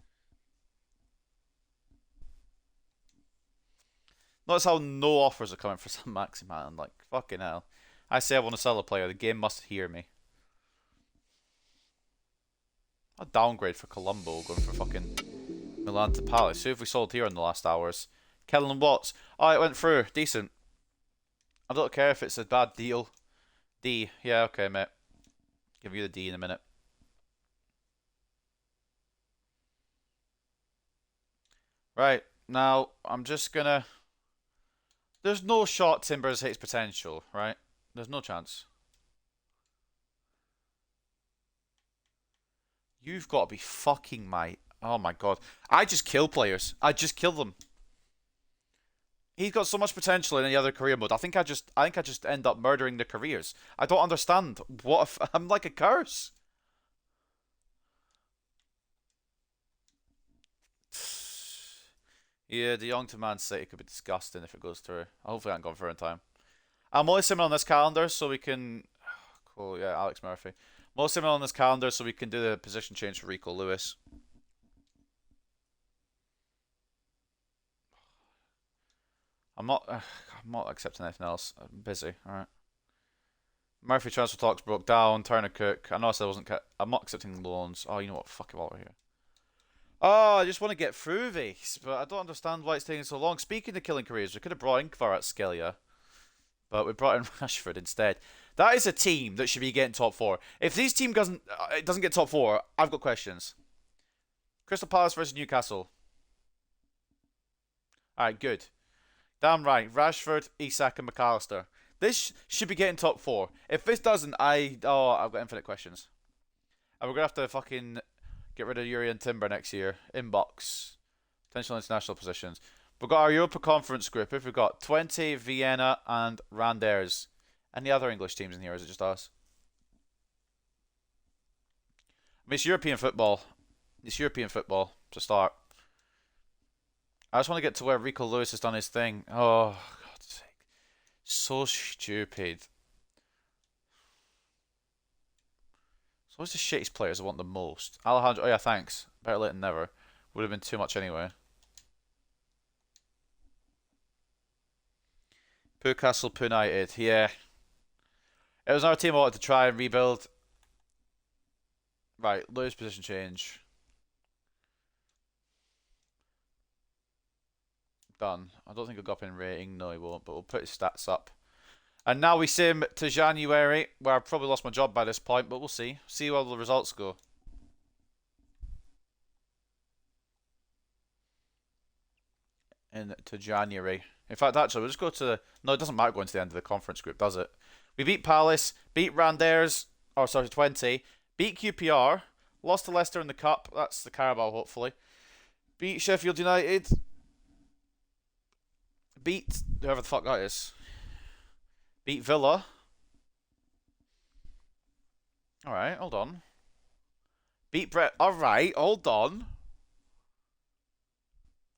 Notice how no offers are coming for Sam Maximan. Like, fucking hell. I say I want to sell a player, the game must hear me. A downgrade for Colombo going for fucking Milan to Palace. Who have we sold here in the last hours? Kellen Watts. Oh, it went through. Decent. I don't care if it's a bad deal. D. Yeah, okay, mate. Give you the D in a minute. Right, now, I'm just gonna... There's no shot Timbers hits potential, right? There's no chance. You've got to be fucking my... Oh my god. I just kill players. I just kill them. He's got so much potential in any other career mode. I think I just end up murdering the careers. I don't understand. What if I'm like a curse? Yeah, De Jong to Man City could be disgusting if it goes through. Hopefully I haven't gone through in time. I'm only similar on this calendar so we can... Cool, yeah, Alex Murphy. Most similar on this calendar so we can do the position change for Rico Lewis. I'm not accepting anything else. I'm busy, alright. Murphy transfer talks broke down. Turner Cook. I know I said I wasn't... I'm not accepting loans. Oh, you know what? Fuck it while we're here. Oh, I just want to get through this, but I don't understand why it's taking so long. Speaking of killing careers, we could have brought in Kvaratskhelia, but we brought in Rashford instead. That is a team that should be getting top 4. If this team doesn't get top 4, I've got questions. Crystal Palace versus Newcastle. Alright, good. Damn right. Rashford, Isak, and McAllister. This should be getting top 4. If this doesn't, I've got infinite questions. And we're going to have to fucking get rid of Yuri and Timber next year. Inbox. Potential international positions. We've got our Europa Conference group. If we've got 20, Vienna, and Randers. Any other English teams in here, or is it just us? I mean, it's European football. It's European football to start. I just want to get to where Rico Lewis has done his thing. Oh, God's sake. So stupid. What's the shittiest players I want the most? Alejandro. Oh yeah, thanks. Better late than never. Would have been too much anyway. Newcastle United. Yeah. It was another team I wanted to try and rebuild. Right, lose position change. Done. I don't think he'll go up in rating. No, he won't, but we'll put his stats up. And now we sim to January, where I've probably lost my job by this point, but we'll see. See how the results go. Into January. In fact, actually, we'll just go to... No, it doesn't matter going to the end of the conference group, does it? We beat Palace, beat Randers, or sorry, 20, beat QPR, lost to Leicester in the Cup, that's the Carabao, hopefully. Beat Sheffield United, beat whoever the fuck that is. Beat Villa. Alright, hold on. Beat Brett. Alright, hold on.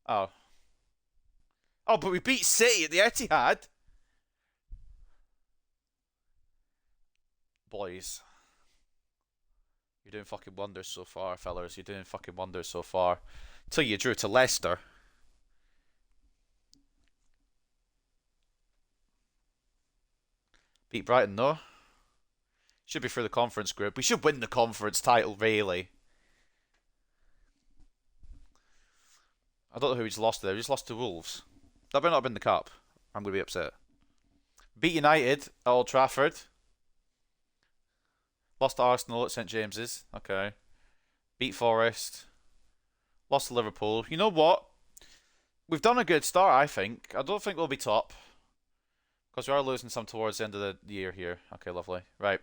Oh. Oh, but we beat City at the Etihad. Boys. You're doing fucking wonders so far, fellas. You're doing fucking wonders so far. Till you drew to Leicester. Beat Brighton, though. Should be through the conference group. We should win the conference title, really. I don't know who we just lost there. We just lost to Wolves. That better not have been the Cup. I'm going to be upset. Beat United at Old Trafford. Lost to Arsenal at St James's. Okay. Beat Forest. Lost to Liverpool. You know what? We've done a good start, I think. I don't think we'll be top. Because we are losing some towards the end of the year here. Okay, lovely. Right.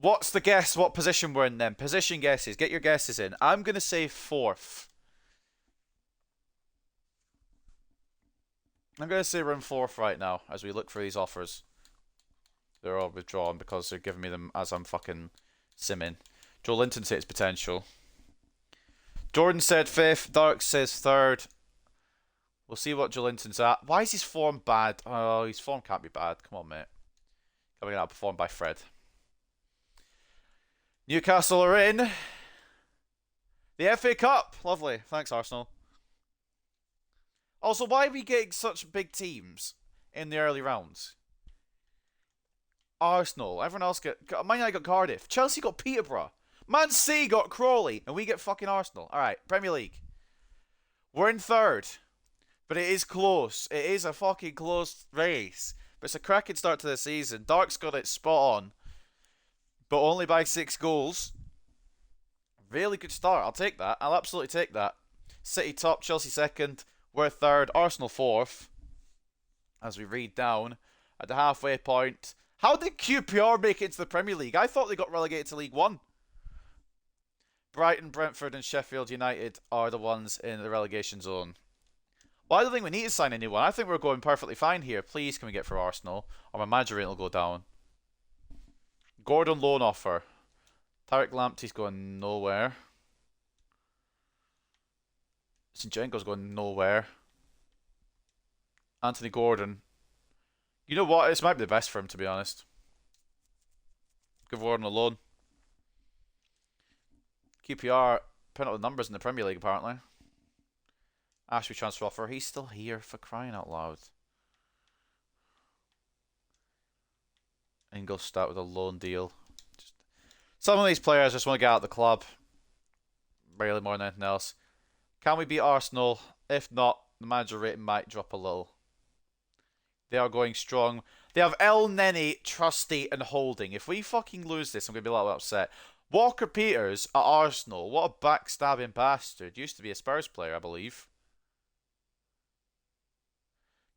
What's the guess? What position we're in then? Position guesses. Get your guesses in. I'm going to say 4th. I'm going to say we're in 4th right now as we look for these offers. They're all withdrawn because they're giving me them as I'm fucking simming. Joe Linton says potential. Jordan said 5th. Dark says 3rd. We'll see what Joe Linton's at. Why is his form bad? Oh, his form can't be bad. Come on, mate. Coming out performed by Fred. Newcastle are in. The FA Cup. Lovely. Thanks, Arsenal. Also, why are we getting such big teams in the early rounds? Arsenal. Everyone else Man United got Cardiff. Chelsea got Peterborough. Man City got Crawley. And we get fucking Arsenal. Alright, Premier League. We're in 3rd. But it is close. It is a fucking close race. But it's a cracking start to the season. Dark's got it spot on. But only by 6 goals. Really good start. I'll take that. I'll absolutely take that. City top, Chelsea 2nd. We're 3rd. Arsenal 4th. As we read down at the halfway point. How did QPR make it into the Premier League? I thought they got relegated to League 1. Brighton, Brentford and Sheffield United are the ones in the relegation zone. Well, I don't think we need to sign anyone. I think we're going perfectly fine here. Please, can we get for Arsenal? Or my manager rating will go down. Gordon loan offer. Tariq Lamptey's going nowhere. Zinchenko's going nowhere. Anthony Gordon. You know what? This might be the best for him, to be honest. Give Gordon a loan. QPR putting up the numbers in the Premier League, apparently. Ashby transfer offer. He's still here, for crying out loud. And go start with a loan deal. Some of these players just want to get out of the club. Really more than anything else. Can we beat Arsenal? If not, the manager rating might drop a little. They are going strong. They have El Neni, Trusty, and Holding. If we fucking lose this, I'm going to be a little upset. Walker Peters at Arsenal. What a backstabbing bastard. Used to be a Spurs player, I believe.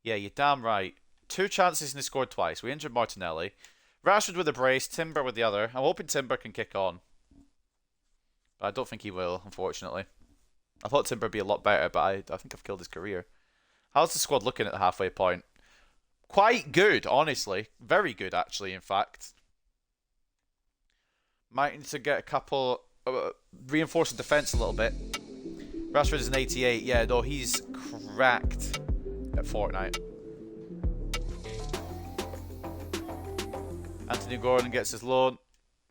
Yeah, you're damn right. 2 chances and he scored twice. We injured Martinelli. Rashford with a brace, Timber with the other. I'm hoping Timber can kick on. But I don't think he will, unfortunately. I thought Timber would be a lot better, but I think I've killed his career. How's the squad looking at the halfway point? Quite good, honestly. Very good, actually, in fact. Might need to get a couple... reinforce the defence a little bit. Rashford is an 88. Yeah, no, he's cracked at Fortnite. Anthony Gordon gets his loan.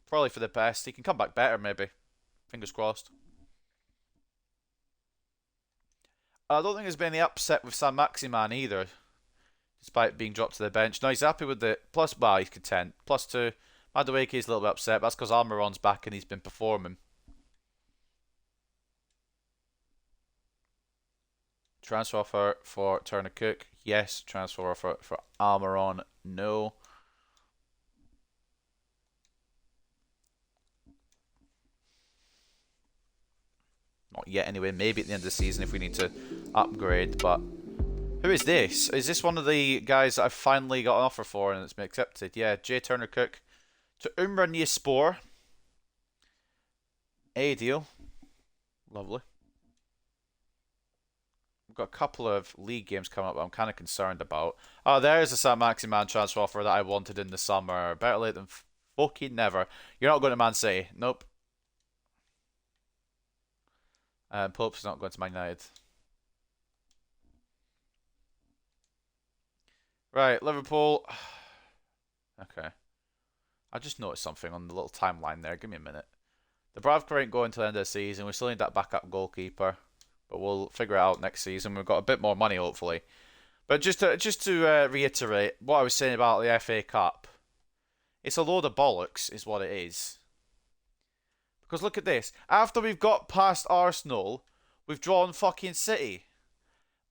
Probably for the best. He can come back better, maybe. Fingers crossed. I don't think there's been any upset with Sam Maximan either, despite being dropped to the bench. No, he's happy with the plus bar. He's content. +2. Madueke's a little bit upset. But that's because Almiron's back and he's been performing. Transfer offer for Turner Cook. Yes. Transfer offer for Almiron. No. Not yet anyway. Maybe at the end of the season if we need to upgrade. But who is this? Is this one of the guys that I've finally got an offer for and it's been accepted? Yeah, J. Turner Cook to Umraniyespor. A deal. Lovely. We've got a couple of league games coming up that I'm kind of concerned about. Oh, there's a Sam Maximan transfer offer that I wanted in the summer. Better late than fucking never. You're not going to Man City. Nope. Pope's not going to Man United. Right, Liverpool. Okay. I just noticed something on the little timeline there. Give me a minute. The Bravka ain't going to the end of the season. We still need that backup goalkeeper. But we'll figure it out next season. We've got a bit more money, hopefully. But just to reiterate what I was saying about the FA Cup. It's a load of bollocks, is what it is. Because look at this. After we've got past Arsenal, we've drawn fucking City.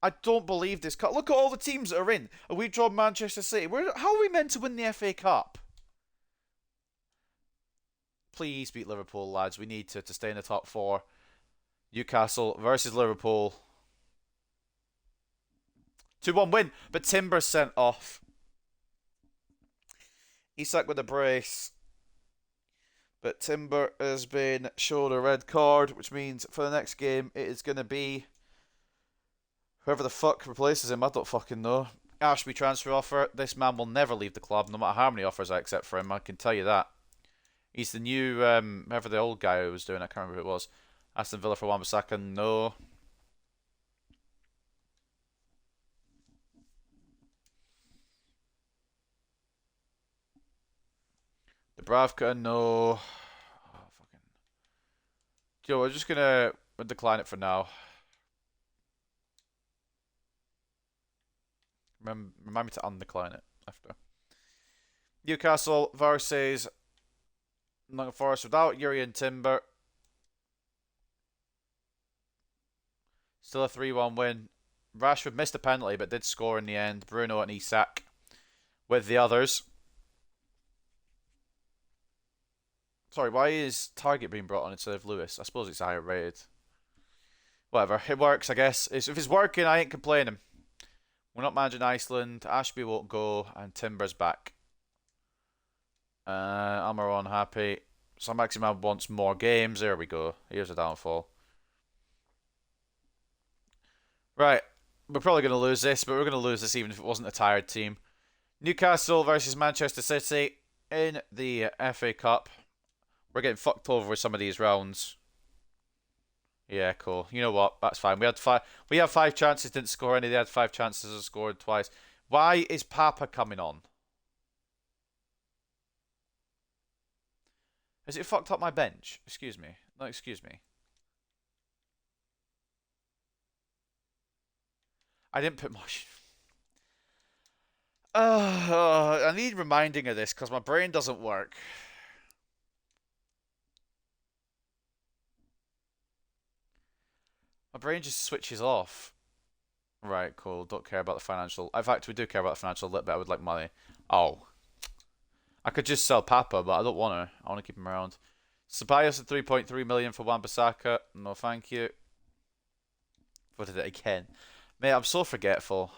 I don't believe this. Look at all the teams that are in. And we've drawn Manchester City. How are we meant to win the FA Cup? Please beat Liverpool, lads. We need to stay in the top 4. Newcastle versus Liverpool. 2-1 win, but Timber's sent off. Isak with a brace. But Timber has been shown a red card, which means for the next game it is going to be whoever the fuck replaces him. I don't fucking know. Ashby transfer offer. This man will never leave the club, no matter how many offers I accept for him. I can tell you that. He's the new, whoever the old guy who was doing, I can't remember who it was. Aston Villa for Wan-Bissaka, no. Dubravka, no. Oh, fucking. Joe, we're just gonna decline it for now. Remind me to undecline it after. Newcastle versus Nottingham Forest without Yuri and Timber. Still a 3-1 win. Rashford missed a penalty but did score in the end. Bruno and Isak with the others. Sorry, why is Target being brought on instead of Lewis? I suppose it's higher rated. Whatever, it works, I guess. If it's working, I ain't complaining. We're not managing Iceland. Ashby won't go, and Timber's back. Almiron happy. So Maximan wants more games. There we go. Here's a downfall. Right, we're probably going to lose this, but we're going to lose this even if it wasn't a tired team. Newcastle versus Manchester City in the FA Cup. We're getting fucked over with some of these rounds. Yeah, cool. You know what? That's fine. We had 5 chances, didn't score any. They had 5 chances and scored twice. Why is Papa coming on? Has it fucked up my bench? Excuse me. No, excuse me. I didn't put much. I need reminding of this because my brain doesn't work. My brain just switches off. Right, cool. Don't care about the financial. In fact, we do care about the financial a little bit. I would like money. Oh. I could just sell Papa, but I don't want to. I want to keep him around. Ceballos at 3.3 million for Wan-Bissaka. No, thank you. What did it again? Mate, I'm so forgetful.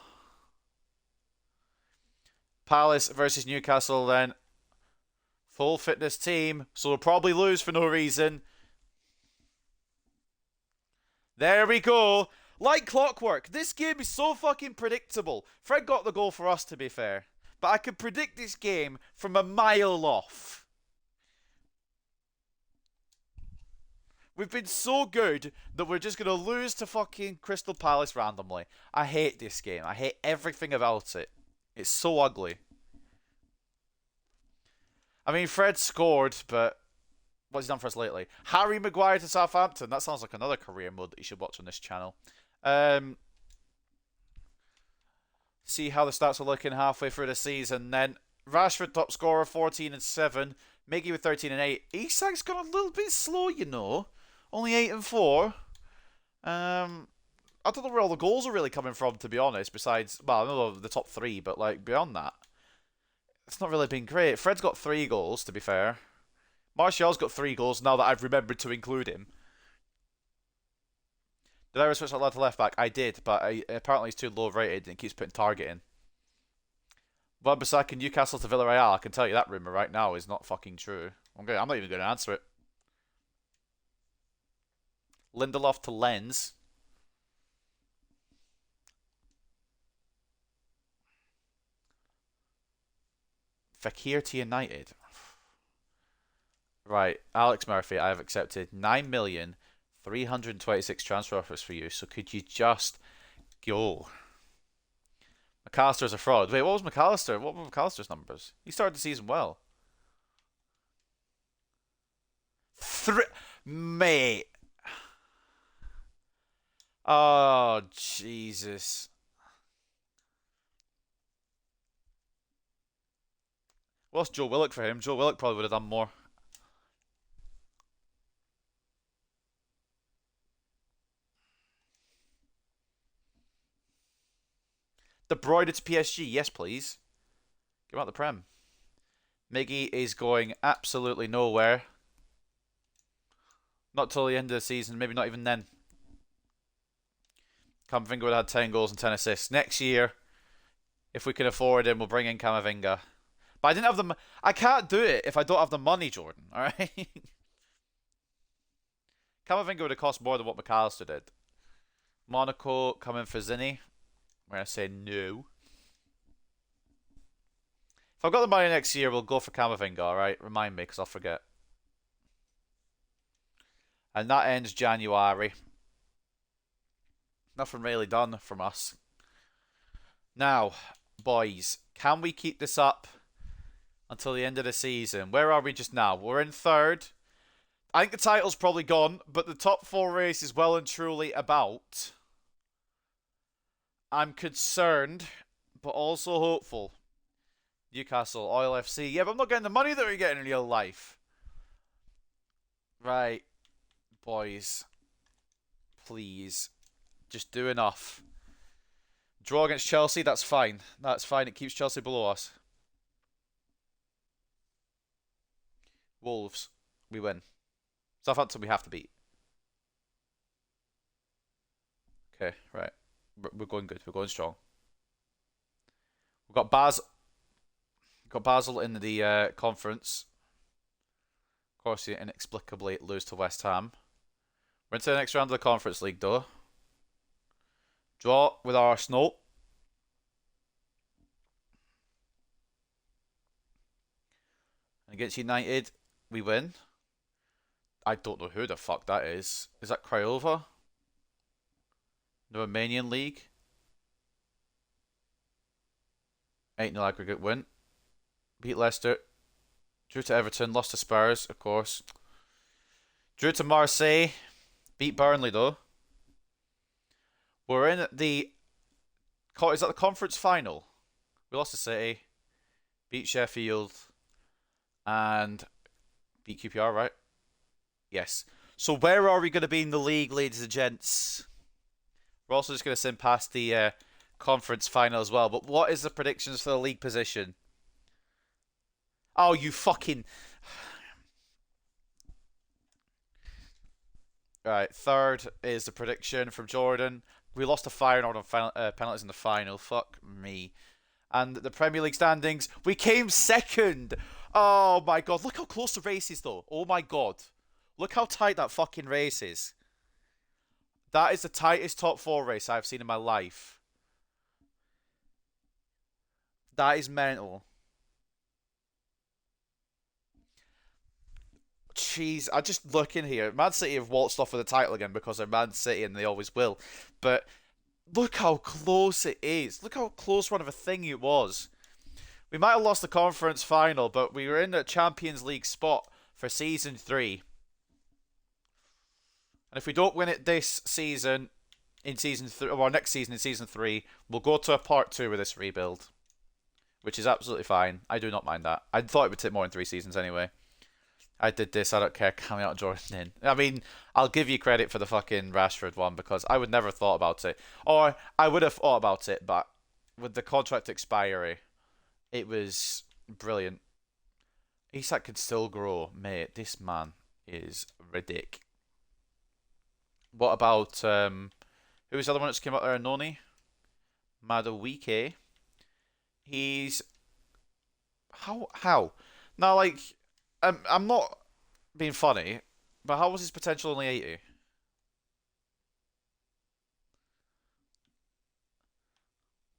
Palace versus Newcastle then. Full fitness team, so we'll probably lose for no reason. There we go. Like clockwork. This game is so fucking predictable. Fred got the goal for us, to be fair. But I could predict this game from a mile off. We've been so good that we're just going to lose to fucking Crystal Palace randomly. I hate this game. I hate everything about it. It's so ugly. I mean, Fred scored, but What's he done for us lately? Harry Maguire to Southampton. That sounds like another career mode that you should watch on this channel. Um, see how the stats are looking halfway through the season. Then Rashford top scorer, 14 and 7. Miggy with 13 and 8. Isak's gone a little bit slow, you know. Only 8 and 4. I don't know where all the goals are really coming from, to be honest. Besides, well, I know the top 3, but like beyond that, it's not really been great. Fred's got 3 goals, to be fair. Martial's got 3 goals now that I've remembered to include him. Did I ever switch that lad to left back? I did, but apparently he's too low rated and keeps putting target in. Wan-Bissaka Newcastle to Villarreal. I can tell you that rumour right now is not fucking true. I'm not even going to answer it. Lindelof to Lens. Fekir to United. Right, Alex Murphy, I have accepted 9,326 transfer offers for you. So could you just go? McAllister's a fraud. Wait, what was McAllister? What were McAllister's numbers? He started the season well. Mate. Oh, Jesus. What's Joe Willock for him? Joe Willock probably would have done more. De Bruyne to PSG. Yes, please. Give out the Prem. Miggy is going absolutely nowhere. Not till the end of the season. Maybe not even then. Camavinga would have had 10 goals and 10 assists. Next year, if we can afford him, we'll bring in Camavinga. But I didn't have the... I can't do it if I don't have the money, Jordan. Alright? Camavinga would have cost more than what McAllister did. Monaco coming for Zinni. I'm going to say no. If I've got the money next year, we'll go for Camavinga, alright? Remind me, because I'll forget. And that ends January. Nothing really done from us. Now, boys, can we keep this up until the end of the season? Where are we just now? We're in 3rd. I think the title's probably gone, but the top 4 race is well and truly about. I'm concerned, but also hopeful. Newcastle, Oil FC. Yeah, but I'm not getting the money that we're getting in real life. Right. Boys. Please. Just do enough. Draw against Chelsea, that's fine. That's fine. It keeps Chelsea below us. Wolves. We win. Southampton we have to beat. Okay, right. We're going good. We're going strong. We've got Basel in the conference. Of course, you inexplicably lose to West Ham. We're into the next round of the Conference League, though. Draw with Arsenal. And against United, we win. I don't know who the fuck that is. Is that Craiova? The Romanian League. 8-0 aggregate win. Beat Leicester. Drew to Everton. Lost to Spurs, of course. Drew to Marseille. Beat Burnley, though. We're in the... Is that the conference final? We lost to City. Beat Sheffield. And beat QPR, right? Yes. So where are we going to be in the league, ladies and gents? We're also just going to send past the conference final as well. But what is the predictions for the league position? Oh, you fucking... Right, 3rd is the prediction from Jordan. We lost to Feyenoord on penalties in the final. Fuck me. And the Premier League standings, we came 2nd. Oh my god, look how close the race is though. Oh my god. Look how tight that fucking race is. That is the tightest top 4 race I've seen in my life. That is mental. Jeez, I just look in here. Man City have waltzed off with the title again because they're Man City and they always will. But look how close it is. Look how close one of a thing it was. We might have lost the conference final, but we were in the Champions League spot for season 3. And if we don't win it this season, in season 3, or next season in season 3, we'll go to a part 2 with this rebuild, which is absolutely fine. I do not mind that. I thought it would take more than 3 seasons anyway. I did this, I don't care, coming out Jordan in. I mean, I'll give you credit for the fucking Rashford one, because I would never have thought about it. Or, I would have thought about it, but with the contract expiry, it was brilliant. Isak can still grow. Mate, this man is ridiculous. What about, who was the other one that just came out there? Noni? Madueke. He's... How? Now, like... I'm not being funny, but how was his potential only 80?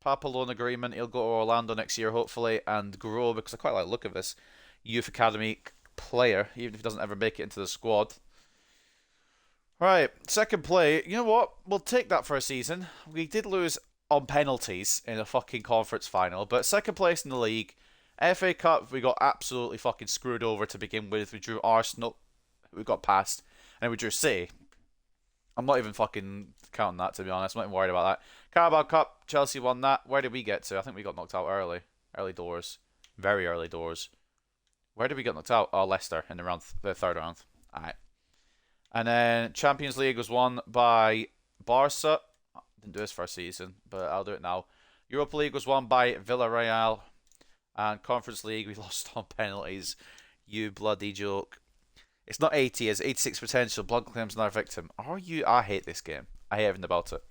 Papa loan agreement. He'll go to Orlando next year, hopefully, and grow, because I quite like the look of this youth academy player, even if he doesn't ever make it into the squad. Right, second play. You know what? We'll take that for a season. We did lose on penalties in a fucking conference final, but second place in the league. FA Cup, we got absolutely fucking screwed over to begin with. We drew Arsenal, we got past, and we drew City. I'm not even fucking counting that, to be honest. I'm not even worried about that. Carabao Cup, Chelsea won that. Where did we get to? I think we got knocked out early. Early doors. Very early doors. Where did we get knocked out? Oh, Leicester in the third round. Alright. And then Champions League was won by Barca. Didn't do this first season, but I'll do it now. Europa League was won by Villarreal. And Conference League, we lost on penalties. You bloody joke. It's not 80, it's 86 potential. Blood claims another victim. Are you? I hate this game. I hate everything about it.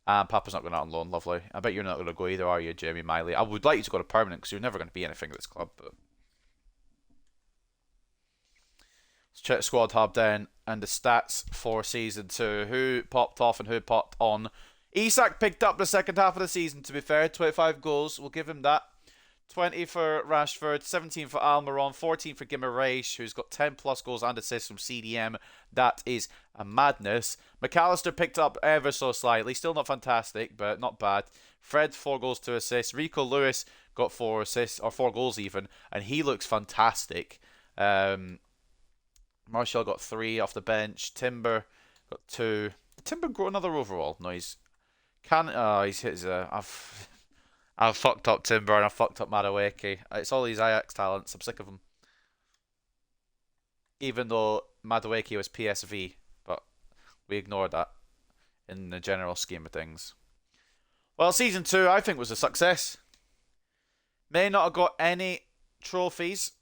And Papa's not going out on loan, lovely. I bet you're not going to go either, are you, Jamie Miley? I would like you to go to permanent, because you're never going to be anything at this club. But let's check Squad Hub then, and the stats for Season 2. Who popped off and who popped on. Isak picked up the second half of the season, to be fair. 25 goals, we'll give him that. 20 for Rashford, 17 for Almiron, 14 for Guimaraes, who's got 10 plus goals and assists from CDM. That is a madness. McAllister picked up ever so slightly. Still not fantastic, but not bad. Fred, 4 goals, 2 assists. Rico Lewis got 4 assists, or 4 goals even, and he looks fantastic. Martial got 3 off the bench. Timber got 2. Did Timber grow another overall? No, he's hit his I've fucked up Timber and I've fucked up Madueke. It's all these Ajax talents. I'm sick of them. Even though Madueke was PSV, but we ignored that in the general scheme of things. Well, Season 2 I think was a success. May not have got any trophies,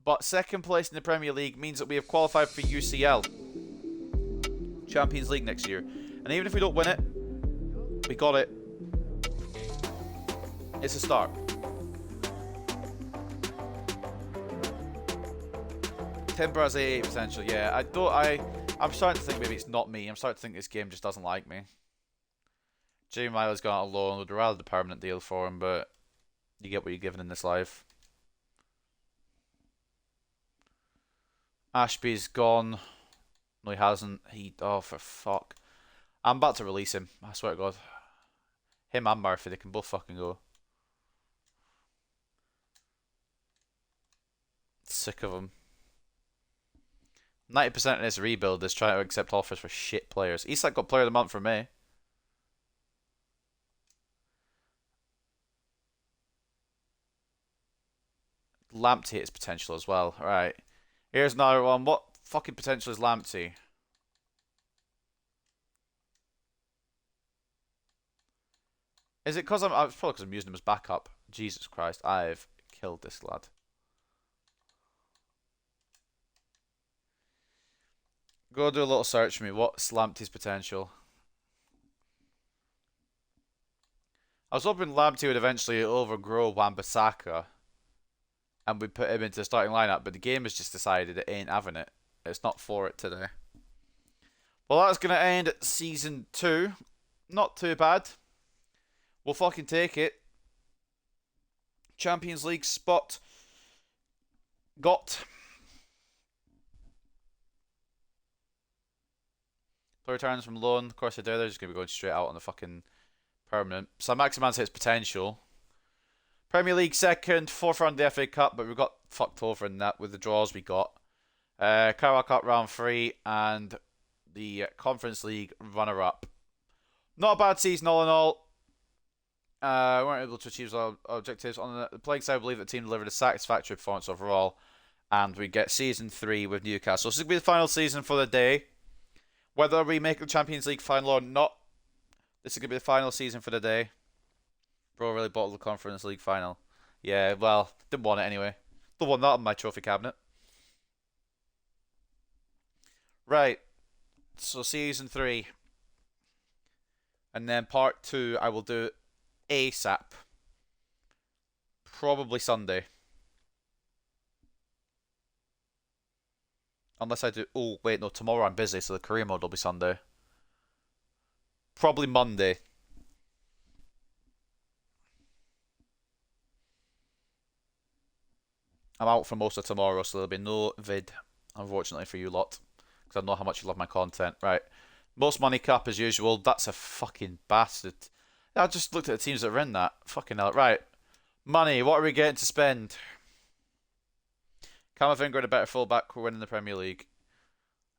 but second place in the Premier League means that we have qualified for UCL. Champions League next year. And even if we don't win it, we got it. It's a start. Timber has a potential, yeah. I'm starting to think maybe it's not me. I'm starting to think this game just doesn't like me. Jamie Miley's gone out on loan. Would rather the permanent deal for him, but you get what you're given in this life. Ashby's gone. No, he hasn't. Oh, for fuck. I'm about to release him. I swear to God. Him and Murphy, they can both fucking go. Sick of them. 90% of this rebuild is trying to accept offers for shit players. Isak got player of the month for me. Lamptey hits potential as well. Alright. Here's another one. What fucking potential is Lamptey? Is it because it's probably because I'm using him as backup. Jesus Christ, I've killed this lad. Go do a little search for me. What's Lamptey's potential? I was hoping Lamptey would eventually overgrow Wan-Bissaka and we put him into the starting lineup, but the game has just decided it ain't having it. It's not for it today. Well, that's going to end Season 2. Not too bad. We'll fucking take it. Champions League spot got. Player returns from loan. Of course they do. They're just going to be going straight out on the fucking permanent. So Maximan's his potential. Premier League second, fourth round of the FA Cup, but we got fucked over in that with the draws we got. Carabao Cup round 3 and the Conference League runner-up. Not a bad season all in all. We weren't able to achieve our objectives. On the playing side, I believe the team delivered a satisfactory performance overall. And we get Season 3 with Newcastle. So this is going to be the final season for the day. Whether we make the Champions League final or not, this is going to be the final season for the day. Bro really bottled the Conference League final. Yeah, well, didn't want it anyway. Don't want that on my trophy cabinet. Right. So Season 3. And then Part 2 I will do ASAP. Probably Sunday. Unless I do... Oh, wait, no. Tomorrow I'm busy, so the career mode will be Sunday. Probably Monday. I'm out for most of tomorrow, so there'll be no vid, unfortunately, for you lot. Because I know how much you love my content. Right. Most money cap as usual. That's a fucking bastard. I just looked at the teams that are in that. Fucking hell. Right. Money. What are we getting to spend? Camavinga and a better fullback. We're winning the Premier League.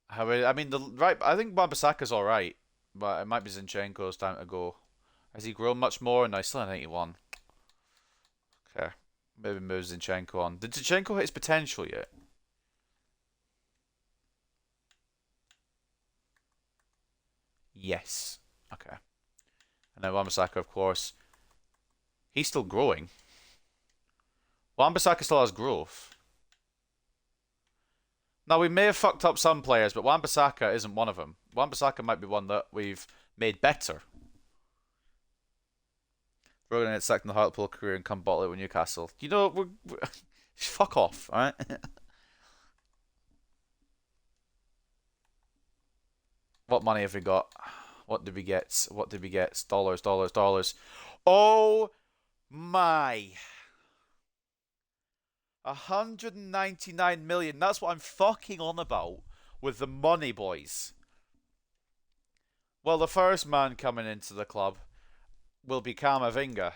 I mean, I think Wan-Bissaka's alright. But it might be Zinchenko's time to go. Has he grown much more? No, he's still an 81. Okay. Maybe move Zinchenko on. Did Zinchenko hit his potential yet? Yes. Okay. And then Wan-Bissaka, of course. He's still growing. Wan-Bissaka still has growth. Now, we may have fucked up some players, but Wan-Bissaka isn't one of them. Wan-Bissaka might be one that we've made better. We're going to second the Hartlepool career and come bottle it with Newcastle. You know, we're fuck off, alright? What money have we got? What did we get? What did we get? Dollars, dollars, dollars. Oh my. 199 million. That's what I'm fucking on about with the money, boys. Well, the first man coming into the club will be Camavinga.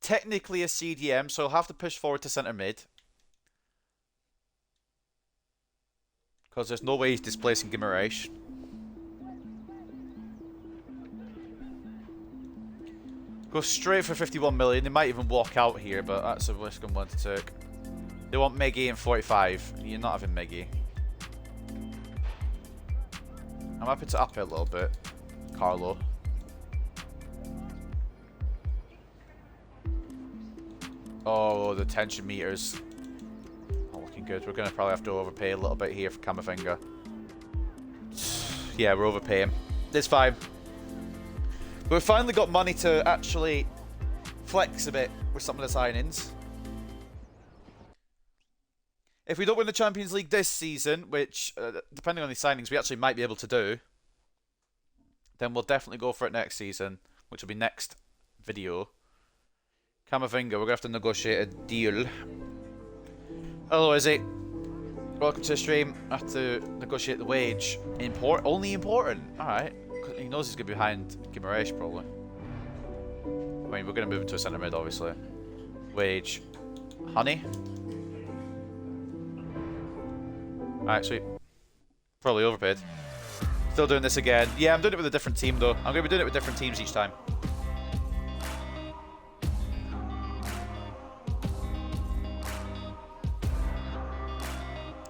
Technically a CDM, so he'll have to push forward to centre mid. Because there's no way he's displacing Guimaraes. Go straight for 51 million. They might even walk out here, but that's a risk I'm willing to take. They want Miggy in 45. You're not having Miggy. I'm happy to up it a little bit, Carlo. Oh, the tension meters. Not looking good. We're going to probably have to overpay a little bit here for Camavinga. Yeah, we're overpaying. It's fine. But we've finally got money to actually flex a bit with some of the signings. If we don't win the Champions League this season, which, depending on the signings, we actually might be able to do, then we'll definitely go for it next season, which will be next video. Camavinga, we're going to have to negotiate a deal. Hello, Izzy. Welcome to the stream. I have to negotiate the wage. Only important? Alright. He knows he's going to be behind Guimaraes, probably. I mean, we're going to move him to a centre mid, obviously. Wage. Honey. Alright, sweet. Probably overpaid. Still doing this again. Yeah, I'm doing it with a different team, though. I'm going to be doing it with different teams each time.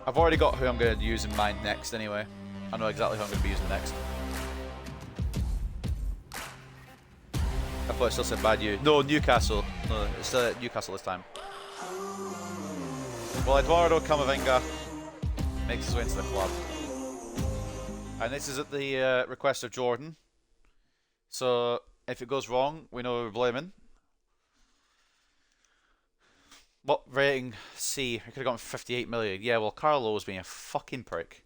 I've already got who I'm going to use in mind next, anyway. I know exactly who I'm going to be using next. I thought I still said bad you. No, Newcastle. No, it's Newcastle this time. Well, Eduardo Camavinga makes his way into the club. And this is at the request of Jordan. So, if it goes wrong, we know who we're blaming. What rating? C. I could have gone for 58 million. Yeah, well, Carlo was being a fucking prick.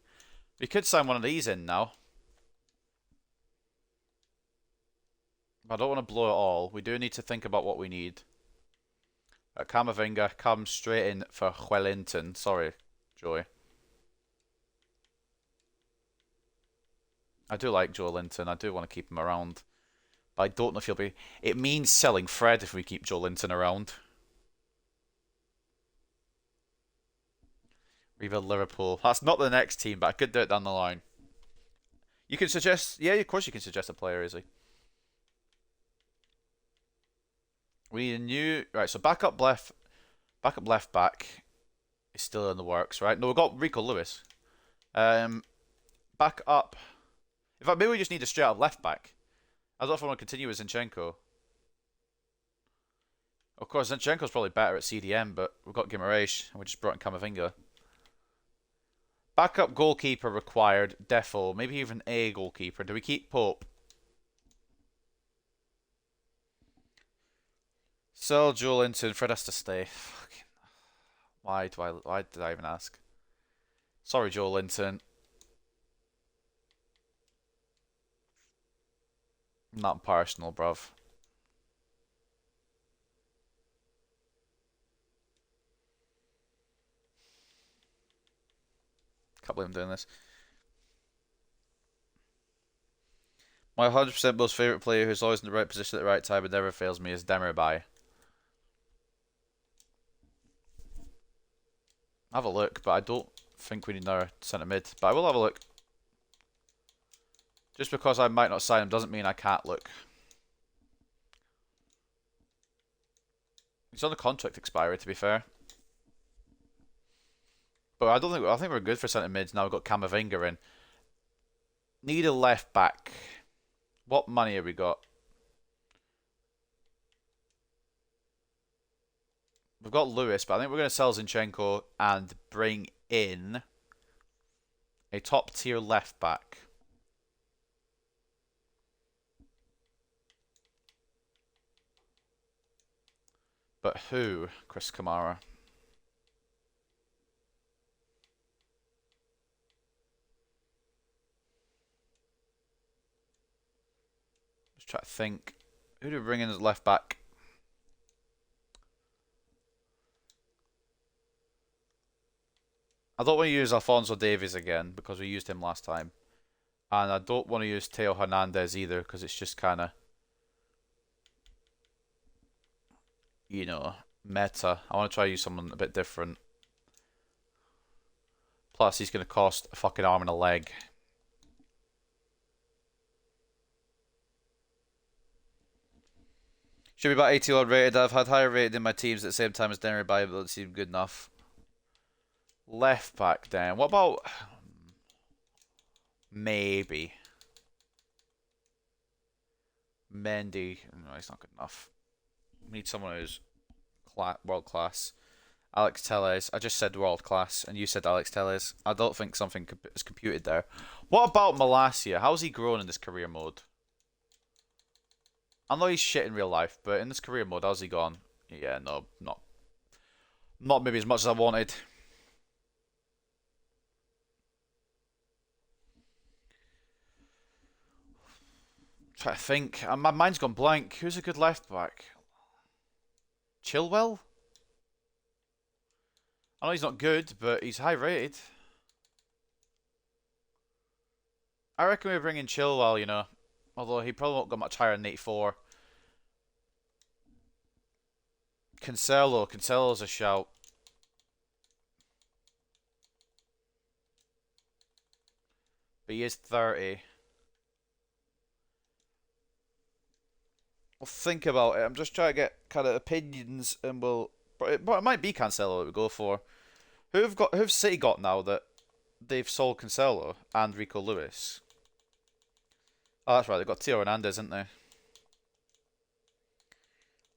We could sign one of these in now. I don't want to blow it all. We do need to think about what we need. Camavinga comes straight in for Wellington. Sorry, Joey. I do like Joe Linton. I do want to keep him around. But I don't know if he'll be... It means selling Fred if we keep Joe Linton around. Rebuild Liverpool. That's not the next team, but I could do it down the line. You can suggest... Yeah, of course you can suggest a player, Izzy. We need a new... Right, so backup left back is still in the works, right? No, we've got Rico Lewis. Back up... In fact, maybe we just need a straight up left back. I don't know if I want to continue with Zinchenko. Of course, Zinchenko's probably better at CDM, but we've got Guimaraes, and we just brought in Camavinga. Backup goalkeeper required. Defo. Maybe even a goalkeeper. Do we keep Pope? Sell Joe Linton. Fred has to stay. Fucking... Why did I even ask? Sorry, Joe Linton. Not personal, bruv. Can't believe I'm doing this. My 100% most favourite player who's always in the right position at the right time and never fails me is Demirbay. Have a look, but I don't think we need another centre mid. But I will have a look. Just because I might not sign him doesn't mean I can't look. He's on the contract expiry, to be fair. But I think we're good for centre mids now. We've got Camavinga in. Need a left back. What money have we got? We've got Lewis, but I think we're going to sell Zinchenko and bring in a top tier left back. But who? Chris Kamara. Just try to think. Who do we bring in as left back? I don't want to use Alphonso Davies again because we used him last time. And I don't want to use Teo Hernandez either because it's just kind of, you know, meta. I want to try to use someone a bit different. Plus, he's going to cost a fucking arm and a leg. Should be about 80 odd rated. I've had higher rated in my teams at the same time as Denver by, but it seemed good enough. Left back then. What about maybe Mendy? No, he's not good enough. We need someone who's world class. Alex Telles. I just said world class, and you said Alex Telles. I don't think something is computed there. What about Malacia? How's he grown in this career mode? I know he's shit in real life, but in this career mode, how's he gone? Yeah, no, not maybe as much as I wanted. Try to think. My mind's gone blank. Who's a good left back? Chilwell? I know he's not good, but he's high rated. I reckon we bring in Chilwell, you know. Although he probably won't go much higher than 84. Cancelo's a shout. But he is 30. We'll think about it. I'm just trying to get kind of opinions, and but it might be Cancelo that we go for. Who've City got now that they've sold Cancelo and Rico Lewis? Oh, that's right. They've got Teo Hernandez, haven't they?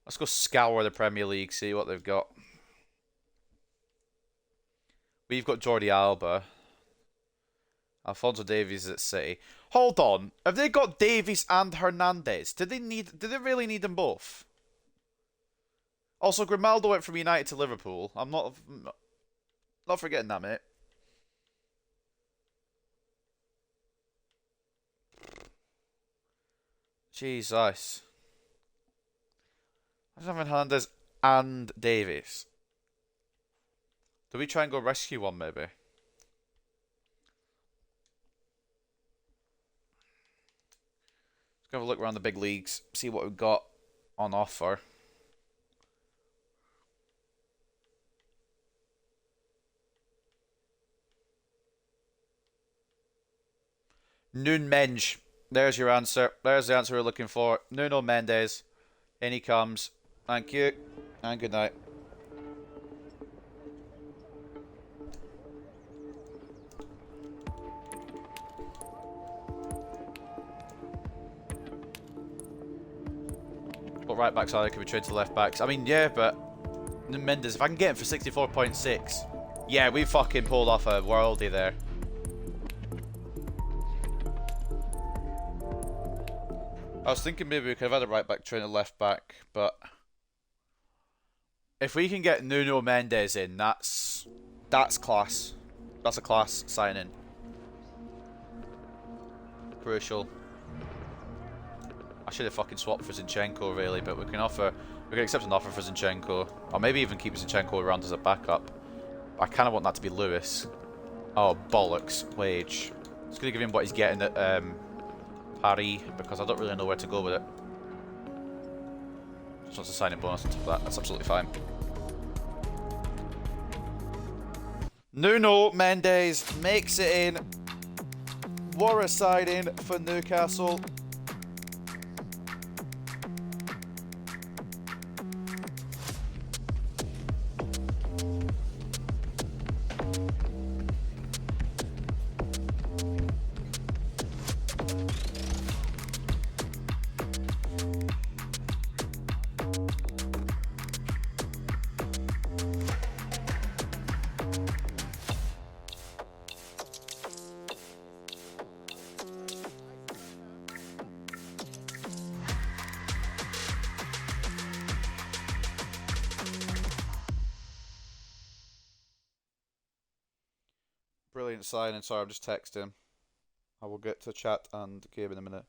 Let's go scour the Premier League, see what they've got. We've got Jordi Alba. Alphonso Davies at City. Hold on. Have they got Davies and Hernandez? Did they really need them both? Also, Grimaldo went from United to Liverpool. I'm not forgetting that, mate. Jesus. I don't have Hernandez and Davies. Do we try and go rescue one, maybe? Have a look around the big leagues, see what we've got on offer. Nuno Mendes. There's your answer. There's the answer we're looking for. Nuno Mendes. In he comes. Thank you. And good night. What right backs are there? Could we trade to left backs? I mean, yeah, but Nuno Mendes, if I can get him for 64.6. Yeah, we fucking pulled off a worldie there. I was thinking maybe we could have had a right back train a left back, but if we can get Nuno Mendes in, that's class. That's a class signing. Crucial. I should have fucking swapped for Zinchenko really, but we can accept an offer for Zinchenko, or maybe even keep Zinchenko around as a backup. I kind of want that to be Lewis. Oh bollocks! Wage. Just gonna give him what he's getting at Paris, because I don't really know where to go with it. Just wants a signing bonus on top of that. That's absolutely fine. Nuno Mendes makes it in. What a signing for Newcastle. Brilliant signing. Sorry, I'm just texting. I will get to chat and game in a minute.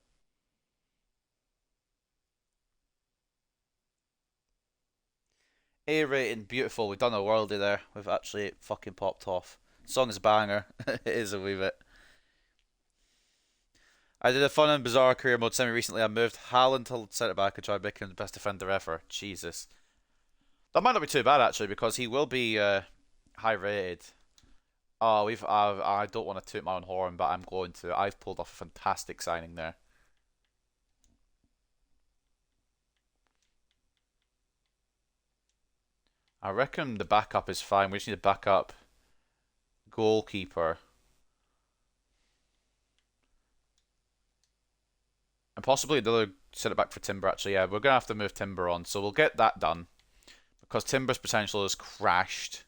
A rating, beautiful. We've done a worldie there. We've actually fucking popped off. Song is a banger. It is a wee bit. I did a fun and bizarre career mode semi recently. I moved Haaland to centre back and tried making him the best defender ever. Jesus. That might not be too bad actually, because he will be high rated. Oh, I don't want to toot my own horn, but I'm going to. I've pulled off a fantastic signing there. I reckon the backup is fine. We just need a backup goalkeeper. And possibly another centre back for Timber, actually. Yeah, we're going to have to move Timber on, so we'll get that done. Because Timber's potential has crashed.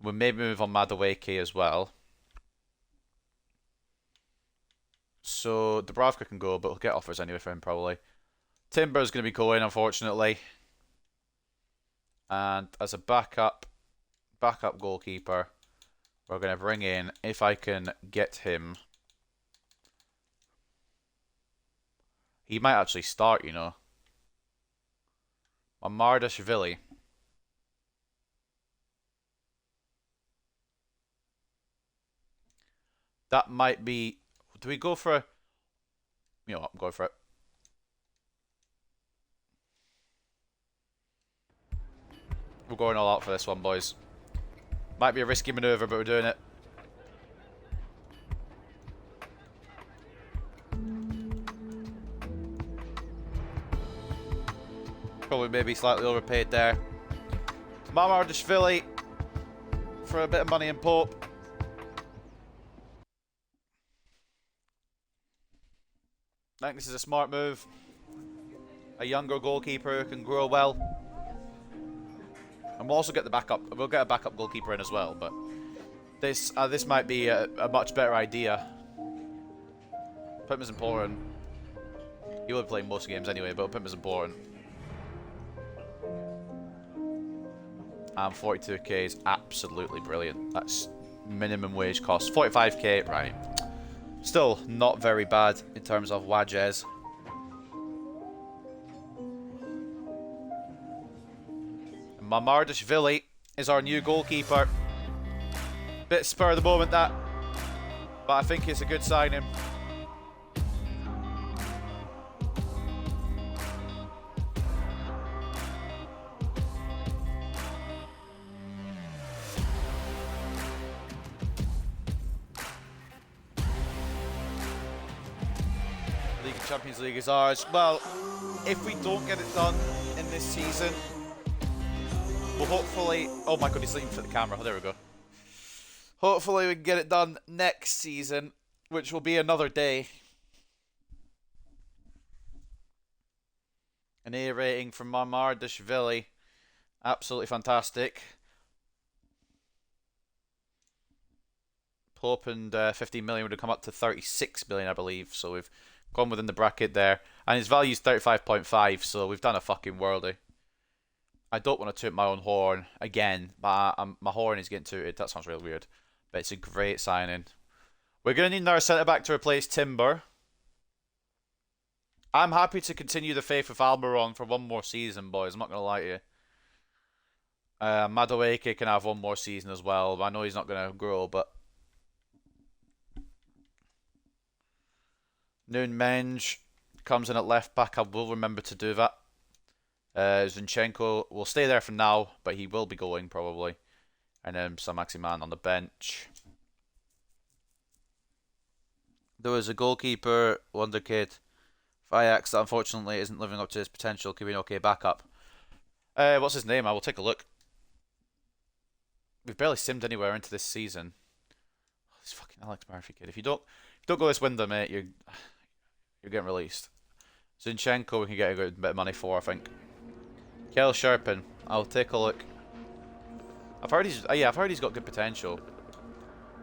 We'll maybe move on Madueke as well. So Dubravka can go, but we'll get offers anyway for him probably. Timber's going to be going, unfortunately. And as a backup goalkeeper, we're going to bring in, if I can get him. He might actually start, you know. Mamardashvili. That might be... Do we go for a... You know what, I'm going for it. We're going all out for this one, boys. Might be a risky manoeuvre, but we're doing it. Probably maybe slightly overpaid there. Mamardashvili for a bit of money in Pope. I think this is a smart move. A younger goalkeeper who can grow well. And we'll also get the backup. We'll get a backup goalkeeper in as well, but this might be a much better idea. Pim is important. He will be playing most games anyway, but Pim is important. And 42k is absolutely brilliant. That's minimum wage cost. 45k, right. Still not very bad in terms of wages. Mamardashvili is our new goalkeeper. Bit spur of the moment that, but I think it's a good signing. Champions League is ours. Well, if we don't get it done in this season, we'll hopefully... Oh my god, he's leaning for the camera. Oh, there we go. Hopefully we can get it done next season, which will be another day. An A rating from Mamardashvili. Absolutely fantastic. Hoping 15 million would have come up to 36 million, I believe. So we've gone within the bracket there. And his value is 35.5, so we've done a fucking worldie. I don't want to toot my own horn again, but my horn is getting tooted. That sounds real weird. But it's a great signing. We're going to need another centre-back to replace Timber. I'm happy to continue the faith with Almiron for one more season, boys. I'm not going to lie to you. Madueke can have one more season as well. I know he's not going to grow, but... Noon Menge comes in at left back. I will remember to do that. Zinchenko will stay there for now, but he will be going probably. And then Saint-Maximin on the bench. There was a goalkeeper, wonder kid, Ajax, that unfortunately isn't living up to his potential. Could be an okay backup. What's his name? I will take a look. We've barely simmed anywhere into this season. Oh, this fucking Alex Murphy kid. If you don't go this window, mate, you're getting released. Zinchenko, we can get a good bit of money for, I think. Kel Sharpen, I'll take a look. I've heard he's got good potential.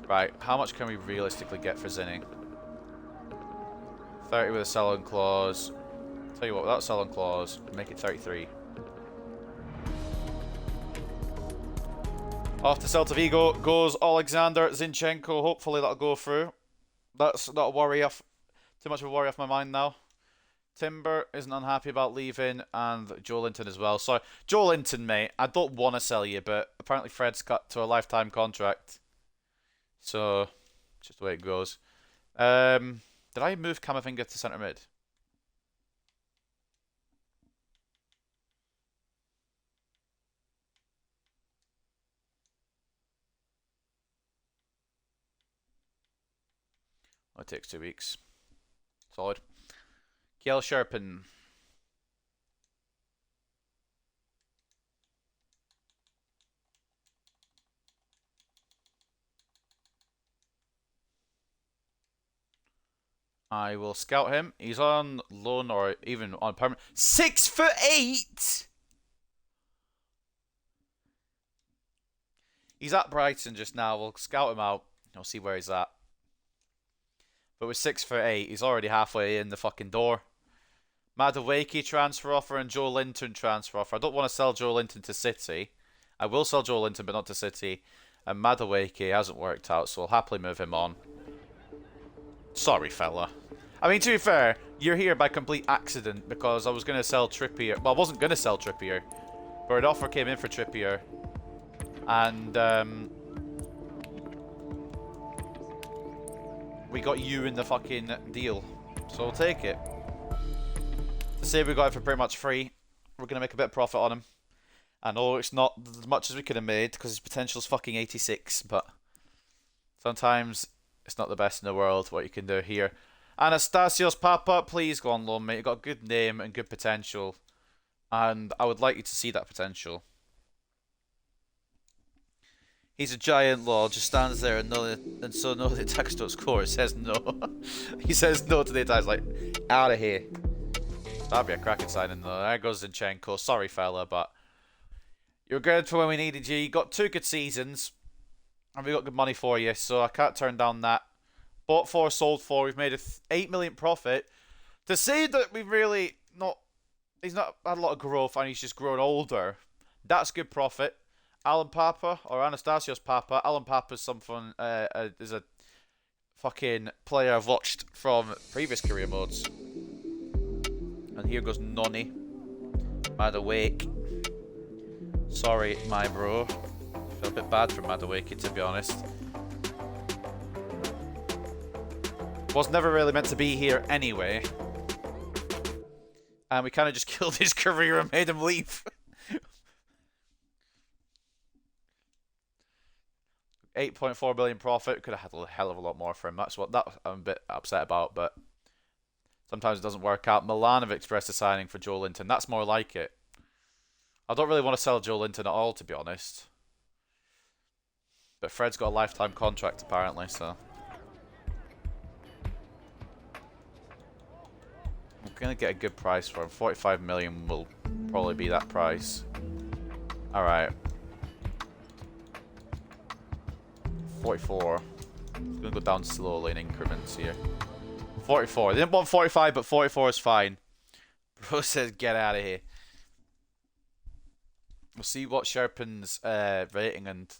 Right, how much can we realistically get for Zinning? 30 with a sell-on clause. Tell you what, without sell-on clause, make it 33. Off to Celta Vigo goes Alexander Zinchenko. Hopefully that'll go through. That's not a worry off. Too much of a worry off my mind now. Timber isn't unhappy about leaving, and Joe Linton as well. So, Joe Linton, mate, I don't want to sell you, but apparently Fred's cut to a lifetime contract. So, just the way it goes. Did I move Camavinga to centre mid? Well, it takes 2 weeks. Solid. Kiel Sharpen. I will scout him. He's on loan or even on permanent. 6'8". He's at Brighton just now. We'll scout him out. We'll see where he's at. But with 6'8", he's already halfway in the fucking door. Madueke transfer offer and Joe Linton transfer offer. I don't want to sell Joe Linton to City. I will sell Joe Linton, but not to City. And Madueke hasn't worked out, so I'll happily move him on. Sorry, fella. I mean, to be fair, you're here by complete accident because I was going to sell Trippier. Well, I wasn't going to sell Trippier, but an offer came in for Trippier. And we got you in the fucking deal. So we'll take it. To say we got it for pretty much free, we're going to make a bit of profit on him. I know it's not as much as we could have made because his potential's fucking 86, but sometimes it's not the best in the world what you can do here. Anastasios Papa, please go on loan, mate. You've got a good name and good potential. And I would like you to see that potential. He's a giant lord, just stands there and so no, the attacks don't score. It says no. He says no to the attacks, like, out of here. That'd be a cracking signing though. There goes Zinchenko. Sorry, fella, but you're good for when we needed you. You got 2 good seasons, and we got good money for you, so I can't turn down that. Bought 4, sold 4. We've made a 8 million profit. To say that we've really not, he's not had a lot of growth and he's just grown older. That's good profit. Alan Papa or Anastasios Papa. Alan Papa's something. Is a fucking player I've watched from previous career modes. And here goes Nonny. Madueke. Sorry, my bro. Feel a bit bad for Madueke, to be honest. Was never really meant to be here anyway. And we kind of just killed his career and made him leave. 8.4 billion profit. Could have had a hell of a lot more for him. That's what I'm a bit upset about, but Sometimes it doesn't work out. Milan have expressed a signing for Joe Linton. That's more like it. I don't really want to sell Joe Linton at all, to be honest. But Fred's got a lifetime contract, apparently, so... I'm going to get a good price for him. 45 million will probably be that price. Alright. 44. It's going to go down slowly in increments here. 44. They didn't want 45, but 44 is fine. Bro says, get out of here. We'll see what Sherpin's rating and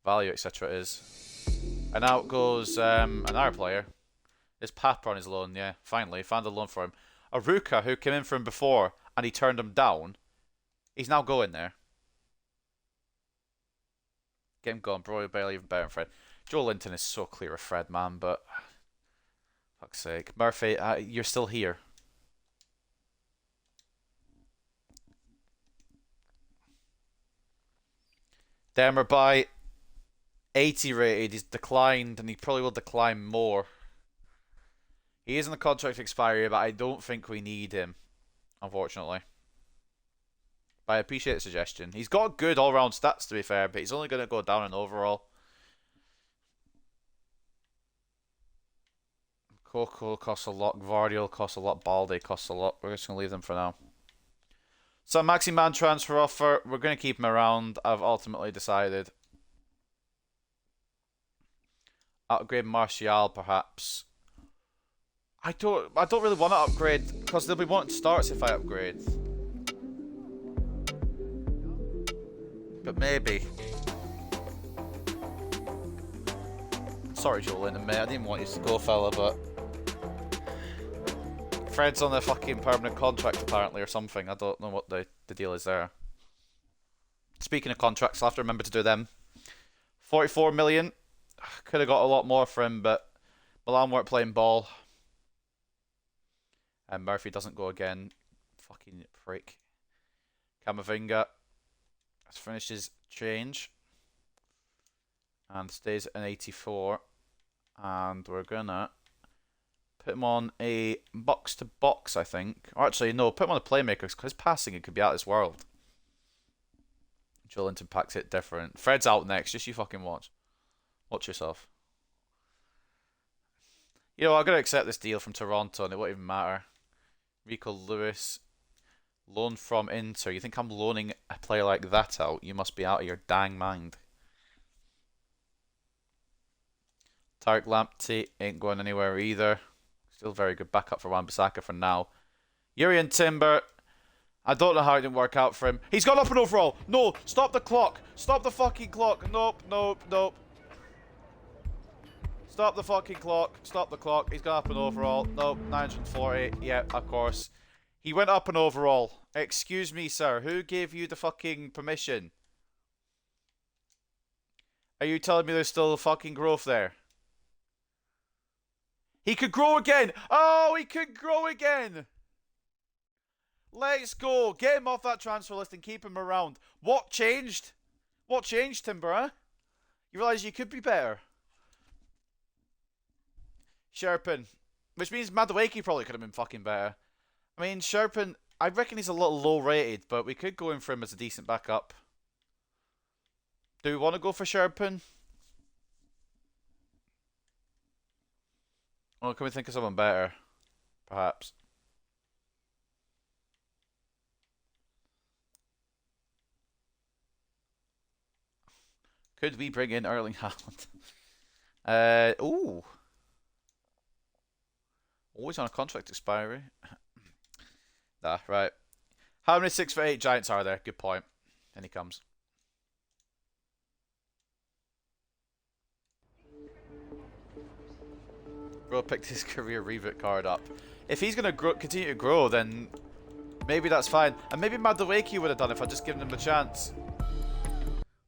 value, etc. is. And out goes another player. It's Papa on his loan, yeah. Finally, found a loan for him. Aruka, who came in for him before, and he turned him down. He's now going there. Get him going, bro. You're barely even better than Fred. Joe Linton is so clear of Fred, man, but... Fuck's sake. Murphy, you're still here. Demer by 80 rated. He's declined, and he probably will decline more. He is in the contract expiry, but I don't think we need him, unfortunately. But I appreciate the suggestion. He's got good all-round stats, to be fair, but he's only going to go down in overall. Coco costs a lot. Gvardiol costs a lot. Balde costs a lot. We're just going to leave them for now. So, Maximan transfer offer. We're going to keep him around. I've ultimately decided. Upgrade Martial, perhaps. I don't really want to upgrade because they'll be wanting starts if I upgrade. But maybe. Sorry, Joe Linton, mate. I didn't want you to go, fella, but Fred's on a fucking permanent contract apparently or something. I don't know what the deal is there. Speaking of contracts, I'll have to remember to do them. 44 million. Could have got a lot more for him, but Milan weren't playing ball. And Murphy doesn't go again. Fucking prick. Camavinga has finished his change. And stays at an 84. And we're gonna put him on a box-to-box, I think. Or actually, no, put him on a playmaker because his passing, it could be out of this world. Joe Linton packs it different. Fred's out next. Just you fucking watch. Watch yourself. You know, I'm going to accept this deal from Toronto and it won't even matter. Rico Lewis. Loan from Inter. You think I'm loaning a player like that out? You must be out of your dang mind. Tarek Lamptey ain't going anywhere either. Still very good backup for Wan-Bissaka for now. Urian Timber. I don't know how it didn't work out for him. He's gone up and overall. No, stop the clock. Stop the fucking clock. Nope, nope, nope. Stop the fucking clock. Stop the clock. He's gone up and overall. Nope, 940. Yeah, of course. He went up and overall. Excuse me, sir. Who gave you the fucking permission? Are you telling me there's still fucking growth there? He could grow again. Oh, he could grow again. Let's go. Get him off that transfer list and keep him around. What changed? What changed, Timber, huh? You realise you could be better. Sherpin. Which means Madueke probably could have been fucking better. I mean, Sherpin, I reckon he's a little low rated, but we could go in for him as a decent backup. Do we want to go for Sherpin? Or can we think of someone better? Perhaps. Could we bring in Erling Haaland? Ooh. Always on a contract expiry. Nah, right. How many 6'8" giants are there? Good point. And he comes. Bro picked his career reboot card up. If he's going to continue to grow, then maybe that's fine. And maybe Madueke would have done if I'd just given him the chance.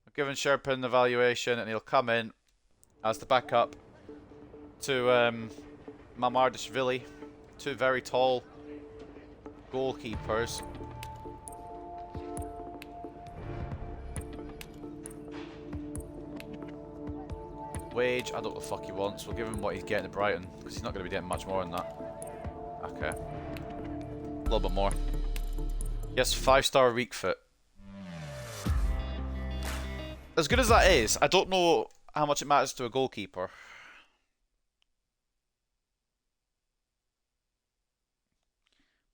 I've given Sherpin the evaluation, and he'll come in as the backup to Mamardashvili. Two very tall goalkeepers. Wage, I don't know what the fuck he wants. We'll give him what he's getting at Brighton, because he's not going to be getting much more than that. Okay. A little bit more. Yes, 5-star weak foot. As good as that is, I don't know how much it matters to a goalkeeper.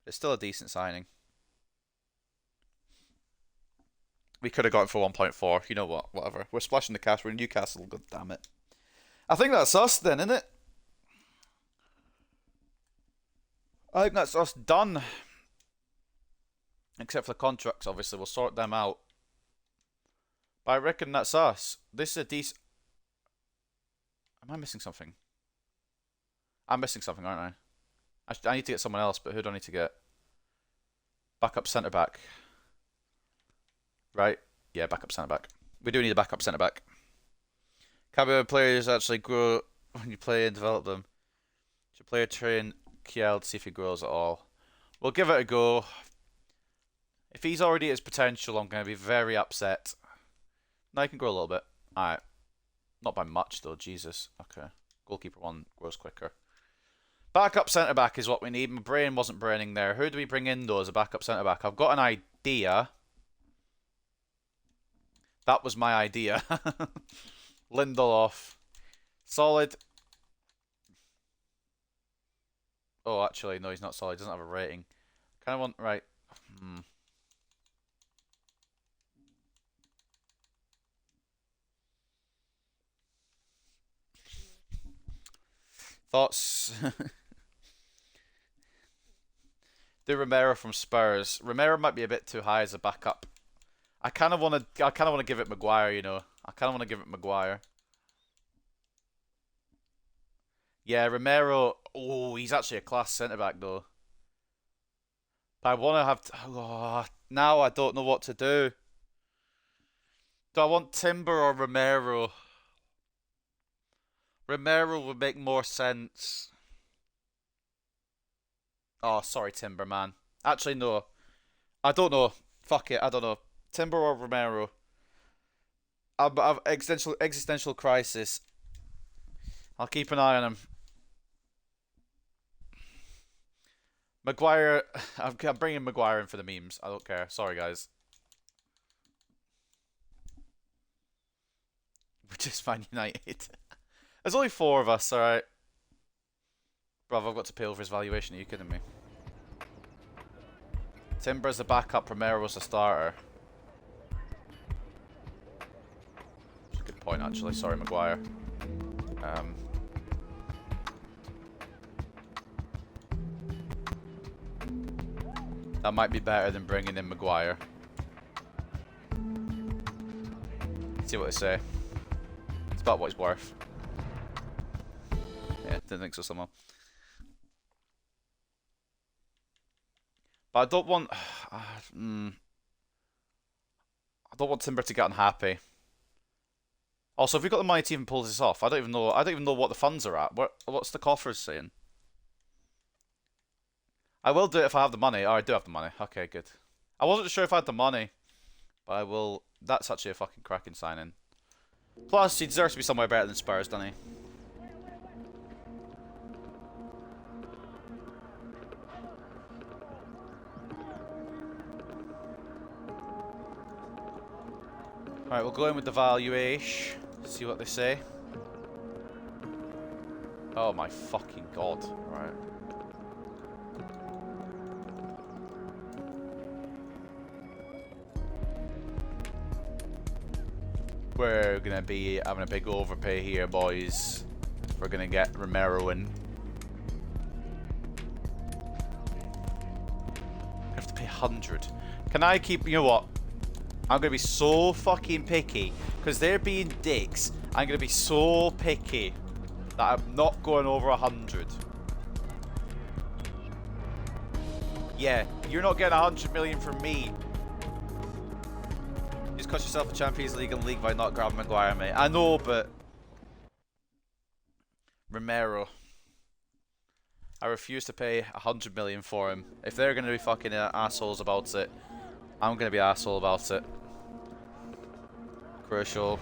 It's still a decent signing. We could have got it for 1.4. You know what? Whatever. We're splashing the cash. We're in Newcastle. God damn it. I think that's us then, isn't it? I think that's us done. Except for the contracts, obviously. We'll sort them out. But I reckon that's us. This is a decent... Am I missing something? I'm missing something, aren't I? I need to get someone else, but who do I need to get? Backup centre-back. Right? Yeah, backup centre-back. We do need a backup centre-back. Can we have players actually grow when you play and develop them? Should player train Kiel to see if he grows at all? We'll give it a go. If he's already at his potential, I'm going to be very upset. No, he can grow a little bit. Alright. Not by much, though. Jesus. Okay. Goalkeeper 1 grows quicker. Backup centre-back is what we need. My brain wasn't braining there. Who do we bring in, though, as a backup centre-back? I've got an idea. That was my idea. Lindelof. Solid. Oh, actually, no, he's not solid. He doesn't have a rating. Kind of want... Right. Thoughts? Do Romero from Spurs. Romero might be a bit too high as a backup. I kind of want to give it Maguire, you know. I kind of want to give it Maguire. Yeah, Romero. Oh, he's actually a class centre back though. But I want to have. Oh, now I don't know what to do. Do I want Timber or Romero? Romero would make more sense. Oh, sorry, Timber, man. Actually, no. I don't know. Fuck it, I don't know. Timber or Romero? I've existential crisis. I'll keep an eye on him. Maguire. I'm bringing Maguire in for the memes. I don't care. Sorry, guys. We're just Man United. There's only 4 of us, alright. Bruv, I've got to pay over his valuation. Are you kidding me? Timber's the backup, Romero's the starter. That's a good point, actually. Sorry, Maguire. That might be better than bringing in Maguire. See what they say. It's about what he's worth. Yeah, didn't think so somehow. But I don't want... I don't want Timber to get unhappy. Also, have we got the money to even pull this off? I don't even know what the funds are at. What's the coffers saying? I will do it if I have the money. Oh, I do have the money. Okay, good. I wasn't sure if I had the money. But I will... That's actually a fucking cracking signing. Plus, he deserves to be somewhere better than Spurs, doesn't he? Alright, we'll go in with the valuation. See what they say. Oh my fucking god. Right. We're gonna be having a big overpay here, boys. We're gonna get Romero in. I have to pay 100. Can I keep... You know what? I'm gonna be so fucking picky. Because they're being dicks. I'm gonna be so picky that I'm not going over 100. Yeah, you're not getting 100 million from me. You just cost yourself a Champions League and League by not grabbing Maguire, mate. I know, but... Romero. I refuse to pay 100 million for him. If they're gonna be fucking assholes about it, I'm gonna be an asshole about it. Crucial.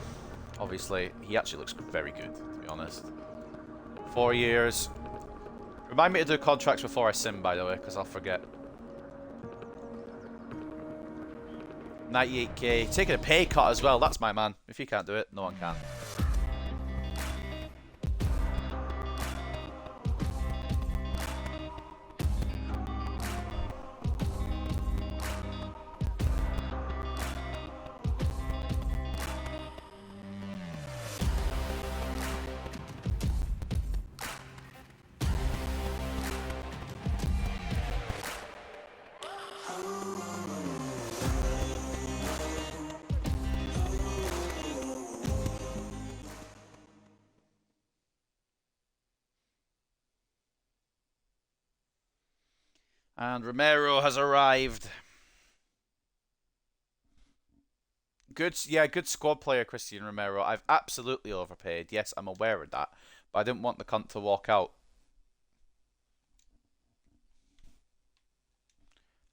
Obviously, he actually looks very good, to be honest. 4 years. Remind me to do contracts before I sim, by the way, because I'll forget. 98k. Taking a pay cut as well. That's my man. If he can't do it, no one can. And Romero has arrived. Good, yeah, good squad player, Christian Romero. I've absolutely overpaid. Yes, I'm aware of that. But I didn't want the cunt to walk out.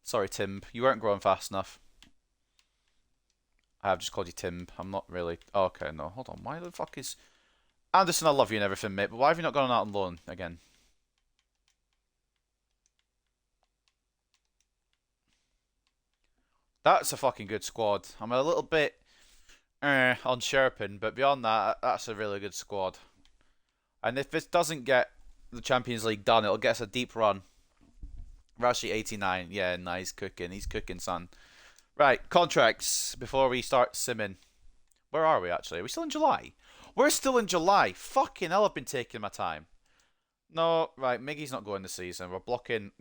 Sorry, Tim. You weren't growing fast enough. I have just called you Tim. I'm not really... Oh, okay, no. Hold on. Why the fuck is... Anderson, I love you and everything, mate. But why have you not gone out on loan again? That's a fucking good squad. I'm a little bit on Sherpin, but beyond that, that's a really good squad. And if this doesn't get the Champions League done, it'll get us a deep run. Rashi 89. Yeah, nice cooking. He's cooking, son. Right, contracts before we start simming. Where are we, actually? Are we still in July? We're still in July. Fucking hell, I've been taking my time. No, right, Miggy's not going this season. We're blocking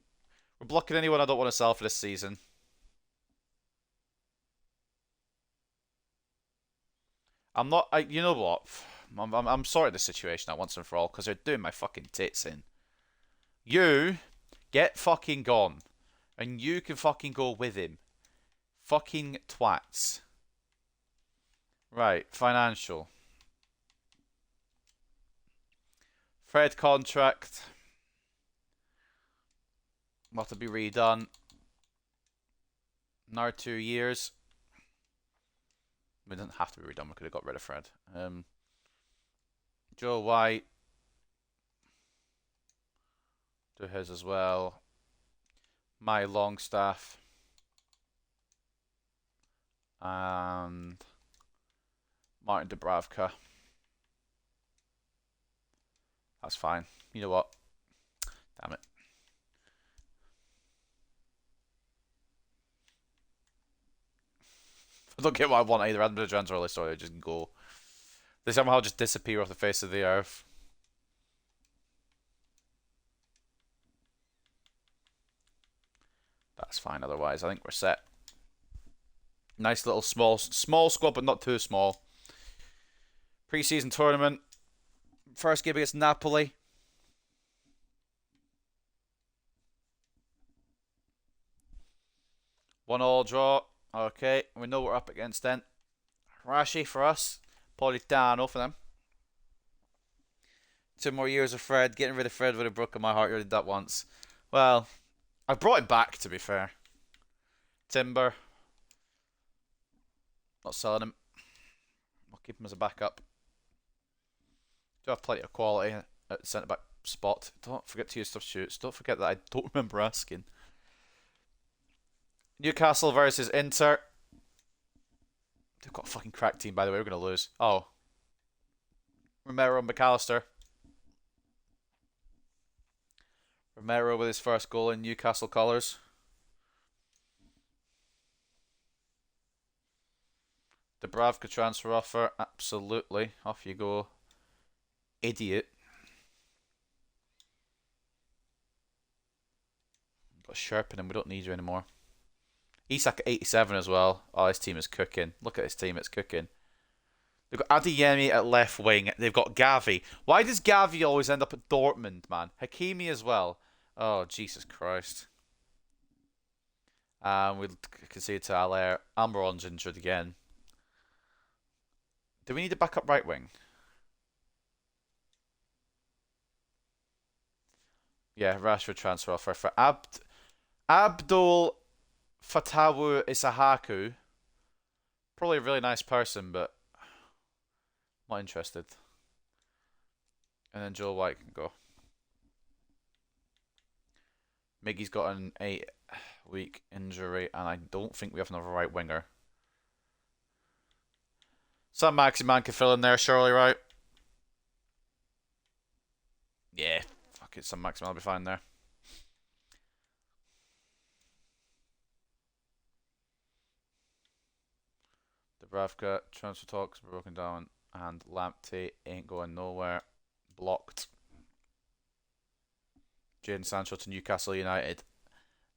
anyone I don't want to sell for this season. I'm not. You know what? I'm sorry the situation at once and for all because they're doing my fucking tits in. You get fucking gone, and you can fucking go with him. Fucking twats. Right, financial. Fred contract. Will have to be redone. Another 2 years. It doesn't have to be redone. We could have got rid of Fred. Joe White. Do his as well. My Longstaff. And Martin Dubravka. That's fine. You know what? Damn it. I don't get what I want either. Add them to the transfer list or they just go. They somehow just disappear off the face of the earth. That's fine otherwise. I think we're set. Nice little small squad, but not too small. Pre-season tournament. First game against Napoli. One all draw. Okay, we know what we're up against then. Rashi for us. Politano for them. 2 more years of Fred. Getting rid of Fred would have broken my heart. You did that once. Well, I brought him back, to be fair. Timber. Not selling him. I'll keep him as a backup. Do have plenty of quality at centre back spot. Don't forget to use substitutes. Don't forget that I don't remember asking. Newcastle versus Inter. They've got a fucking crack team, by the way. We're going to lose. Oh. Romero and McAllister. Romero with his first goal in Newcastle colours. Dubravka transfer offer. Absolutely. Off you go. Idiot. Got Sherpin and we don't need you anymore. Isak at 87 as well. Oh, this team is cooking. Look at this team, it's cooking. They've got Adeyemi at left wing. They've got Gavi. Why does Gavi always end up at Dortmund, man? Hakimi as well. Oh, Jesus Christ. We'll concede to Allaire. Almiron's injured again. Do we need a backup right wing? Yeah, Rashford transfer offer for Abdul Fatawu Isahaku. Probably a really nice person, but not interested. And then Joe White can go. Miggy's got an 8-week injury, and I don't think we have another right winger. Some Maximan can fill in there, surely, right? Yeah, fuck it, some Maximan will be fine there. Dubravka, transfer talks broken down, and Lamptey ain't going nowhere. Blocked. Jadon Sancho to Newcastle United.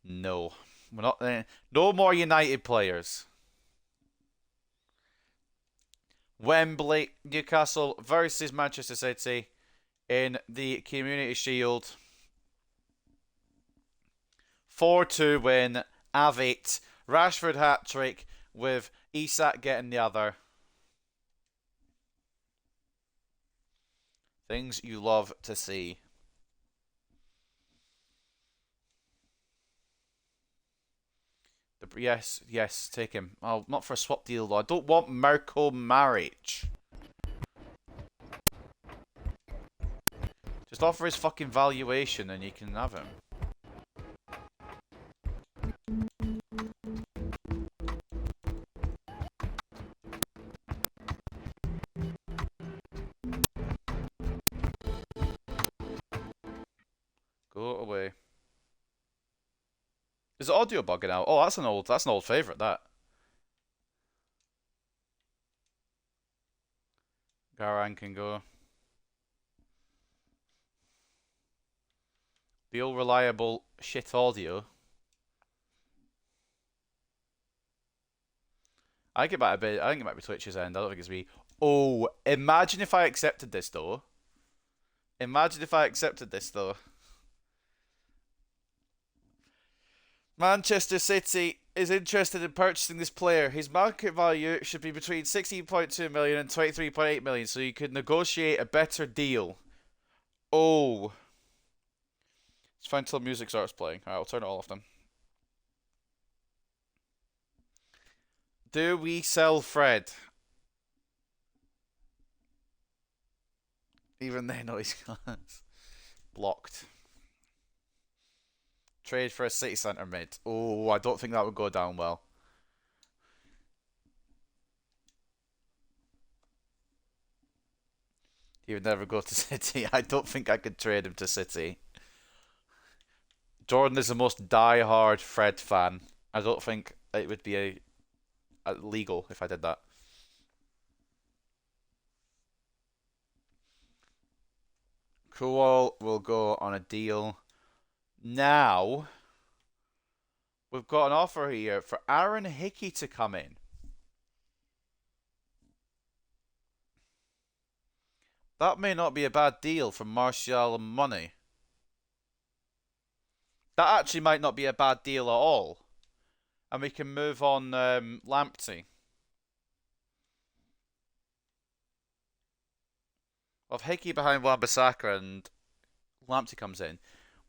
No. We're not there. No more United players. Wembley, Newcastle versus Manchester City in the Community Shield. 4-2 win. Avit. Rashford hat-trick with Isak getting the other. Things you love to see. Yes, take him. Oh, not for a swap deal though. I don't want Marco Maric. Just offer his fucking valuation and you can have him. Go away. Is the audio bugging out? Oh, that's an old favourite, that. Garan can go. The old reliable shit audio. I think it might be Twitch's end. I don't think it's me. Oh, imagine if I accepted this though. Manchester City is interested in purchasing this player. His market value should be between 16.2 million and 23.8 million, so you could negotiate a better deal. Oh. It's fine until music starts playing. Alright, I'll turn it all off then. Do we sell Fred? Even they know he's blocked. Trade for a city centre mid. Oh, I don't think that would go down well. He would never go to City. I don't think I could trade him to City. Jordan is the most die-hard Fred fan. I don't think it would be legal if I did that. Cool, we'll go on a deal. Now, we've got an offer here for Aaron Hickey to come in. That may not be a bad deal for Martial and money. That actually might not be a bad deal at all. And we can move on Lamptey. Of Hickey behind Wan-Bissaka and Lamptey comes in.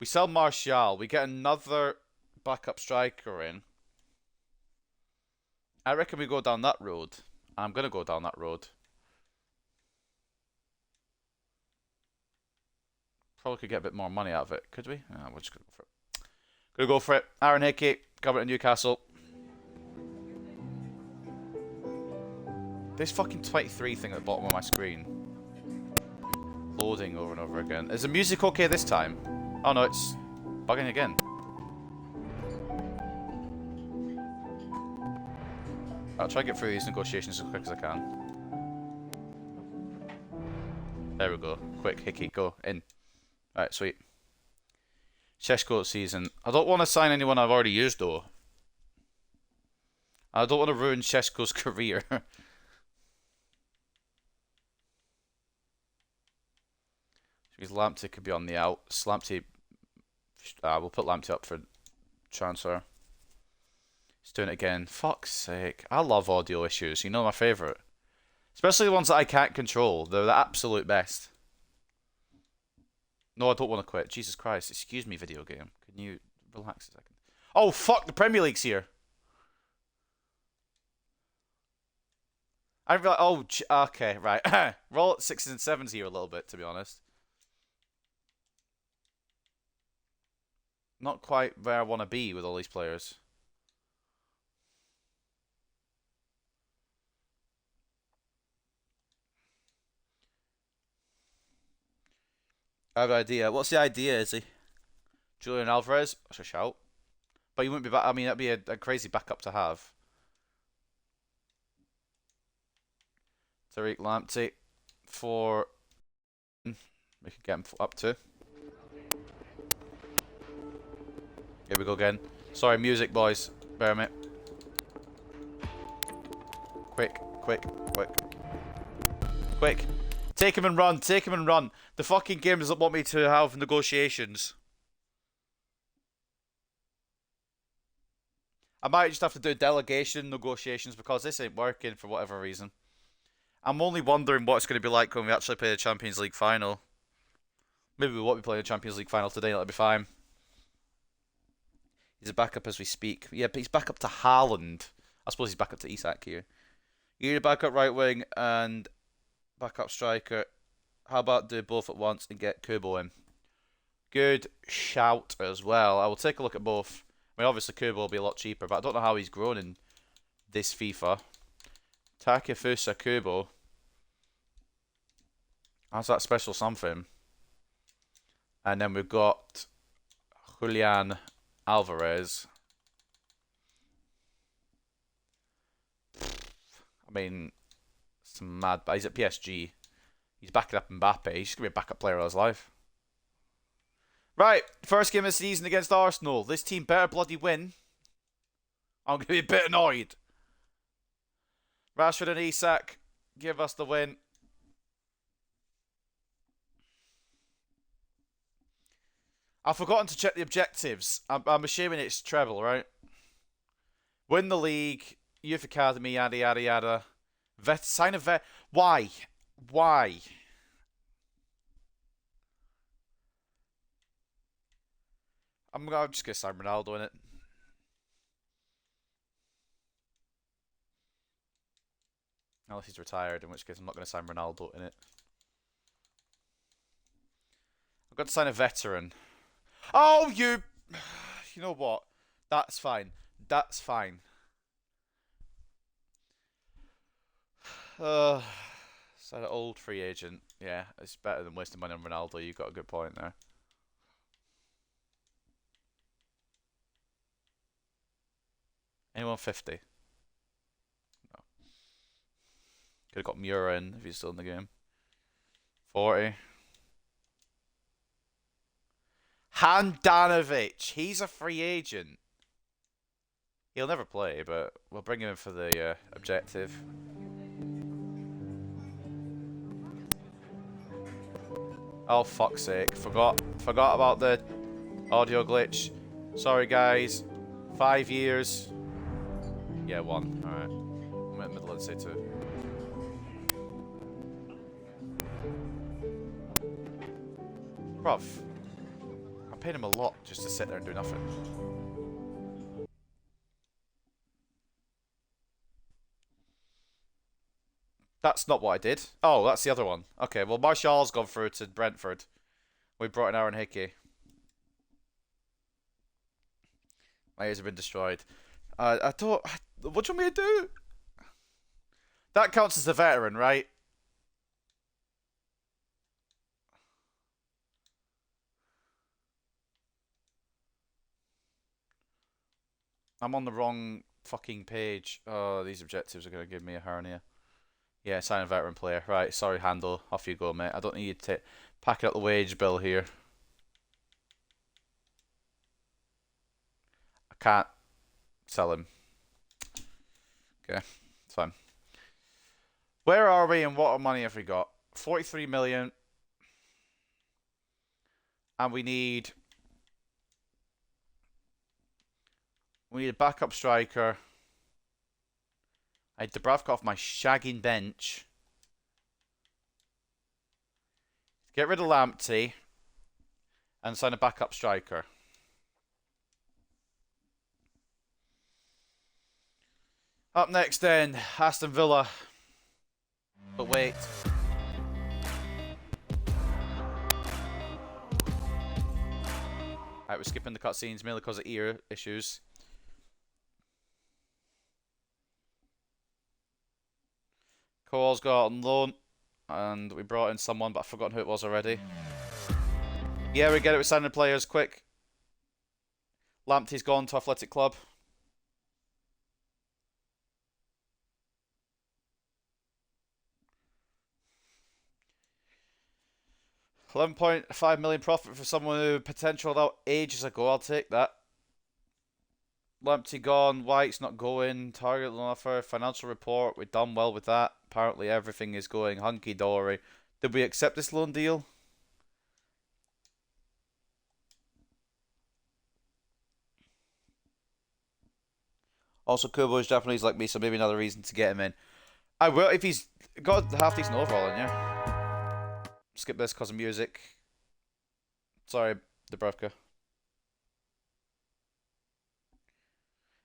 We sell Martial. We get another backup striker in. I reckon we go down that road. I'm going to go down that road. Probably could get a bit more money out of it. Could we? We're just going to go for it. Going to go for it. Aaron Hickey, coming to Newcastle. This fucking 23 thing at the bottom of my screen. Loading over and over again. Is the music okay this time? Oh no, it's bugging again. I'll try to get through these negotiations as quick as I can. There we go. Quick, Hickey, go in. Alright, sweet. Sheshko season. I don't want to sign anyone I've already used though. I don't want to ruin Sheshko's career. Lamptey could be on the out. Lamptey, we'll put Lamptey up for transfer. He's doing it again. Fuck's sake. I love audio issues. You know my favourite. Especially the ones that I can't control. They're the absolute best. No, I don't want to quit. Jesus Christ. Excuse me, video game. Can you relax a second? Oh, fuck. The Premier League's here. I realize. Oh, okay, right. Roll at 6s and 7s here a little bit, to be honest. not quite where I want to be with all these players. I have an idea. What's the idea, is he? Julian Alvarez? That's a shout. But he wouldn't be back. I mean, that'd be a crazy backup to have. Tariq Lamptey for... We could get him up to. Here we go again. Sorry, music, boys. Bear me. Quick, quick, quick. Quick. Take him and run. Take him and run. The fucking game doesn't want me to have negotiations. I might just have to do delegation negotiations because this ain't working for whatever reason. I'm only wondering what it's going to be like when we actually play the Champions League final. Maybe we won't be playing the Champions League final today, that'll be fine. He's a backup as we speak. Yeah, but he's back up to Haaland. I suppose he's back up to Isak here. You need a backup right wing and backup striker. How about do both at once and get Kubo in? Good shout as well. I will take a look at both. I mean, obviously Kubo will be a lot cheaper, but I don't know how he's grown in this FIFA. Takefusa Kubo. How's that special something? And then we've got Julian Alvarez. I mean, some mad. He's at PSG. He's backing up Mbappe. He's just going to be a backup player all his life. Right, first game of the season against Arsenal. This team better bloody win. I'm going to be a bit annoyed. Rashford and Isak, give us the win. I've forgotten to check the objectives. I'm assuming it's treble, right? Win the league, youth academy, yada yada yada. Sign a vet. Why? Why? I'm just gonna sign Ronaldo in it. Unless he's retired, in which case I'm not gonna sign Ronaldo in it. I've got to sign a veteran. Oh, you know what? That's fine. That's fine. Sign an old free agent. Yeah, it's better than wasting money on Ronaldo. You got a good point there. Anyone 50? No. Could have got Mura in if he's still in the game. 40. Handanovic. He's a free agent. He'll never play, but we'll bring him in for the objective. Oh, fuck's sake. Forgot about the audio glitch. Sorry, guys. 5 years. Yeah, 1. Alright. I'm in the middle, I'd say 2. Bruv. I'm paying him a lot just to sit there and do nothing. That's not what I did. Oh, that's the other one. Okay, well, Martial's gone through to Brentford. We brought in Aaron Hickey. My ears have been destroyed. I don't... What do you want me to do? That counts as a veteran, right? I'm on the wrong fucking page. Oh, these objectives are going to give me a hernia. Yeah, sign a veteran player. Right, sorry, Handel. Off you go, mate. I don't need you to pack up the wage bill here. I can't sell him. Okay, it's fine. Where are we and what money have we got? 43 million. And we need a backup striker. I had Dubravka off my shagging bench. Get rid of Lamptey. And sign a backup striker. Up next then, Aston Villa. But wait. Alright, we're skipping the cutscenes mainly because of ear issues. Cole's got on loan, and we brought in someone, but I've forgotten who it was already. Yeah, we get it with signing players, quick. Lamptey's gone to Athletic Club. £11.5 million profit for someone who potentialed out ages ago. I'll take that. Lamptey gone. White's not going. Target loan offer. Financial report. We've done well with that. Apparently everything is going hunky-dory. Did we accept this loan deal? Also, Kubo is Japanese like me, so maybe another reason to get him in. I will if he's got half decent overall in, yeah. Skip this because of music. Sorry, Dubravka.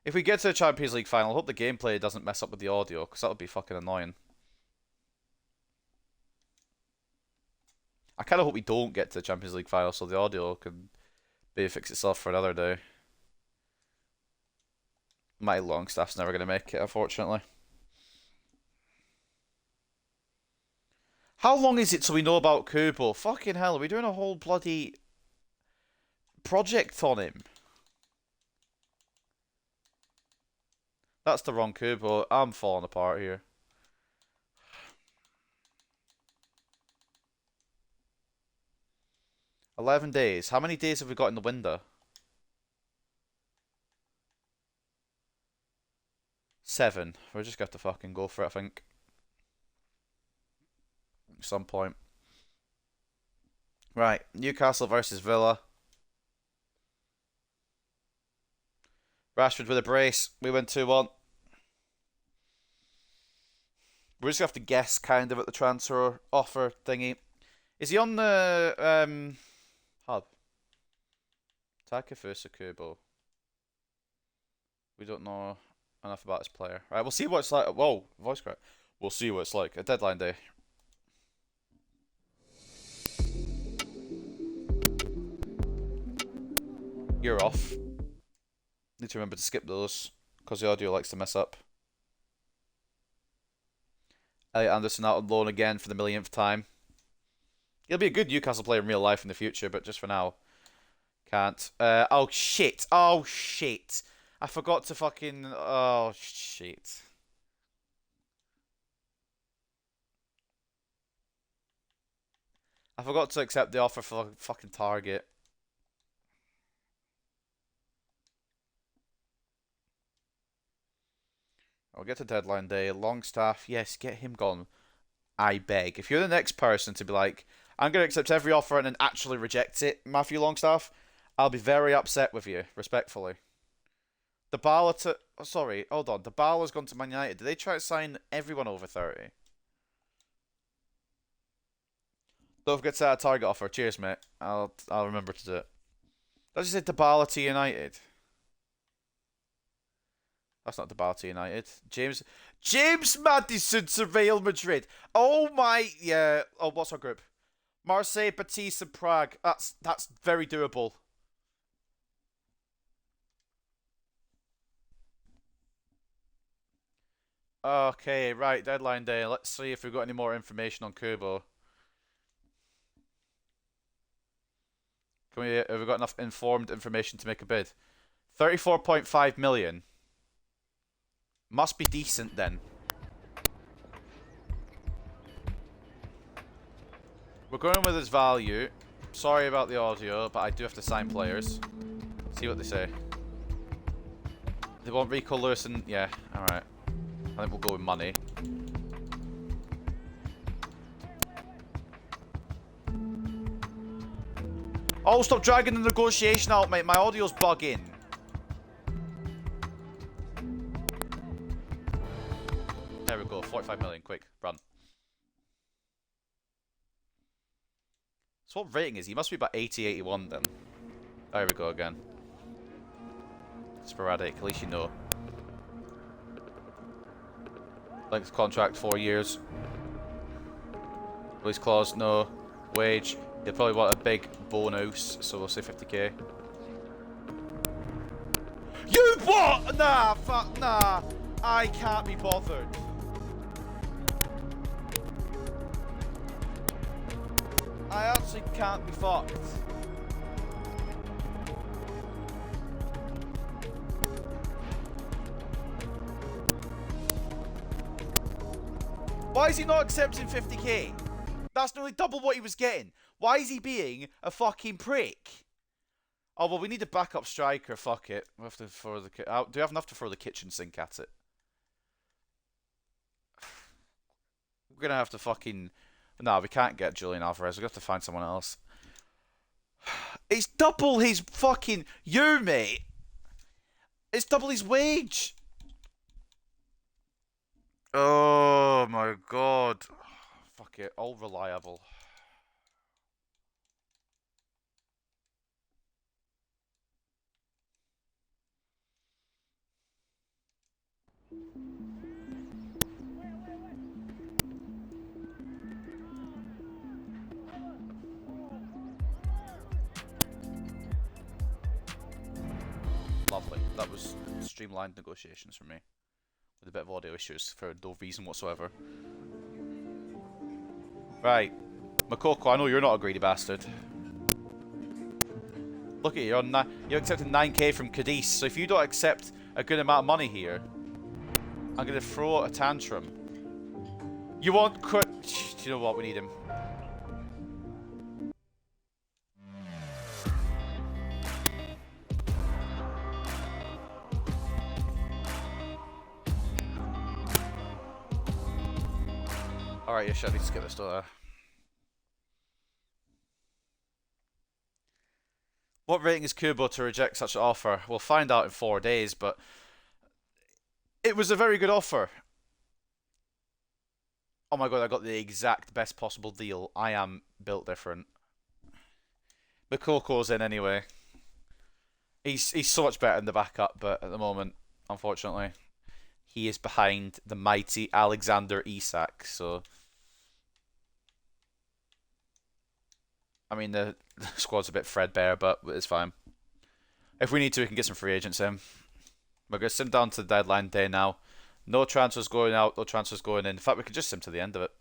If we get to the Champions League final, I hope the gameplay doesn't mess up with the audio, because that would be fucking annoying. I kind of hope we don't get to the Champions League final, so the audio can maybe fix itself for another day. My Longstaff's never going to make it, unfortunately. How long is it till we know about Kubo? Fucking hell, are we doing a whole bloody project on him? That's the wrong Kubo. I'm falling apart here. $11 days. How many days have we got in the window? 7. We're just going to fucking go for it, I think. At some point. Right. Newcastle versus Villa. Rashford with a brace. We win 2-1. We're just going to have to guess kind of at the transfer offer thingy. Is he on the hub? Takefusa Kubo. We don't know enough about this player. Right, we'll see what it's like. Whoa, voice crack. We'll see what it's like. A deadline day. You're off. Need to remember to skip those because the audio likes to mess up. Elliot Anderson out on loan again for the millionth time. He'll be a good Newcastle player in real life in the future, but just for now, can't. Oh shit! Oh shit! I forgot to fucking. Oh shit! I forgot to accept the offer for fucking Target. I'll get to deadline day. Longstaff, yes, get him gone. I beg. If you're the next person to be like, I'm going to accept every offer and then actually reject it, Matthew Longstaff, I'll be very upset with you, respectfully. Dybala to... Oh, sorry, hold on. Dybala's gone to Man United. Did they try to sign everyone over 30? Don't forget to set a target offer. Cheers, mate. I'll remember to do it. Did I just say Dybala to United? That's not Dybala to United. James Maddison to Real Madrid. Oh my, yeah. Oh, what's our group? Marseille, Betis, and Prague. That's very doable. Okay, right. Deadline day. Let's see if we've got any more information on Kubo. Have we got enough informed information to make a bid? 34.5 million. Must be decent then. We're going with his value. Sorry about the audio, but I do have to sign players. See what they say. They want Rico Lewis and... Yeah, alright. I think we'll go with money. Oh, stop dragging the negotiation out, mate. My audio's bugging. There we go. 45 million. Quick. Run. So what rating is he? He must be about 80, 81 then. There we go again. Sporadic. At least you know. Length contract, 4 years. Release clause, no. Wage. He'll probably want a big bonus, so we'll say 50k. You what? Nah, fuck, nah. I can't be bothered. I actually can't be fucked. Why is he not accepting 50k? That's nearly double what he was getting. Why is he being a fucking prick? Oh, well, we need a backup striker. Fuck it. We have to throw the... do we have enough to throw the kitchen sink at it? We're going to have to fucking... No, we can't get Julian Alvarez. We're going to have to find someone else. It's double his fucking... You, mate. It's double his wage. Oh, my God. Fuck it. All reliable. Lovely. That was streamlined negotiations for me. With a bit of audio issues for no reason whatsoever. Right. Makoko, I know you're not a greedy bastard. Look at you, you're accepting 9k from Cadiz, so if you don't accept a good amount of money here, I'm going to throw a tantrum. You want... Do you know what? We need him. Alright, yeah, shit, I need to skip this door. What rating is Kubo to reject such an offer? We'll find out in 4 days, but... It was a very good offer. Oh my god, I got the exact best possible deal. I am built different. Makoko's in anyway. He's so much better in the backup, but at the moment, unfortunately, he is behind the mighty Alexander Isak, so... I mean, the squad's a bit threadbare, but it's fine. If we need to, we can get some free agents in. We're going to sim down to the deadline day now. No transfers going out, no transfers going in. In fact, we could just sim to the end of it.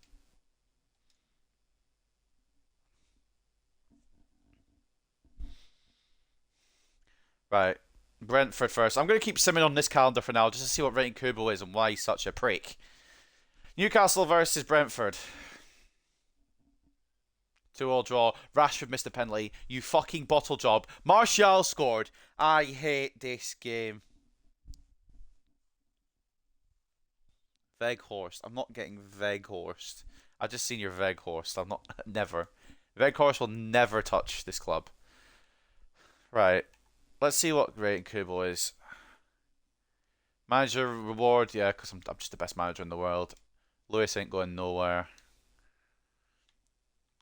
Right. Brentford first. I'm going to keep simming on this calendar for now, just to see what rating Kubo is and why he's such a prick. Newcastle versus Brentford. 2-2 draw. Rashford missed a penalty. You fucking bottle job. Martial scored. I hate this game. Veghorst. I'm not getting Veghorst. I just seen your Veghorst. I'm not... Never. Veghorst will never touch this club. Right. Let's see what rating Kubo is. Manager reward. Yeah, because I'm just the best manager in the world. Lewis ain't going nowhere.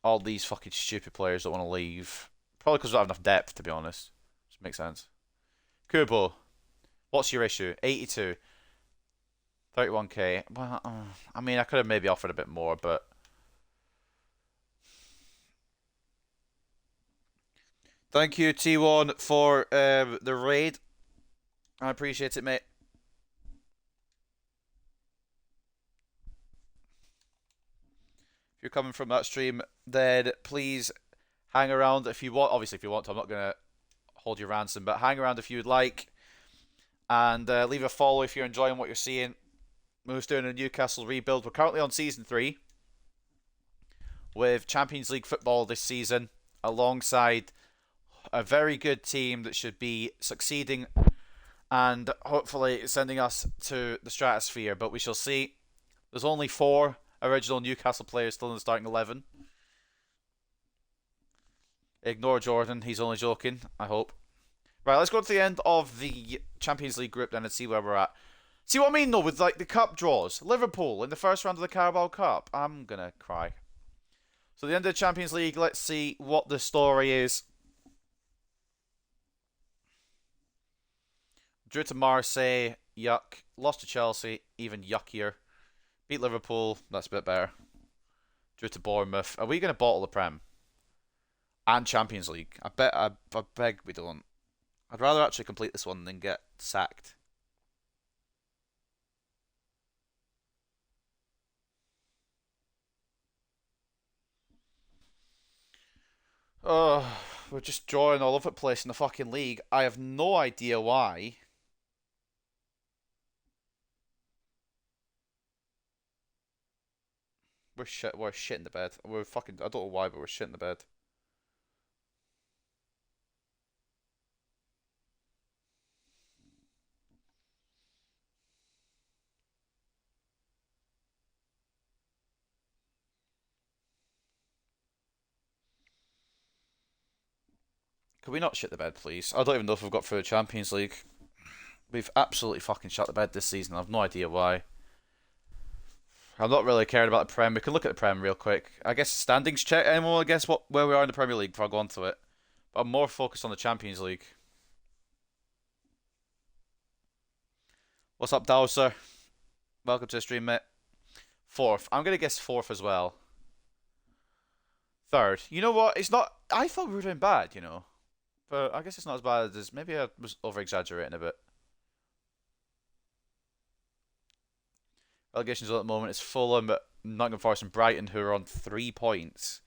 All these fucking stupid players don't want to leave. Probably because we don't have enough depth, to be honest. Which makes sense. Kubo. What's your issue? 82. 31k. Well, I mean, I could have maybe offered a bit more, but... Thank you, T1, for the raid. I appreciate it, mate. If you're coming from that stream, then please hang around if you want. Obviously, if you want to, I'm not going to hold you ransom, but hang around if you would like. And leave a follow if you're enjoying what you're seeing. We're doing a Newcastle rebuild. We're currently on Season 3 with Champions League football this season alongside a very good team that should be succeeding and hopefully sending us to the stratosphere. But we shall see. There's only 4 original Newcastle players still in the starting 11. Ignore Jordan. He's only joking, I hope. Right, let's go to the end of the Champions League group then and see where we're at. See what I mean, though, with like the cup draws? Liverpool in the first round of the Carabao Cup. I'm going to cry. So the end of the Champions League, let's see what the story is. Drew to Marseille, yuck. Lost to Chelsea, even yuckier. Beat Liverpool, that's a bit better. Drew to Bournemouth. Are we going to bottle the Prem? And Champions League? I beg we don't. I'd rather actually complete this one than get sacked. Oh, we're just drawing all over the place in the fucking league. I have no idea why. We're shit. We're shit in the bed. We're fucking. I don't know why, but we're shit in the bed. Could we not shit the bed, please? I don't even know if we've got through the Champions League. We've absolutely fucking shut the bed this season. I've no idea why. I'm not really caring about the Prem. We can look at the Prem real quick. I guess standings check. Anyone want to guess where we are in the Premier League before I go on to it? But I'm more focused on the Champions League. What's up, Dowser? Welcome to the stream, mate. Fourth. I'm gonna guess fourth as well. Third. You know what? It's not. I thought we were doing bad, but I guess it's not as bad as maybe I was over exaggerating a bit. Relegation zone at the moment is Fulham, Nottingham Forest, and Brighton, who are on 3 points.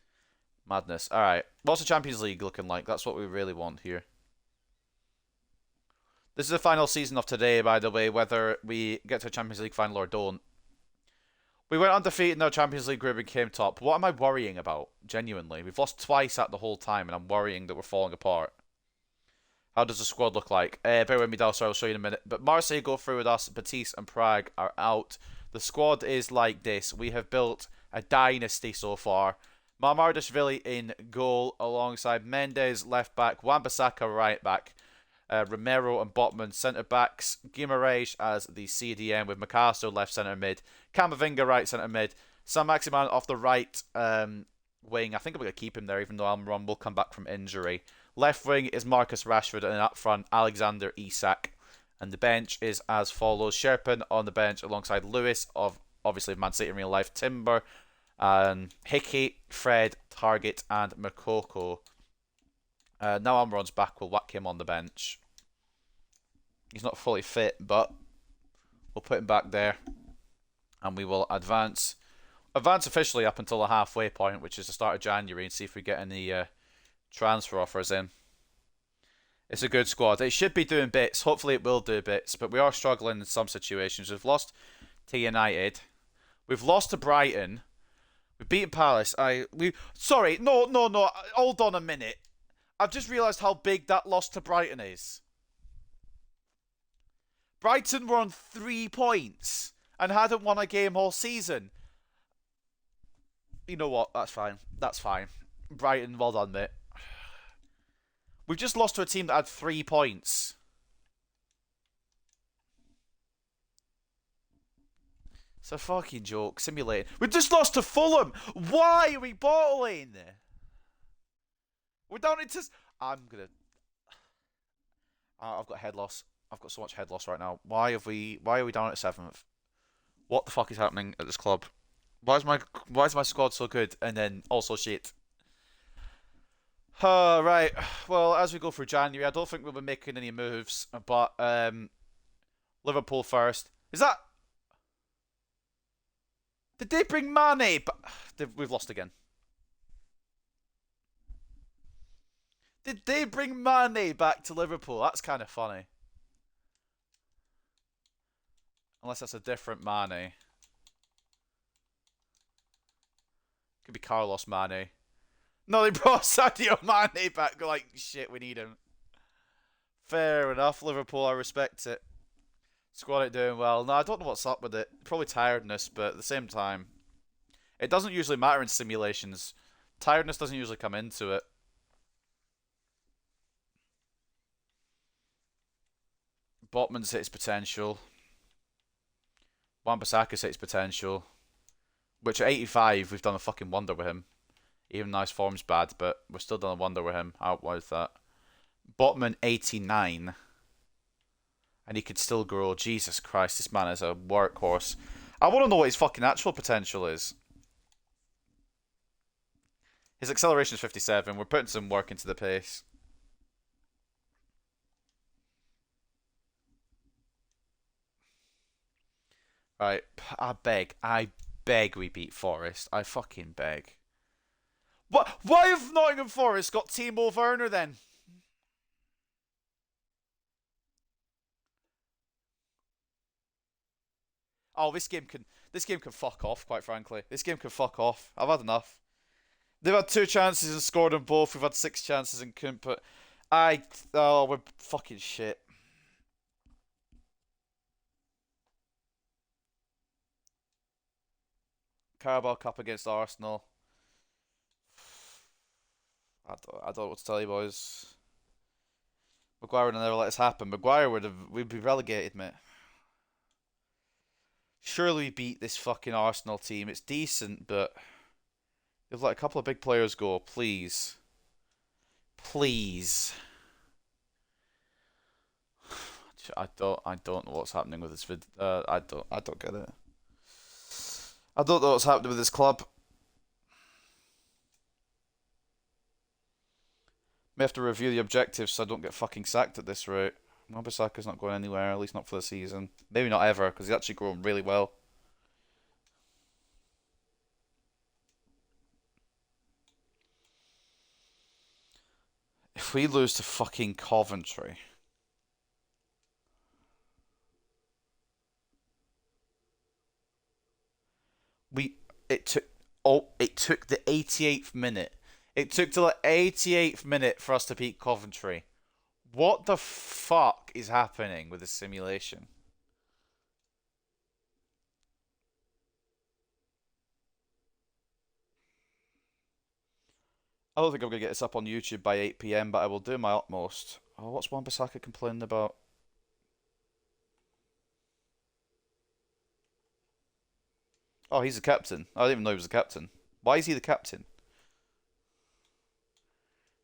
Madness. All right. What's the Champions League looking like? That's what we really want here. This is the final season of today, by the way, whether we get to a Champions League final or don't. We went undefeated in our Champions League group and came top. What am I worrying about? Genuinely. We've lost twice at the whole time, and I'm worrying that we're falling apart. How does the squad look like? Bear with me, Dalsar, I'll show you in a minute. But Marseille go through with us. Betis and Prague are out. The squad is like this. We have built a dynasty so far. Marmardashvili in goal alongside Mendes, left back. Wan-Bissaka, right back. Romero and Botman centre backs, Guimaraes as the CDM with Picasso left centre mid, Camavinga right centre mid, Saint-Maximin off the right wing. I think I'm going to keep him there even though Almiron will come back from injury. Left wing is Marcus Rashford and up front Alexander Isak. And the bench is as follows. Sherpin on the bench alongside Lewis of obviously Man City in real life, Timber, Hickey, Fred, Target and Makoko. Now Almiron's back, we'll whack him on the bench. He's not fully fit, but we'll put him back there. And we will advance officially up until the halfway point, which is the start of January, and see if we get any transfer offers in. It's a good squad. It should be doing bits. Hopefully it will do bits, but we are struggling in some situations. We've lost to United. We've lost to Brighton. We've beaten Palace. Sorry, no. Hold on a minute. I've just realised how big that loss to Brighton is. Brighton were on 3 points and hadn't won a game all season. You know what? That's fine. Brighton, well done, mate. We've just lost to a team that had 3 points. It's a fucking joke. Simulating. We just lost to Fulham. Why are we bottling? We're down into... I've got head loss. I've got so much head loss right now. Why are we down at 7th? What the fuck is happening at this club? Why is my squad so good and then also shit? Right. Well, as we go through January, I don't think we'll be making any moves, but Liverpool first. Is that... Did they bring Mane? We've lost again. Did they bring Mane back to Liverpool? That's kind of funny. Unless that's a different Mane. Could be Carlos Mane. No, they brought Sadio Mane back. Like, shit, we need him. Fair enough, Liverpool. I respect it. Squad ain't doing well. No, I don't know what's up with it. Probably tiredness, but at the same time, it doesn't usually matter in simulations. Tiredness doesn't usually come into it. Botman's hit his potential. Wan-Bissaka's hit his potential. Which at 85, we've done a fucking wonder with him. Even though his form's bad, but we've still done a wonder with him. How was that? Botman 89. And he could still grow. Jesus Christ, this man is a workhorse. I want to know what his fucking actual potential is. His acceleration is 57. We're putting some work into the pace. Right, I beg we beat Forest. I fucking beg. What? Why have Nottingham Forest got Timo Werner then? Oh, this game can fuck off. Quite frankly, this game can fuck off. I've had enough. They've had two chances and scored them both. We've had six chances and couldn't put. We're fucking shit. Carabao Cup against Arsenal. I don't know what to tell you, boys. Maguire would have never let this happen. We'd be relegated, mate. Surely we beat this fucking Arsenal team. It's decent, but they've let a couple of big players go. Please, please. I don't know what's happening with this I don't get it. I don't know what's happening with this club. May have to review the objectives so I don't get fucking sacked at this rate. Wan-Bissaka's not going anywhere, at least not for the season. Maybe not ever, because he's actually grown really well. If we lose to fucking Coventry, we it took the 88th minute. It took till the 88th minute for us to beat Coventry. What the fuck is happening with this simulation? I don't think I'm gonna get this up on YouTube by 8 p.m., but I will do my utmost. Oh, what's Wan-Bissaka complaining about? Oh, he's the captain. I didn't even know he was the captain. Why is he the captain?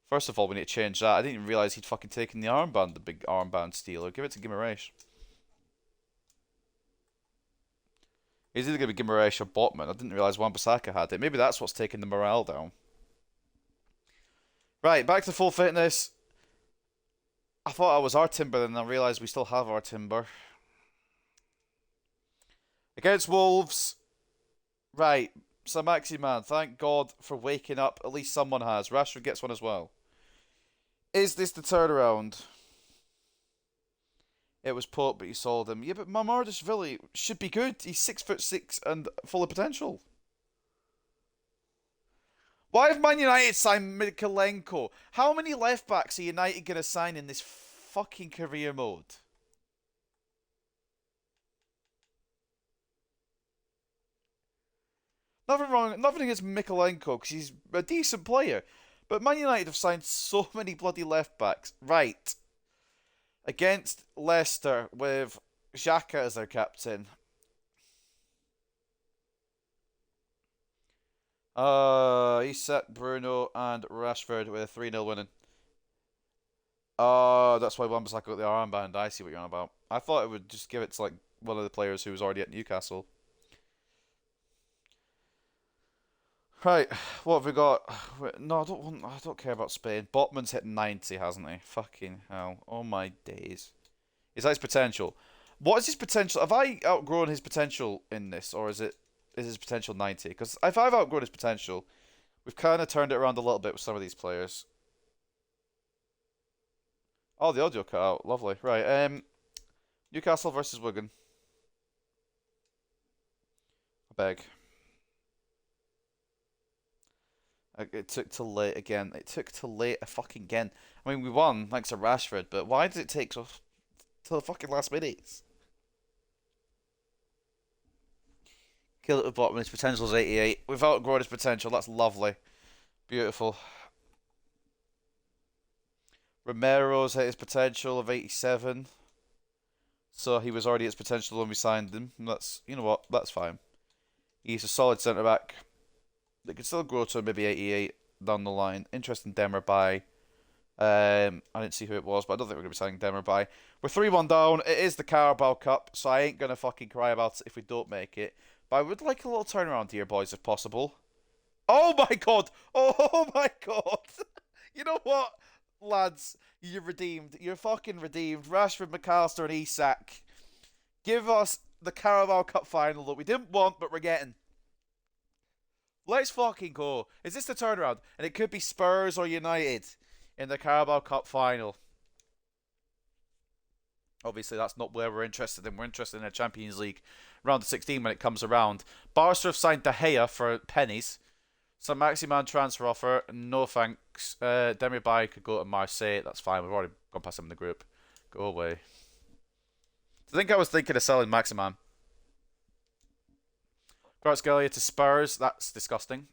First of all, we need to change that. I didn't even realise he'd fucking taken the armband, the big armband stealer. Give it to Guimaraes. He's either going to be Guimaraes or Botman. I didn't realise Wan-Bissaka had it. Maybe that's what's taking the morale down. Right, back to full fitness. I thought I was our timber, then I realised we still have our timber. Against Wolves. Right, so Maxi man, thank God for waking up. At least someone has. Rashford gets one as well. Is this the turnaround? It was Pope, but you sold him. Yeah, but Mamardashvili should be good. He's 6'6" and full of potential. Why have Man United signed Mikalenko? How many left backs are United going to sign in this fucking career mode? Nothing wrong, nothing against Mikalenko because he's a decent player. But Man United have signed so many bloody left backs. Right. Against Leicester with Xhaka as their captain. Isak, Bruno, and Rashford with a 3-0 winning. That's why Wan-Bissaka got the armband. I see what you're on about. I thought it would just give it to like one of the players who was already at Newcastle. Right, what have we got? No, I don't care about Spain. Botman's hit 90, hasn't he? Fucking hell. Oh my days. Is that his potential? What is his potential? Have I outgrown his potential in this, or is his potential 90? Because if I've outgrown his potential, we've kind of turned it around a little bit with some of these players. Oh, the audio cut out. Lovely. Right. Newcastle versus Wigan. I beg. It took till late again. It took till late fucking again. I mean, we won thanks to Rashford, but why did it take so till the fucking last minutes? Kill it with bottom. His potential is 88. We've outgrown his potential. That's lovely. Beautiful. Romero's hit his potential of 87. So he was already at his potential when we signed him. And that's, you know what, that's fine. He's a solid centre back. They could still grow to maybe 88 down the line. Interesting Demer buy. I didn't see who it was, but I don't think we're going to be signing Demer buy. We're 3-1 down. It is the Carabao Cup, so I ain't going to fucking cry about it if we don't make it. But I would like a little turnaround here, boys, if possible. Oh my god! Oh my god! You know what, lads? You're redeemed. You're fucking redeemed. Rashford, McAllister, and Isak. Give us the Carabao Cup final that we didn't want, but we're getting. Let's fucking go. Is this the turnaround? And it could be Spurs or United in the Carabao Cup final. Obviously, that's not where we're interested in. We're interested in a Champions League round of 16 when it comes around. Barca have signed De Gea for pennies. Some Maximan transfer offer. No thanks. Demi could go to Marseille. That's fine. We've already gone past him in the group. Go away. I think I was thinking of selling Maximan. Kvaratskhelia to Spurs. That's disgusting.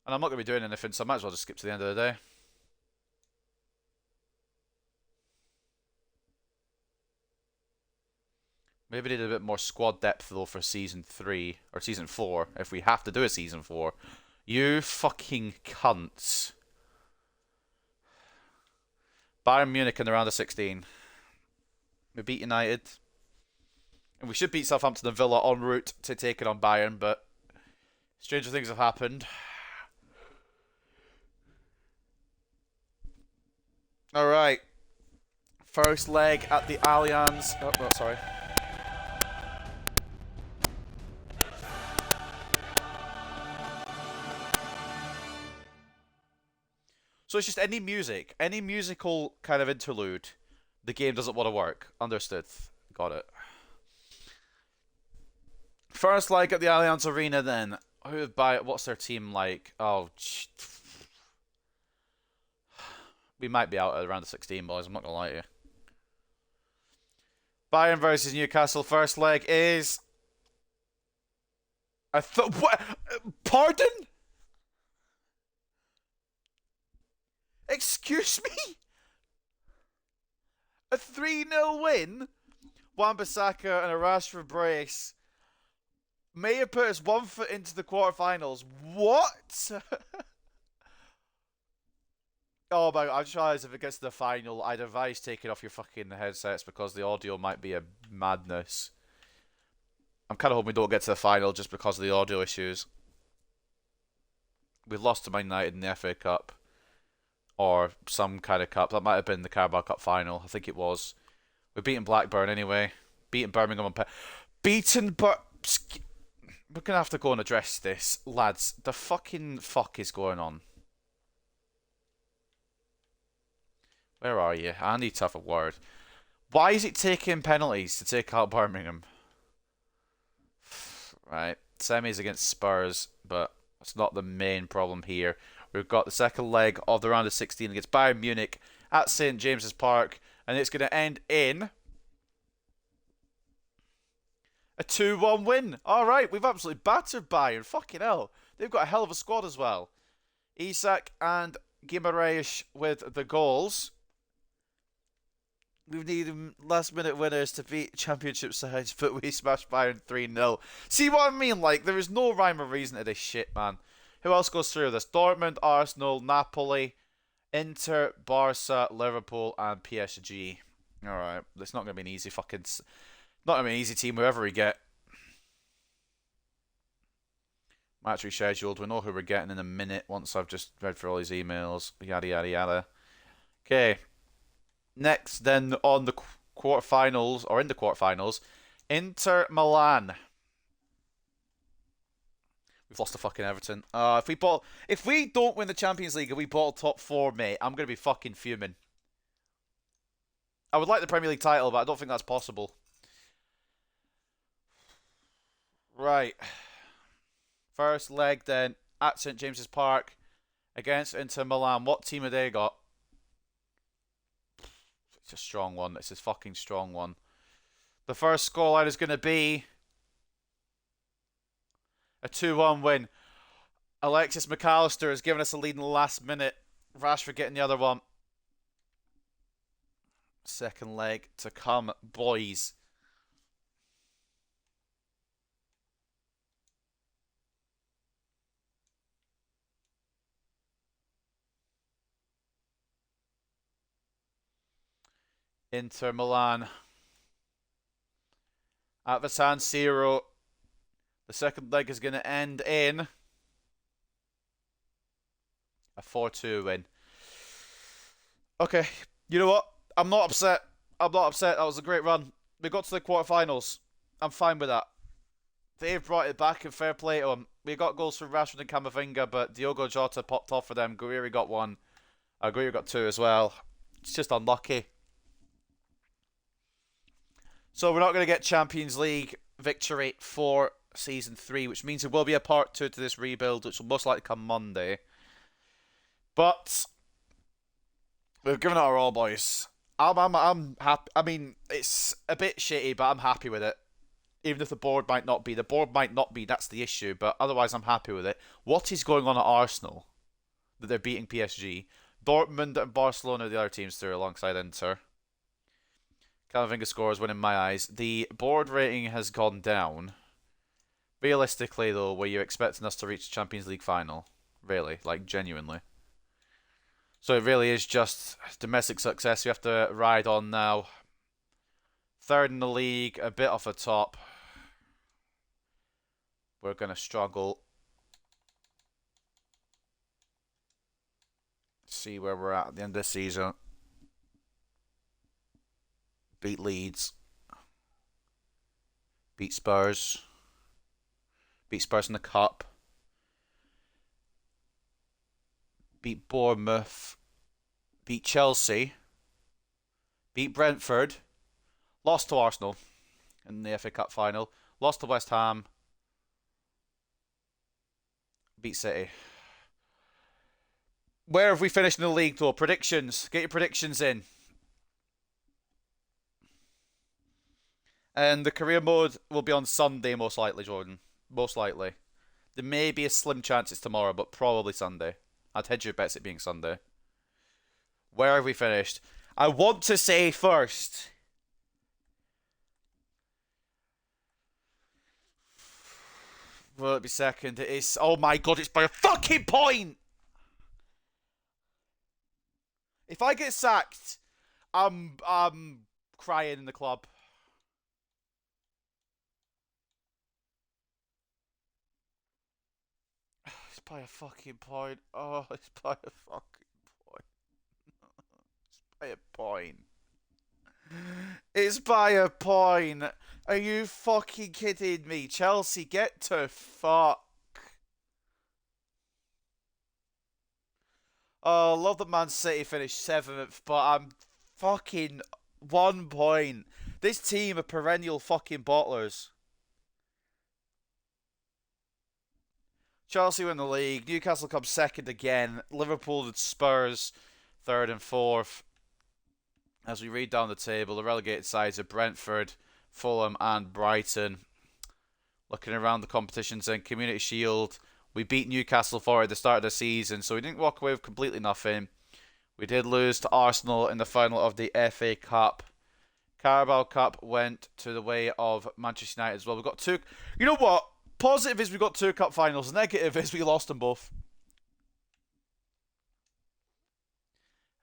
And I'm not going to be doing anything, so I might as well just skip to the end of the day. Maybe need a bit more squad depth, though, for Season 3. Or Season 4, if we have to do a Season 4. You fucking cunts. Bayern Munich in the round of 16. We beat United. And we should beat Southampton and Villa en route to taking on Bayern, but stranger things have happened. Alright. First leg at the Allianz. Oh, no, sorry. So it's just any music, any musical kind of interlude, the game doesn't want to work. Understood. Got it. First leg at the Allianz Arena then. What's their team like? Oh, we might be out at around the 16, boys. I'm not going to lie to you. Bayern versus Newcastle. First leg is... What? Pardon? Excuse me? A 3-0 win? Wan-Bissaka and a Rashford brace may have put us 1 foot into the quarterfinals. What? Oh my god, I just realised if it gets to the final, I'd advise taking off your fucking headsets because the audio might be a madness. I'm kind of hoping we don't get to the final just because of the audio issues. We lost to Man United in the FA Cup. Or some kind of cup. That might have been the Carabao Cup final. I think it was. We're beating Blackburn anyway. Beating Birmingham. We're going to have to go and address this. Lads, the fucking fuck is going on? Where are you? I need to have a word. Why is it taking penalties to take out Birmingham? Right. Semis against Spurs, but that's not the main problem here. We've got the second leg of the round of 16 against Bayern Munich at St James's Park, and it's going to end in a 2-1 win. Alright, we've absolutely battered Bayern. Fucking hell. They've got a hell of a squad as well. Isak and Guimaraes with the goals. We need last-minute winners to beat championship sides, but we smashed Bayern 3-0. See what I mean? Like, there is no rhyme or reason to this shit, man. Who else goes through this? Dortmund, Arsenal, Napoli, Inter, Barca, Liverpool, and PSG. Alright, it's not going to be an easy not going to be an easy team whoever we get. Match rescheduled. We know who we're getting in a minute once I've just read through all these emails. Yada, yada, yada. Okay. Next, then, on the quarterfinals, or in the quarterfinals, Inter Milan. We've lost to fucking Everton. If we don't win the Champions League and we bottle top 4, mate, I'm gonna be fucking fuming. I would like the Premier League title, but I don't think that's possible. Right. First leg then at St James's Park against Inter Milan. What team have they got? It's a strong one. It's a fucking strong one. The first scoreline is gonna be a 2-1 win. Alexis McAllister has given us a lead in the last minute. Rashford getting the other one. Second leg to come, boys. Inter Milan at the San Siro. The second leg is going to end in a 4-2 win. Okay, you know what? I'm not upset. I'm not upset. That was a great run. We got to the quarterfinals. I'm fine with that. They've brought it back and fair play to them. We got goals from Rashford and Camavinga, but Diogo Jota popped off for them. Guerrero got one. Guerrero got two as well. It's just unlucky. So we're not going to get Champions League victory for Season 3, which means there will be a part 2 to this rebuild, which will most likely come Monday. But we've given it our all, boys. I'm happy. I mean, it's a bit shitty, but I'm happy with it. Even if the board might not be. The board might not be, that's the issue, but otherwise I'm happy with it. What is going on at Arsenal that they're beating PSG? Dortmund and Barcelona are the other teams through alongside Inter. Camavinga scores win in my eyes. The board rating has gone down. Realistically, though, were you expecting us to reach the Champions League final? Really? Like, genuinely? So it really is just domestic success we have to ride on now. Third in the league, a bit off the top. We're going to struggle. See where we're at the end of the season. Beat Leeds. Beat Spurs. Beat Spurs in the Cup. Beat Bournemouth. Beat Chelsea. Beat Brentford. Lost to Arsenal in the FA Cup final. Lost to West Ham. Beat City. Where have we finished in the league, though? Predictions. Get your predictions in. And the career mode will be on Sunday, most likely, Jordan. Most likely. There may be a slim chance it's tomorrow, but probably Sunday. I'd hedge your bets it being Sunday. Where have we finished? I want to say first. Will it be second? It is. Oh my god, it's by a fucking point! If I get sacked, I'm crying in the club. It's by a fucking point. Oh, it's by a fucking point. It's by a point. It's by a point. Are you fucking kidding me? Chelsea, get to fuck. Oh, I love that Man City finished 7th, but I'm fucking 1 point. This team are perennial fucking bottlers. Chelsea win the league. Newcastle comes second again. Liverpool and Spurs third and fourth. As we read down the table, the relegated sides are Brentford, Fulham, and Brighton. Looking around the competitions in Community Shield, we beat Newcastle for at the start of the season, so we didn't walk away with completely nothing. We did lose to Arsenal in the final of the FA Cup. Carabao Cup went to the way of Manchester United as well. We've got two. You know what? Positive is we got 2 cup finals. Negative is we lost them both.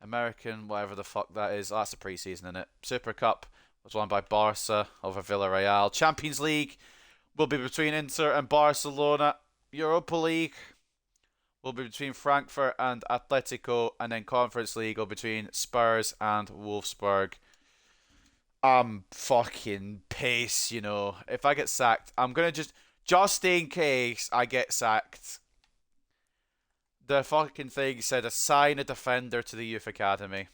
American, whatever the fuck that is. Oh, that's the pre-season, isn't it? Super Cup was won by Barca over Villarreal. Champions League will be between Inter and Barcelona. Europa League will be between Frankfurt and Atletico. And then Conference League will be between Spurs and Wolfsburg. I'm fucking pissed, you know. If I get sacked, I'm going to just in case I get sacked. The fucking thing said assign a defender to the youth academy.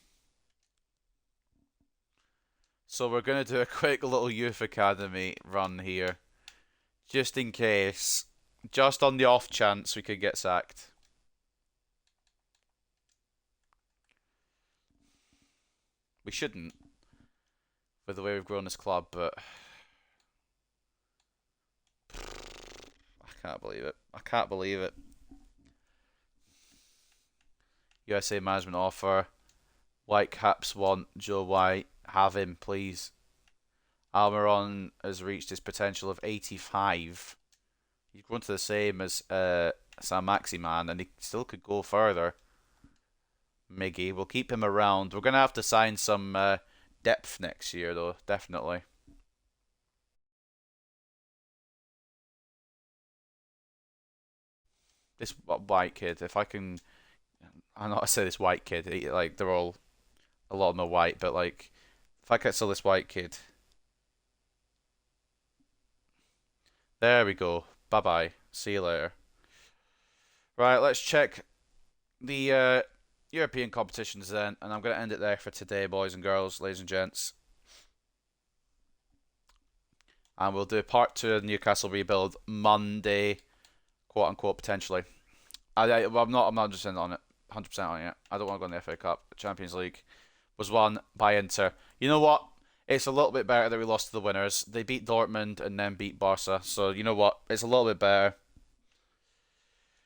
So we're going to do a quick little youth academy run here. Just in case. Just on the off chance we could get sacked. We shouldn't. With the way we've grown this club, but... I can't believe it. I can't believe it. USA management offer. Whitecaps want Joe White. Have him, please. Almiron has reached his potential of 85. He's grown to the same as Sam Maximan, and he still could go further. Miggy, we'll keep him around. We're going to have to sign some depth next year, though, definitely. This white kid, if I can... I know I say this white kid, like, they're all... A lot of them are white, but, like... If I could sell this white kid. There we go. Bye-bye. See you later. Right, let's check the European competitions then, and I'm going to end it there for today, boys and girls, ladies and gents. And we'll do part 2 of the Newcastle rebuild Monday, quote unquote, potentially. I'm not 100% on it. 100% on it. I don't want to go in the FA Cup. The Champions League was won by Inter. You know what? It's a little bit better that we lost to the winners. They beat Dortmund and then beat Barca. So you know what? It's a little bit better.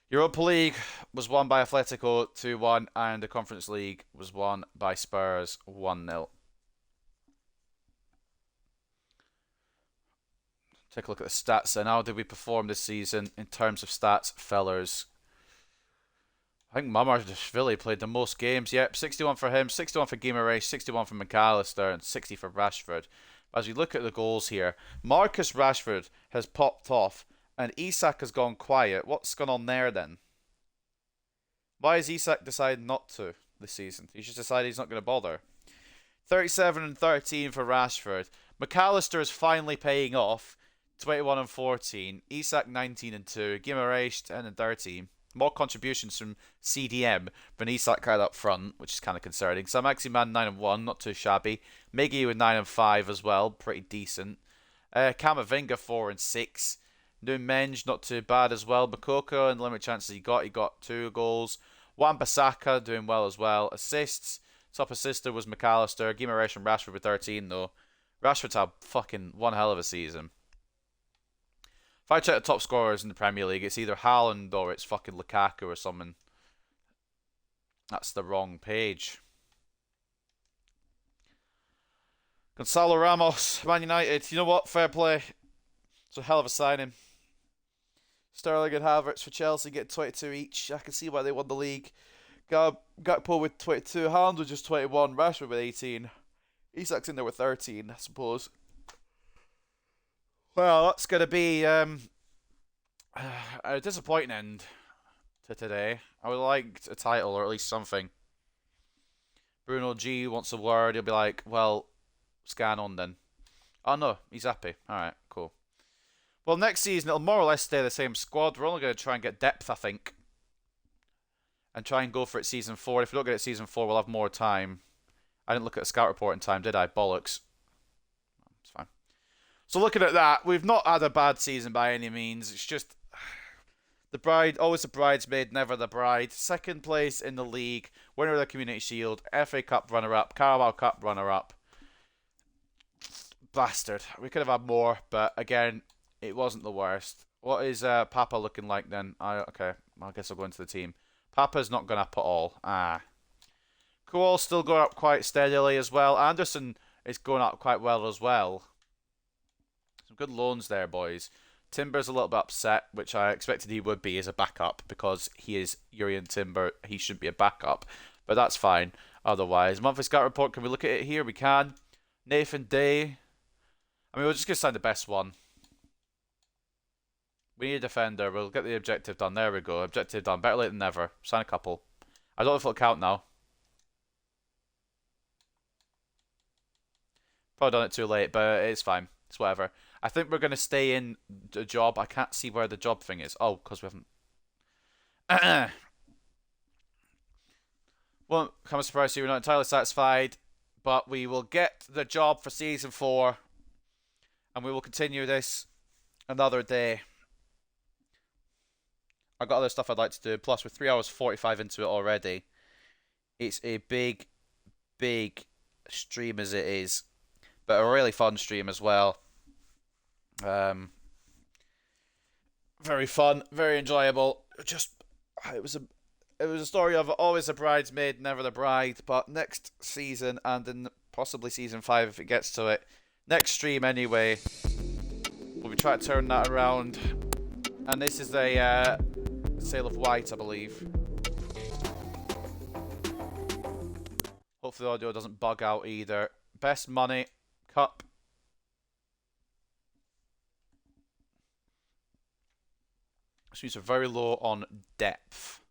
Europa League was won by Atletico 2-1, and the Conference League was won by Spurs 1-0. Take a look at the stats then. How did we perform this season in terms of stats, fellers? I think Mamardashvili played the most games. Yep, 61 for him, 61 for Guimaraes, 61 for McAllister, and 60 for Rashford. As we look at the goals here, Marcus Rashford has popped off, and Isak has gone quiet. What's gone on there then? Why has Isak decided not to this season? He's just decided he's not going to bother. 37 and 13 for Rashford. McAllister is finally paying off. 21 and 14. Isak 19 and 2. Guimaraes 10 and 13. More contributions from CDM than Isak had up front, which is kind of concerning. So Maximan 9 and 1, not too shabby. Miggy with 9 and 5 as well, pretty decent. Camavinga 4 and 6. Numenge not too bad as well. Bakoko and the limited chances he got 2 goals. Wan-Bissaka doing well as well. Assists. Top assister was McAllister. Guimaraes and Rashford with 13 though. Rashford's had fucking one hell of a season. If I check the top scorers in the Premier League, it's either Haaland or it's fucking Lukaku or something. That's the wrong page. Gonzalo Ramos, Man United. You know what? Fair play. It's a hell of a signing. Sterling and Havertz for Chelsea get 22 each. I can see why they won the league. Gakpo with 22. Haaland with just 21. Rashford with 18. Isak's in there with 13, I suppose. Well, that's going to be a disappointing end to today. I would like a title or at least something. Bruno G wants a word. He'll be like, well, scan on then. Oh, no, he's happy. Alright, cool. Well, next season, it'll more or less stay the same squad. We're only going to try and get depth, I think. And try and go for it season 4. If we don't get it season 4, we'll have more time. I didn't look at a scout report in time, did I? Bollocks. It's fine. So looking at that, we've not had a bad season by any means. It's just the bride, always the bridesmaid, never the bride. Second place in the league, winner of the Community Shield, FA Cup runner-up, Carabao Cup runner-up. Bastard. We could have had more, but again, it wasn't the worst. What is Papa looking like then? Okay, I guess I'll go into the team. Papa's not going up at all. Cool, still going up quite steadily as well. Anderson is going up quite well as well. Some good loans there, boys. Timber's a little bit upset, which I expected he would be as a backup because he is Urian Timber. He should be a backup, but that's fine. Otherwise, monthly scout report. Can we look at it here? We can. Nathan Day. I mean, we're just gonna sign the best one. We need a defender. We'll get the objective done. There we go. Objective done. Better late than never. Sign a couple. I don't know if it'll count now. Probably done it too late, but it's fine. It's whatever. I think we're going to stay in the job. I can't see where the job thing is. Oh, because we haven't... Won't come as a surprise to you. We're not entirely satisfied, but we will get the job for Season 4. And we will continue this another day. I've got other stuff I'd like to do. Plus, we're 3 hours 45 into it already. It's a big, big stream as it is. But a really fun stream as well. Very fun, very enjoyable. It was a story of always a bridesmaid, never the bride. But next season, and in possibly season 5 if it gets to it, next stream anyway, we'll be trying to turn that around. And this is the sale of white, I believe. Hopefully the audio doesn't bug out either. Best money cup. Which means we're very low on depth.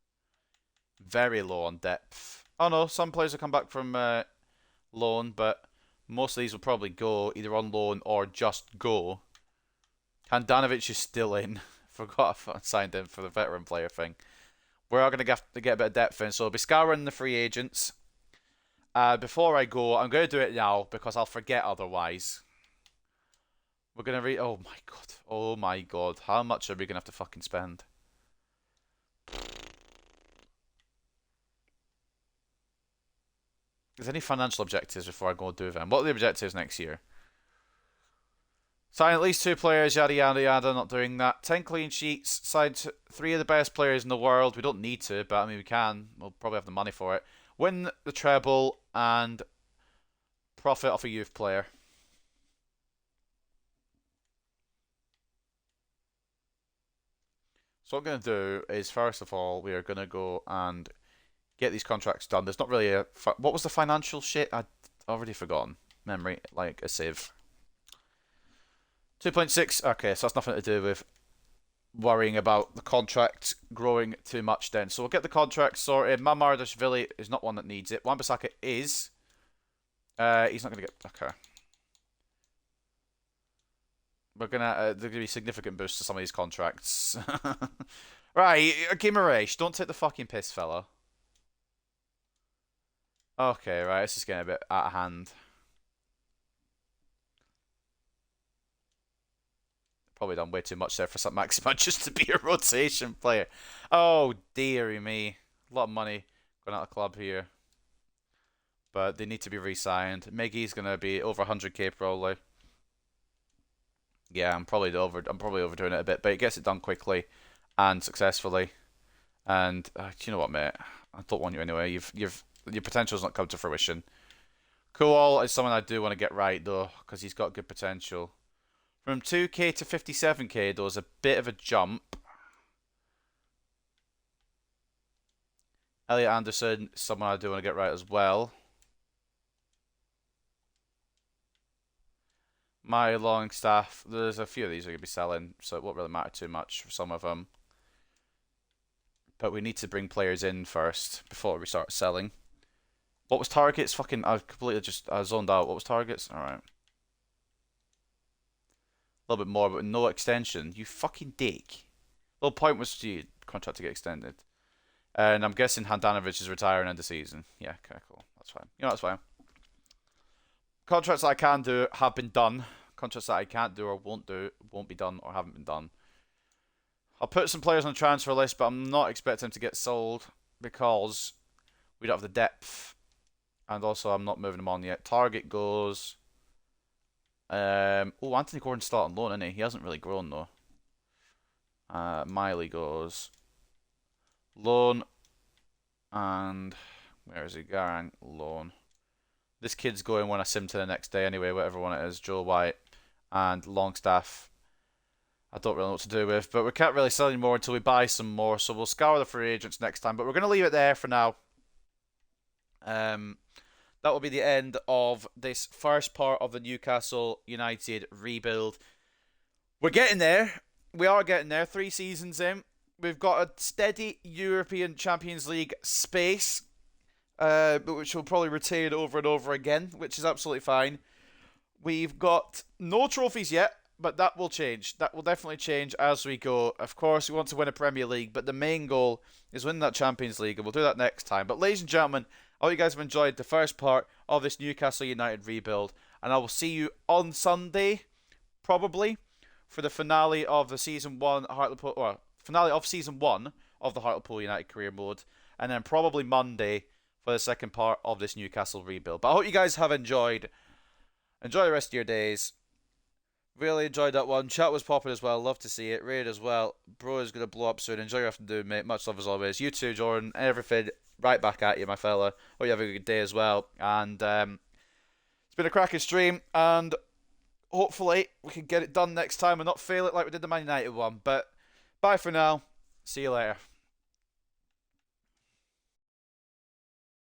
Very low on depth. Oh no, some players have come back from loan, but Most of these will probably go either on loan or just go. Handanovic is still in. Forgot I signed him for the veteran player thing. We're going to have to get a bit of depth in, so I'll be scouring the free agents. Before I go, I'm going to do it now because I'll forget otherwise. We're going to read. Oh my god. Oh my god. How much are we going to have to fucking spend? Is there any financial objectives before I go and do them? What are the objectives next year? Sign at least 2 players, yada yada yada, not doing that. 10 clean sheets, sign 3 of the best players in the world. We don't need to, but I mean we can. We'll probably have the money for it. Win the treble and profit off a youth player. So what I'm going to do is, first of all, we are going to go and get these contracts done. There's not really a... What was the financial shit? I'd already forgotten. Memory, like a sieve. 2.6, okay, so that's nothing to do with worrying about the contract growing too much then. So we'll get the contract sorted. Mamardashvili is not one that needs it. Wan-Bissaka is. He's not going to get... Okay. We're going to... there's going to be significant boosts to some of these contracts. Right, Gimaresh, don't take the fucking piss, fella. Okay, right, this is getting a bit out of hand. Probably done way too much there for St. Maxima just to be a rotation player. Oh, dearie me. A lot of money going out of the club here. But they need to be re-signed. Miggy's going to be over 100k probably. Yeah, I'm probably overdoing it a bit, but it gets it done quickly and successfully. And you know what, mate? I don't want you anyway. Your potential's not come to fruition. Cool is someone I do want to get right though, because he's got good potential. From 2k to 57k, there was a bit of a jump. Elliot Anderson, someone I do want to get right as well. My Longstaff, there's a few of these we're going to be selling, so it won't really matter too much for some of them. But we need to bring players in first before we start selling. What was targets? Fucking, I completely just zoned out. What was targets? Alright. A little bit more, but no extension. You fucking dick. The whole point was for your contract to get extended. And I'm guessing Handanovic is retiring end of season. Yeah, okay, cool. That's fine. You know, that's fine. Contracts that I can do have been done. Contracts that I can't do or won't be done or haven't been done. I'll put some players on the transfer list, but I'm not expecting them to get sold because we don't have the depth. And also, I'm not moving them on yet. Target goes... oh, Anthony Gordon's still on loan, isn't he? He hasn't really grown, though. Miley goes... loan. And... where is he? Garang, loan. This kid's going when I sim to the next day anyway, whatever one it is. Joe White and Longstaff. I don't really know what to do with, but we can't really sell anymore until we buy some more, so we'll scour the free agents next time. But we're going to leave it there for now. That will be the end of this first part of the Newcastle United rebuild. We're getting there. We are getting there. 3 seasons in. We've got a steady European Champions League space, which we'll probably retain over and over again, which is absolutely fine. We've got no trophies yet, but that will change. That will definitely change as we go. Of course, we want to win a Premier League, but the main goal is win that Champions League, and we'll do that next time. But ladies and gentlemen, I hope you guys have enjoyed the first part of this Newcastle United rebuild, and I will see you on Sunday, probably, for the finale of the season 1 Hartlepool, or finale of season 1 of the Hartlepool United career mode, and then probably Monday for the second part of this Newcastle rebuild. But I hope you guys have enjoyed. Enjoy the rest of your days. Really enjoyed that one. Chat was popping as well. Love to see it. Raid as well. Bro is going to blow up soon. Enjoy your afternoon, mate. Much love as always. You too, Jordan. Everything right back at you, my fella. Hope you have a good day as well. And it's been a cracking stream. And hopefully we can get it done next time and not fail it like we did the Man United one. But bye for now. See you later.